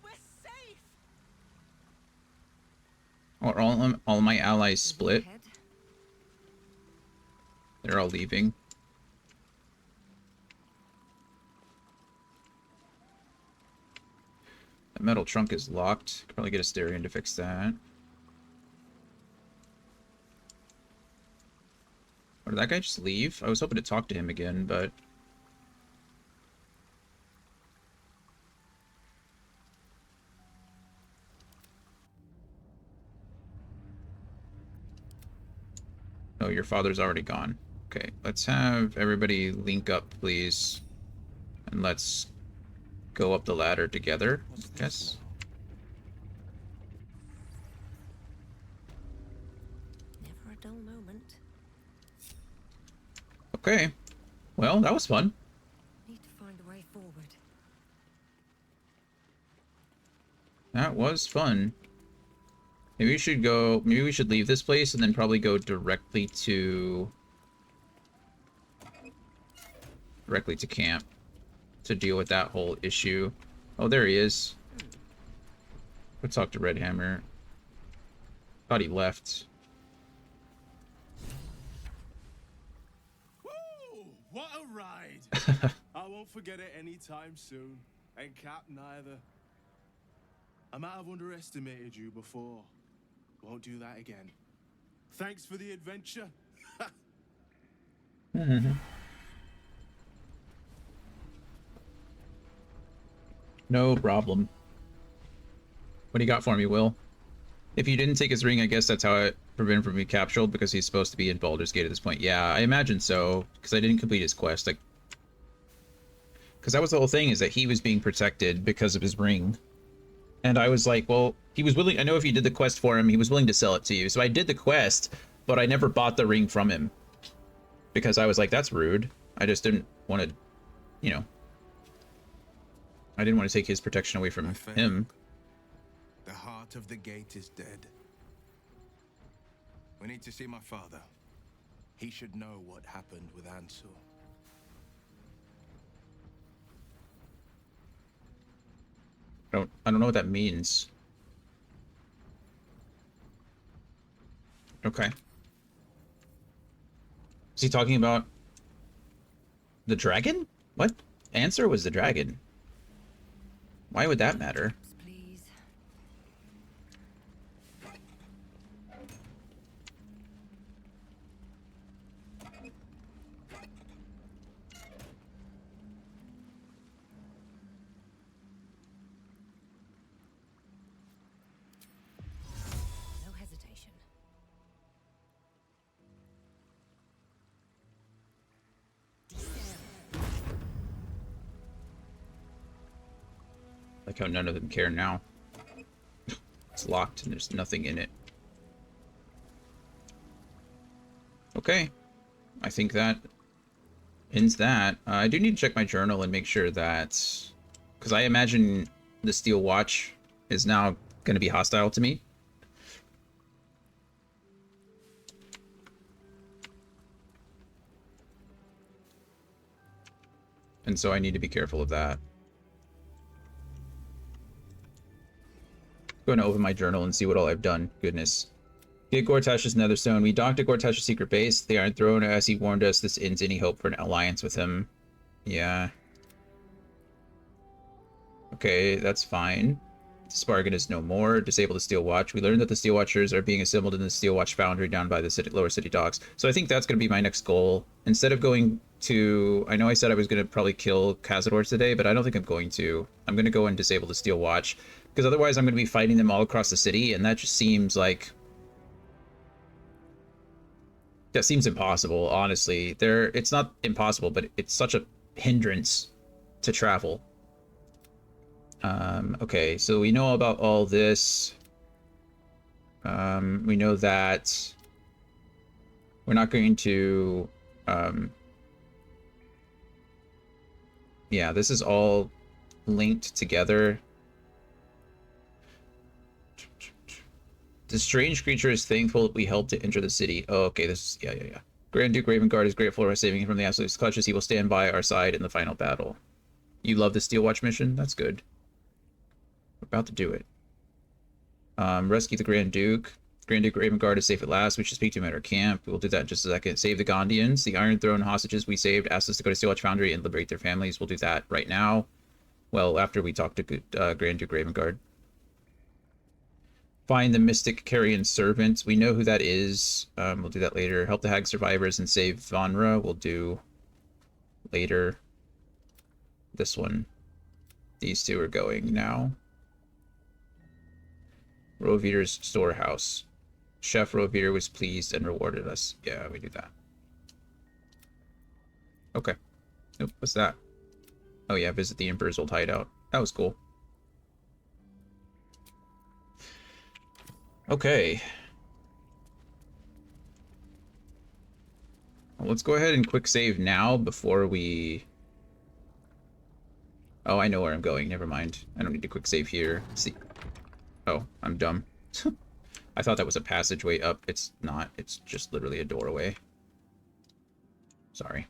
We're safe. Are all my allies split? They're all leaving. That metal trunk is locked. Could probably get a Asterion to fix that. Or did that guy just leave? I was hoping to talk to him again, but... Oh, your father's already gone. Okay, let's have everybody link up, please. And let's go up the ladder together, I guess. Never a dull moment. Okay. Well, that was fun. Need to find a way forward. That was fun. Maybe we should go... Maybe we should leave this place and then probably go directly to camp to deal with that whole issue. Oh, there he is. Go talk to Red Hammer. Thought he left. Woo! What a ride! I won't forget it anytime soon. And Cap neither. I might have underestimated you before. Won't do that again. Thanks for the adventure. No problem. What do you got for me, Will? If you didn't take his ring, I guess that's how it prevented him from being captured, because he's supposed to be in Baldur's Gate at this point. Yeah, I imagine so, because I didn't complete his quest. Like, because that was the whole thing, is that he was being protected because of his ring. And I was like, well, he was willing... I know if you did the quest for him, he was willing to sell it to you. So I did the quest, but I never bought the ring from him. Because I was like, that's rude. I just didn't want to, you know... I didn't want to take his protection away from him. The heart of the gate is dead. We need to see my father. He should know what happened with Ansel. I don't know what that means. Okay. Is he talking about the dragon? What? Answer was the dragon. Why would that matter? Please. No hesitation. Like how none of them care now. It's locked and there's nothing in it. Okay. I think that ends that. I do need to check my journal and make sure that... Because I imagine the Steel Watch is now going to be hostile to me. And so I need to be careful of that. Going to open my journal and see what all I've done. Goodness. Get Gortash's Netherstone. We docked at Gortash's secret base. The Iron Throne, as he warned us, this ends any hope for an alliance with him. Yeah. Okay, that's fine. Spargan is no more. Disable the Steel Watch. We learned that the Steel Watchers are being assembled in the Steel Watch Foundry down by the city, lower city docks. So I think that's going to be my next goal. Instead of going to... I know I said I was going to probably kill Cazador today, but I don't think I'm going to. I'm going to go and disable the Steel Watch. Because otherwise I'm going to be fighting them all across the city, and that just seems like... That seems impossible, honestly. It's not impossible, but it's such a hindrance to travel. Okay, so we know about all this. We know that we're not going to Yeah, this is all linked together. The strange creature is thankful that we helped to enter the city. Oh, okay, this is... Yeah. Grand Duke Ravengard is grateful for saving him from the absolute clutches. He will stand by our side in the final battle. You love the Steel Watch mission? That's good. We're about to do it. Rescue the Grand Duke. Grand Duke Ravengard is safe at last. We should speak to him at our camp. We'll do that in just a second. Save the Gondians. The Iron Throne hostages we saved asked us to go to Steel Watch Foundry and liberate their families. We'll do that right now. Well, after we talk to Grand Duke Ravengard. Find the Mystic Carrion Servant. We know who that is. We'll do that later. Help the Hag survivors and save Vanra. We'll do later. This one. These two are going now. Rovier's storehouse. Chef Rovier was pleased and rewarded us. Yeah, we do that. Okay. Nope, what's that? Oh yeah, visit the Emperor's old hideout. That was cool. Okay. Well, let's go ahead and quick save now before we... Oh, I know where I'm going. Never mind. I don't need to quick save here. Let's see. Oh, I'm dumb. I thought that was a passageway up. It's not. It's just literally a doorway. Sorry.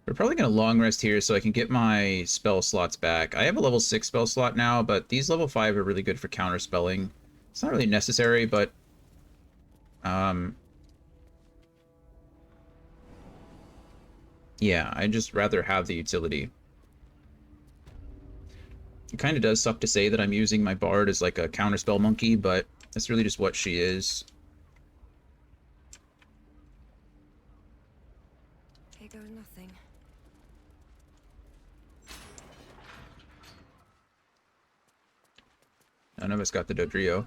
We're probably going to long rest here so I can get my spell slots back. I have a level 6 spell slot now, but these level 5 are really good for counter spelling. It's not really necessary, but... yeah, I'd just rather have the utility. It kind of does suck to say that I'm using my bard as like a counterspell monkey, but that's really just what she is. Here goes nothing. None of us got the Dodrio.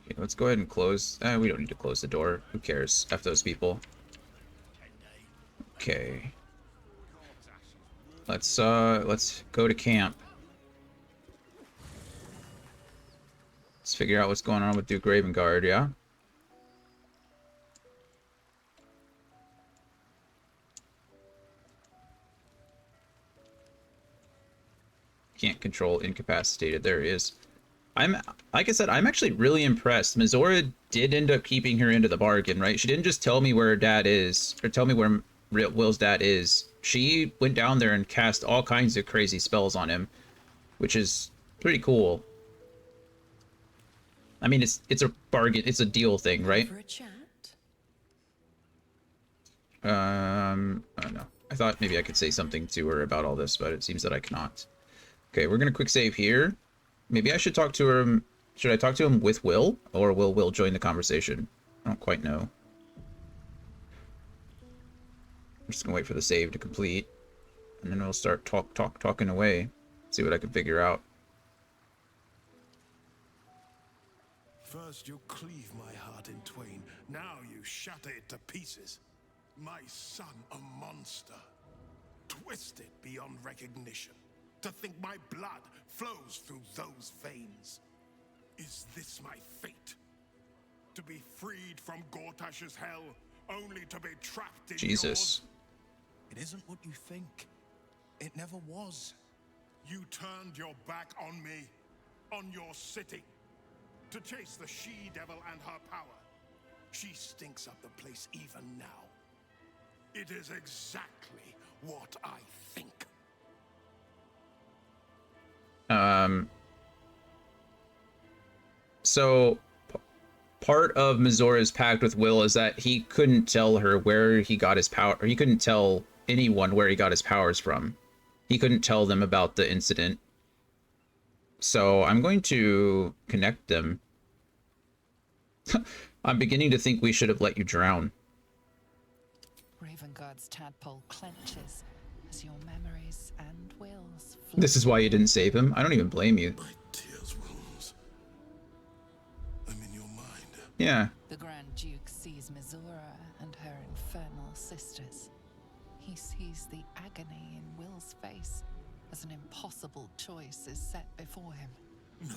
Okay, let's go ahead and close. We don't need to close the door. Who cares? F those people. Okay. Let's go to camp. Let's figure out what's going on with Duke Ravengard, yeah? Can't control incapacitated. There he is. Like I said, I'm actually really impressed. Mizora did end up keeping her into the bargain, right? She didn't just tell me where her dad is, or tell me where Will's dad is. She went down there and cast all kinds of crazy spells on him, which is pretty cool. I mean, it's a bargain, it's a deal thing, right? For a chat? I don't know. I thought maybe I could say something to her about all this, but it seems that I cannot. Okay, we're gonna quick save here. Maybe I should talk to him. Should I talk to him with Wyll, or will Wyll join the conversation? I don't quite know. I'm just gonna wait for the save to complete, and then we'll start talking away. See what I can figure out. First you cleave my heart in twain, now you shatter it to pieces. My son, a monster. Twisted beyond recognition. To think my blood flows through those veins. Is this my fate? To be freed from Gortash's hell, only to be trapped in Jesus. yours? It isn't what you think. It never was. You turned your back on me, on your city, to chase the she-devil and her power. She stinks up the place even now. It is exactly what I think. So part of Mizora's pact with Wyll is that he couldn't tell her where he got his power, or he couldn't tell anyone where he got his powers from. He couldn't tell them about the incident. So I'm going to connect them. I'm beginning to think we should have let you drown. Ravengard's tadpole clenches as your memories and Will's This is why you didn't save him. I don't even blame you. Tears wounds. I'm in your mind. Yeah. The Grand Duke sees Mizora and her infernal sisters. He sees the agony in Will's face as an impossible choice is set before him. No.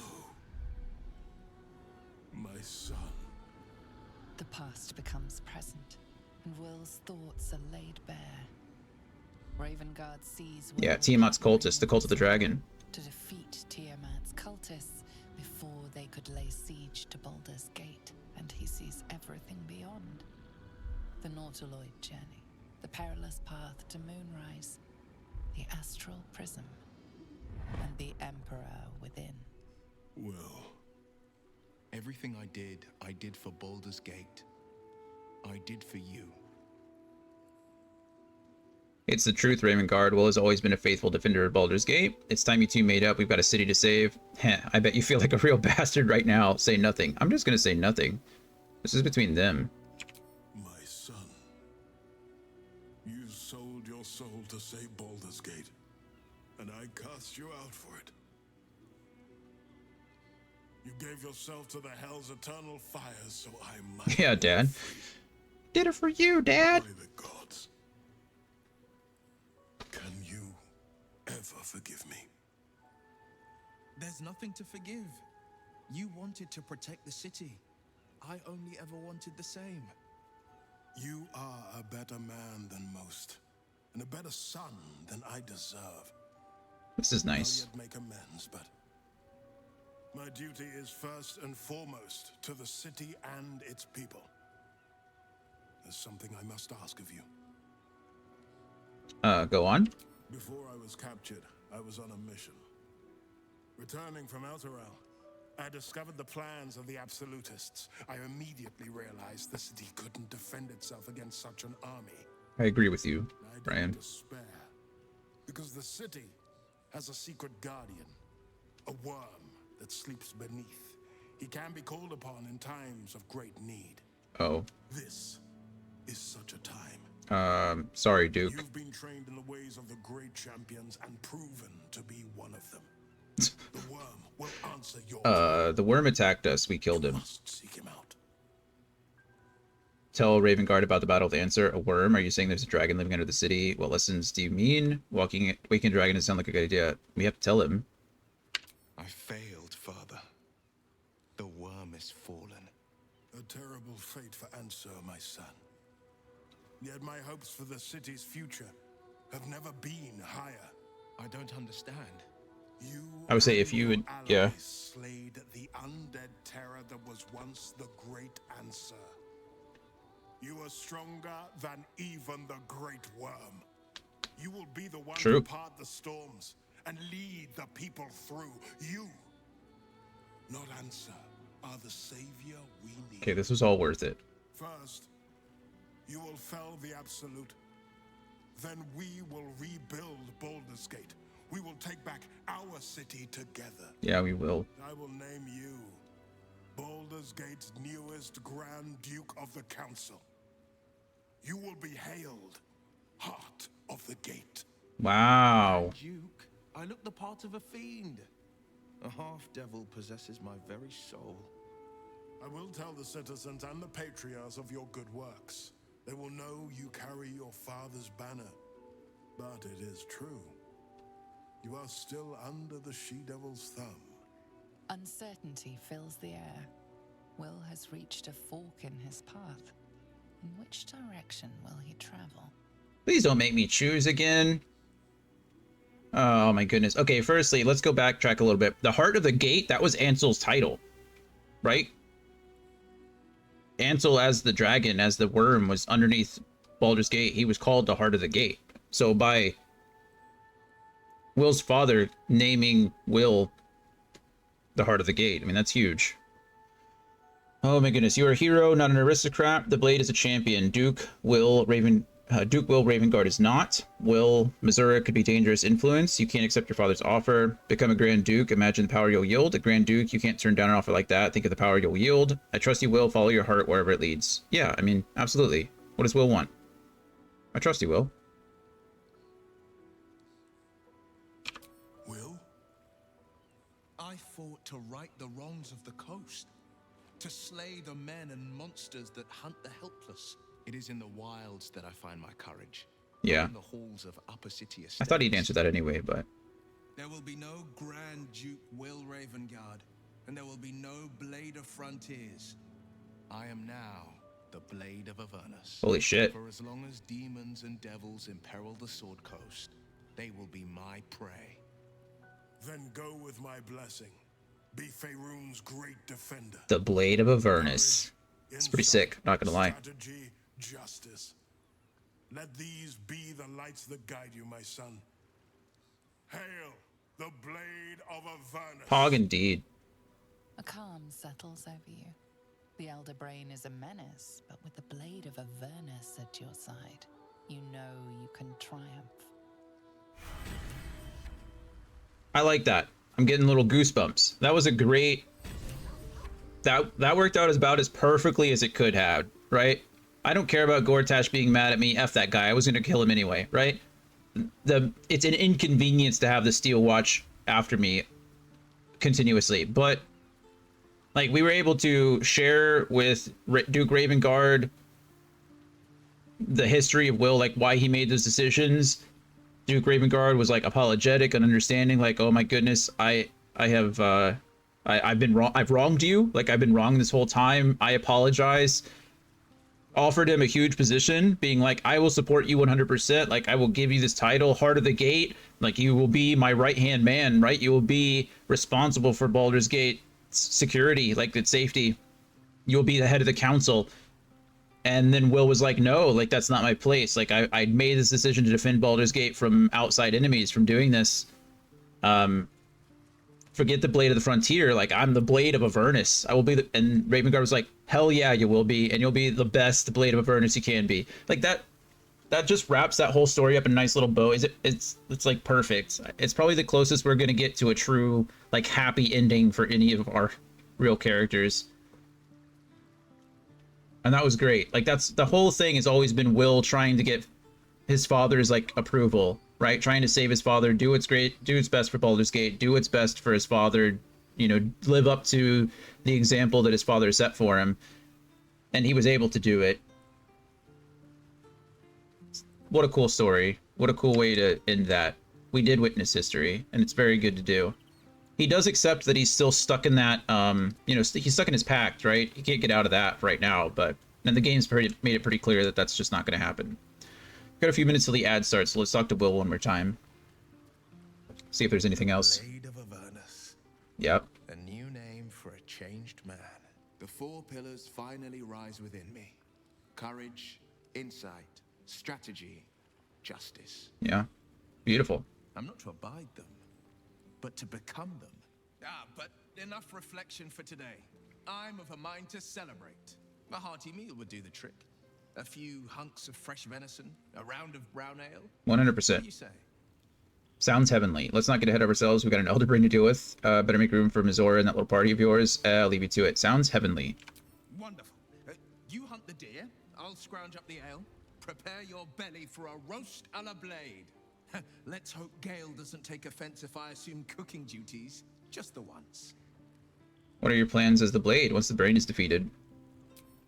My son. The past becomes present, and Wyll's thoughts are laid bare. Ravengard sees Yeah, Wyll Tiamat's partnering cultist, the with cult of the his dragon. to defeat Tiamat's cultists before they could lay siege to Baldur's Gate, and he sees everything beyond. The Nautiloid journey, the perilous path to Moonrise, the astral prism, and the Emperor within. Wyll, everything I did for Baldur's Gate. I did for you. It's the truth, Ravengard. Wyll has always been a faithful defender of Baldur's Gate. It's time you two made up. We've got a city to save. Heh, I bet you feel like a real bastard right now. Say nothing. I'm just gonna say nothing. This is between them. My son, you sold your soul to save Baldur's Gate, and I cast you out for it. You gave yourself to the Hell's eternal fires, so I might. Yeah, Dad. Did it for you, Dad. By the gods. Can you ever forgive me? There's nothing to forgive. You wanted to protect the city. I only ever wanted the same. You are a better man than most, and a better son than I deserve. This is nice. I'll yet make amends, but my duty is first and foremost to the city and its people. There's something I must ask of you. Go on. Before I was captured, I was on a mission. Returning from Elturel, I discovered the plans of the Absolutists. I immediately realized the city couldn't defend itself against such an army. I agree with you, I Brian. didn't despair, because the city has a secret guardian, a worm that sleeps beneath. He can be called upon in times of great need. Oh. This is such a time. Sorry, Duke. You've been trained in the ways of the great champions and proven to be one of them. The worm will answer your The worm attacked us. We killed him. must seek him out. Tell Ravengard about the battle of the answer. A worm? Are you saying there's a dragon living under the city? What lessons do you mean? Waking a dragon doesn't sound like a good idea. We have to tell him. I failed, Father. The worm is fallen. A terrible fate for Ansur, my son. Yet my hopes for the city's future have never been higher. I don't understand. You I would say if you would, yeah. slayed the undead terror that was once the great Ansur. You are stronger than even the great worm. You will be the one True. to part the storms and lead the people through. You, not Ansur, are the savior we need. Okay, this was all worth it. First, you will fell the Absolute. Then we will rebuild Baldur's Gate. We will take back our city together. Yeah, we will. I will name you Baldur's Gate's newest Grand Duke of the Council. You will be hailed Heart of the Gate. Wow. Duke, I look the part of a fiend. A half-devil possesses my very soul. I will tell the citizens and the patriarchs of your good works. They will know you carry your father's banner. But it is true. You are still under the she-devil's thumb. Uncertainty fills the air. Wyll has reached a fork in his path. In which direction will he travel? Please don't make me choose again. Oh my goodness. Okay, firstly, let's go backtrack a little bit. The Heart of the Gate, that was Ansel's title, right? Ansel as the dragon, as the worm, was underneath Baldur's Gate. He was called the Heart of the Gate. So by Wyll's father naming Wyll the Heart of the Gate, I mean, that's huge. Oh my goodness, you are a hero, not an aristocrat. The Blade is a champion. Duke Wyll Ravengard is not. Wyll Missouri could be dangerous influence. You can't accept your father's offer. Become a Grand Duke. Imagine the power you'll yield. A Grand Duke, you can't turn down an offer like that. Think of the power you'll yield. I trust you, Wyll. Follow your heart wherever it leads. Yeah, I mean, absolutely. What does Wyll want? I trust you, Wyll. Wyll? I fought to right the wrongs of the coast. To slay the men and monsters that hunt the helpless. It is in the wilds that I find my courage. Yeah. In the halls of Upper City Estates. I thought he'd answer that anyway, but... There will be no Grand Duke Wyll Ravengard, and there will be no Blade of Frontiers. I am now the Blade of Avernus. Holy shit. For as long as demons and devils imperil the Sword Coast, they will be my prey. Then go with my blessing. Be Faerun's great defender. The Blade of Avernus. It's pretty sick, not gonna lie. Strategy, justice. Let these be the lights that guide you, my son. Hail, the Blade of Avernus. Hog indeed. A calm settles over you. The Elder Brain is a menace, but with the Blade of Avernus at your side, you know you can triumph. I like that. I'm getting little goosebumps. That was a great... That worked out about as perfectly as it could have, right? I don't care about Gortash being mad at me. F that guy. I was going to kill him anyway, right? It's an inconvenience to have the Steel Watch after me continuously, but like we were able to share with Duke Ravengard the history of Wyll, like why he made those decisions. Duke Ravengard was like apologetic and understanding, like, oh my goodness, I've been wrong. I've wronged you. Like I've been wrong this whole time. I apologize. Offered him a huge position, being like, I will support you 100%. Like I will give you this title, Heart of the Gate. Like you will be my right-hand man, right? You will be responsible for Baldur's Gate security, like its safety. You'll be the head of the council. And then Wyll was like, no, like that's not my place. Like I made this decision to defend Baldur's Gate from outside enemies from doing this. Forget the Blade of the Frontier. Like I'm the Blade of Avernus. I will be and Ravengard was like, hell yeah, you will be, and you'll be the best Blade of Avernus you can be. Like that just wraps that whole story up in a nice little bow. It's like perfect. It's probably the closest we're gonna get to a true like happy ending for any of our real characters. And that was great. Like that's the whole thing has always been Wyll trying to get his father's like approval, right? Trying to save his father, do what's great, do what's best for Baldur's Gate, do what's best for his father, you know, live up to the example that his father set for him. And he was able to do it. What a cool story. What a cool way to end that. We did witness history, and it's very good to do. He does accept that he's still stuck in that, you know, he's stuck in his pact, right? He can't get out of that right now, but and the game's made it pretty clear that that's just not going to happen. Got a few minutes till the ad starts, so let's talk to Wyll one more time. See if there's anything else. Blade of Avernus. Yep. A new name for a changed man. The four pillars finally rise within me. Courage, insight, strategy, justice. Yeah. Beautiful. I'm not to abide them, but to become them. But enough reflection for today. I'm of a mind to celebrate. A hearty meal would do the trick. A few hunks of fresh venison, a round of brown ale. 100%. What do you say? Sounds heavenly. Let's not get ahead of ourselves. We've got an Elder Brain to deal with. Better make room for Mizora and that little party of yours. I'll leave you to it. Sounds heavenly. Wonderful. You hunt the deer, I'll scrounge up the ale. Prepare your belly for a roast a la Blade. Let's hope Gale doesn't take offense if I assume cooking duties, just the once. What are your plans as the Blade once the Brain is defeated?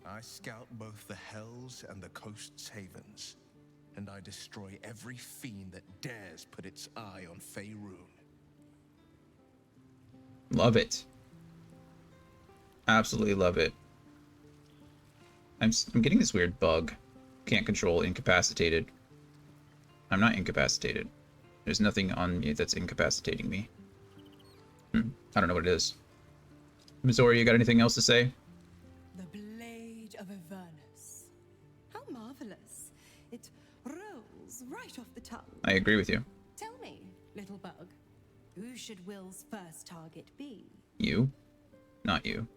I scout both the Hells and the Coast's havens, and I destroy every fiend that dares put its eye on Faerun. Love it. Absolutely love it. I'm getting this weird bug. Can't control incapacitated. I'm not incapacitated. There's nothing on me that's incapacitating me. I don't know what it is. Mizora, you got anything else to say? The Blade of Avernus. How marvelous. It rolls right off the tongue. I agree with you. Tell me, little bug, who should Will's first target be? You? Not you.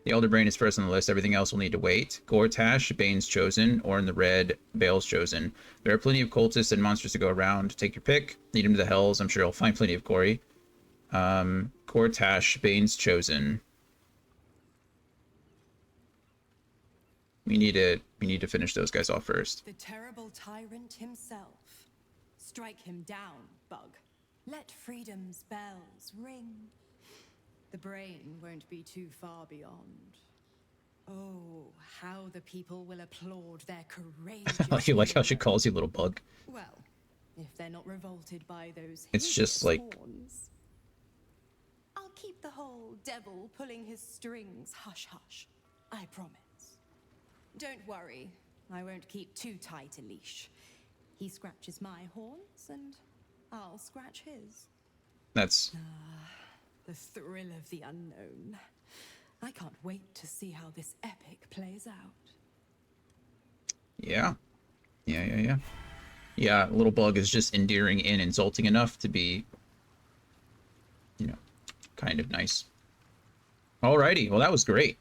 The Elder Brain is first on the list. Everything else will need to wait. Gortash, Bane's Chosen, or in the red, Bale's Chosen. There are plenty of cultists and monsters to go around. Take your pick. Lead him to the Hells. I'm sure you'll find plenty of Corey. Gortash, Bane's Chosen. We need to finish those guys off first. The terrible tyrant himself. Strike him down, bug. Let freedom's bells ring. The brain won't be too far beyond. Oh, how the people will applaud their courageous. You like how she calls you little bug? Well, if they're not revolted by those. It's just like. Horns, I'll keep the whole devil pulling his strings hush hush. I promise. Don't worry. I won't keep too tight a leash. He scratches my horns, and I'll scratch his. That's The thrill of the unknown. I can't wait to see how this epic plays out. yeah. Yeah, little bug is just endearing and insulting enough to be, you know, kind of nice. Alrighty, well that was great.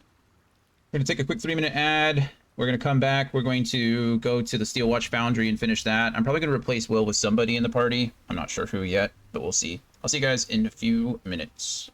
We're gonna take a quick 3-minute ad. We're gonna come back. We're going to go to the Steel Watch Foundry and finish that. I'm probably gonna replace Wyll with somebody in the party. I'm not sure who yet, but we'll see. I'll see you guys in a few minutes.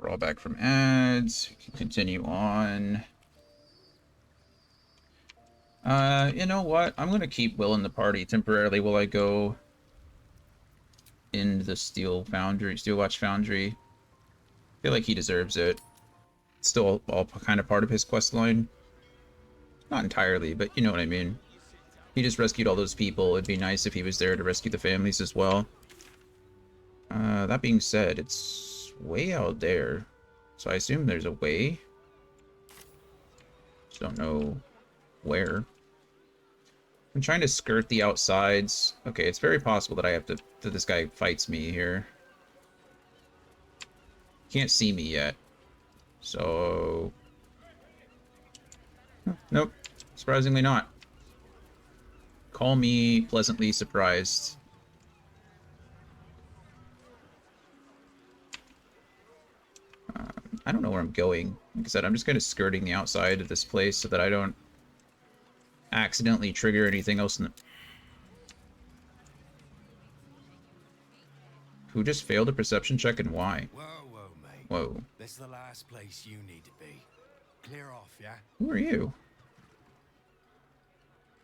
Crawl back from ads. We can continue on. You know what? I'm gonna keep Wyll in the party temporarily while I go in the Steel Watch Foundry. I feel like he deserves it. It's still all kind of part of his quest line. Not entirely, but you know what I mean. He just rescued all those people. It'd be nice if he was there to rescue the families as well. That being said, it's way out there. So I assume there's a way. Just don't know where. I'm trying to skirt the outsides. Okay, it's very possible that I have to... that this guy fights me here. Can't see me yet. So... Nope. Surprisingly not. Call me pleasantly surprised. I don't know where I'm going. Like I said, I'm just kind of skirting the outside of this place so that I don't accidentally trigger anything else in the... Who just failed a perception check and why? Whoa, whoa, mate. Whoa. This is the last place you need to be. Clear off, yeah? Who are you?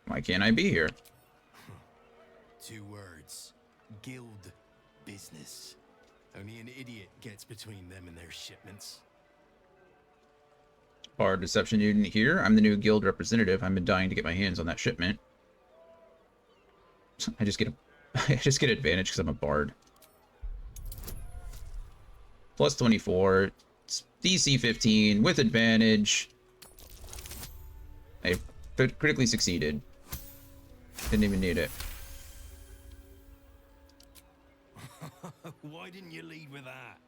Why can't I be here? 2 words. Guild business. Only an idiot gets between them and their shipments. Bard deception unit here. I'm the new guild representative. I've been dying to get my hands on that shipment. I just get advantage because I'm a bard. Plus 24. It's DC 15 with advantage. I critically succeeded. Didn't even need it. Why didn't you lead with that?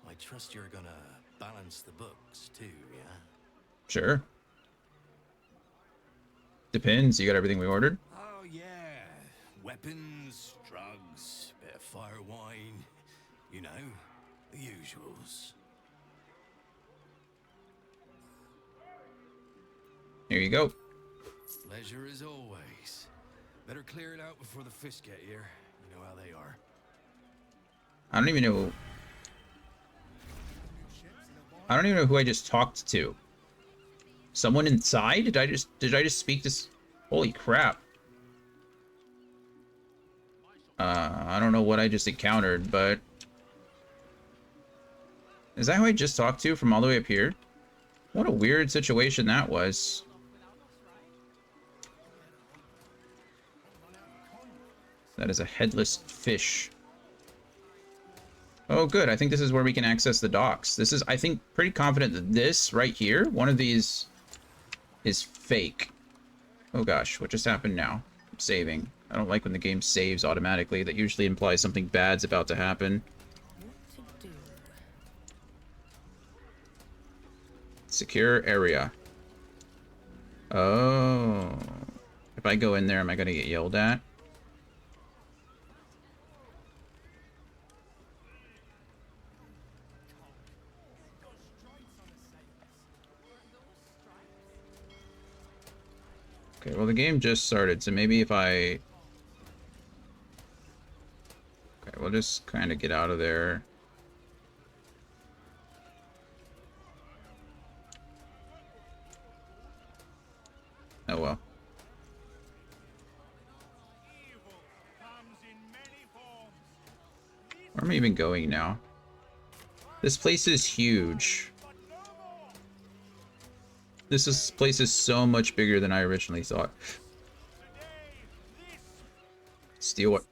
I trust you're gonna balance the books too, yeah? Sure. Depends. You got everything we ordered? Oh yeah. Weapons, drugs, bit of fire wine. You know, the usuals. Here you go. Pleasure as always. Better clear it out before the fish get here. You know how they are. I don't even know who I just talked to. Someone inside? Did I just speak to holy crap. I don't know what I just encountered, but is that who I just talked to from all the way up here? What a weird situation that was. That is a headless fish. Oh, good. I think this is where we can access the docks. This is, I think, pretty confident that this right here, one of these is fake. Oh gosh, what just happened now? I'm saving. I don't like when the game saves automatically. That usually implies something bad's about to happen. Secure area. Oh. If I go in there, am I going to get yelled at? Okay, well the game just started, so maybe if I... Okay, we'll just kind of get out of there. Oh well. Where am I even going now? This place is huge. This place is so much bigger than I originally thought. Steal what?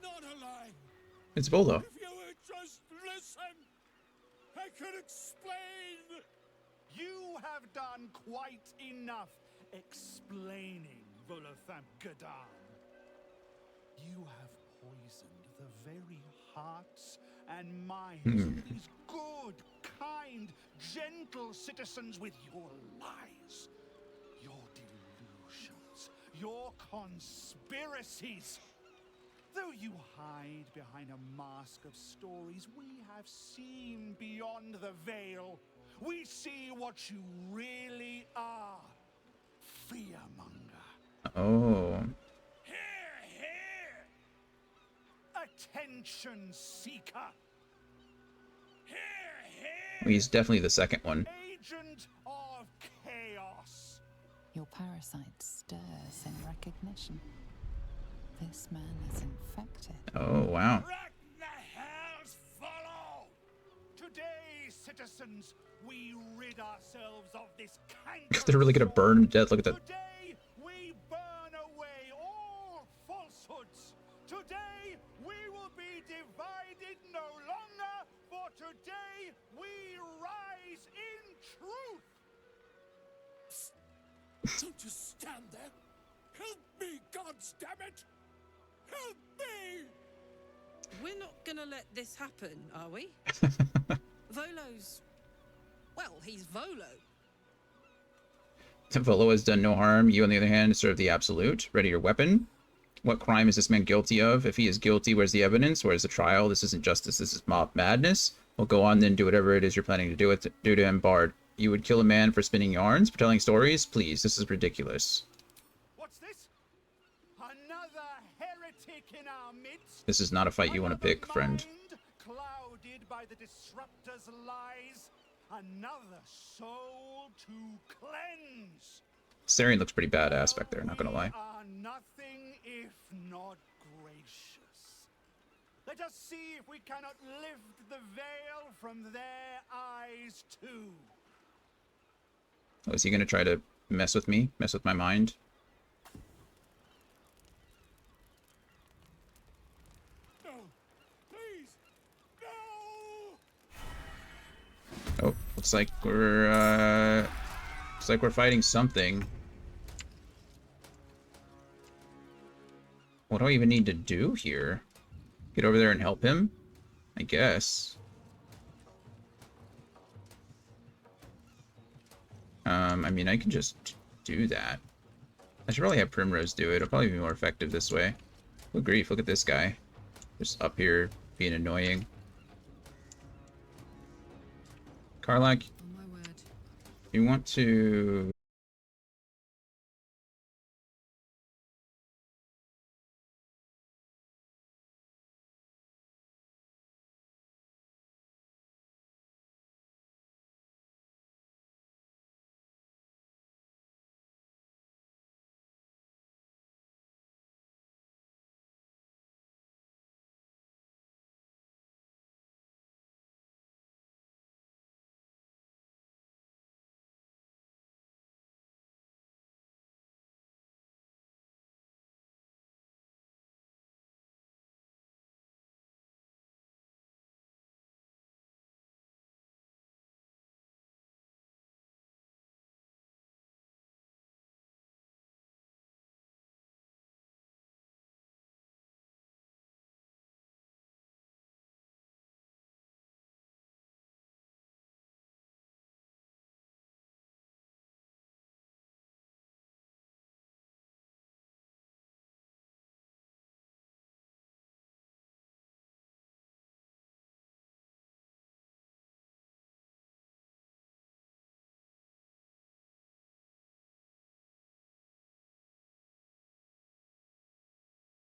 It's Volo. If you would just listen, I could explain. You have done quite enough explaining, Volotham Gadan. You have poisoned the very hearts and minds of these good, kind, gentle citizens with your lies, your delusions, your conspiracies. Though you hide behind a mask of stories, we have seen beyond the veil. We see what you really are. Fearmonger. Oh. Attention seeker. He's definitely the second one. Agent of chaos. Your parasite stirs in recognition. This man is infected. Oh, wow. Let the hells follow! Today, citizens, we rid ourselves of this canker. They're really gonna burn him to death. Look at that. Today, we burn away all falsehoods. Today, we will be divided no longer, for today, we rise in truth. Don't just stand there. Help me, goddammit! Help me! We're not gonna let this happen, are we? Volo's... Well, he's Volo. Volo has done no harm. You, on the other hand, serve the absolute. Ready your weapon. What crime is this man guilty of? If he is guilty, where's the evidence? Where's the trial? This isn't justice. This is mob madness. Well, go on then. Do whatever it is you're planning to do to him, Bard. You would kill a man for spinning yarns, for telling stories? Please, this is ridiculous. What's this? Another heretic in our midst? This is not a fight you want to pick, friend. Clouded by the disruptor's lies. Another soul to cleanse. Sarian looks pretty badass back there, not gonna lie. Are nothing if not gracious. Let us see if we cannot lift the veil from their eyes too. Oh, is he gonna try to mess with me? Mess with my mind? No, please, no! Oh, looks like we're fighting something. What do I even need to do here? Get over there and help him? I guess. I mean, I can just do that. I should probably have Primrose do it. It'll probably be more effective this way. Good grief, look at this guy. Just up here being annoying. Karlak, you want to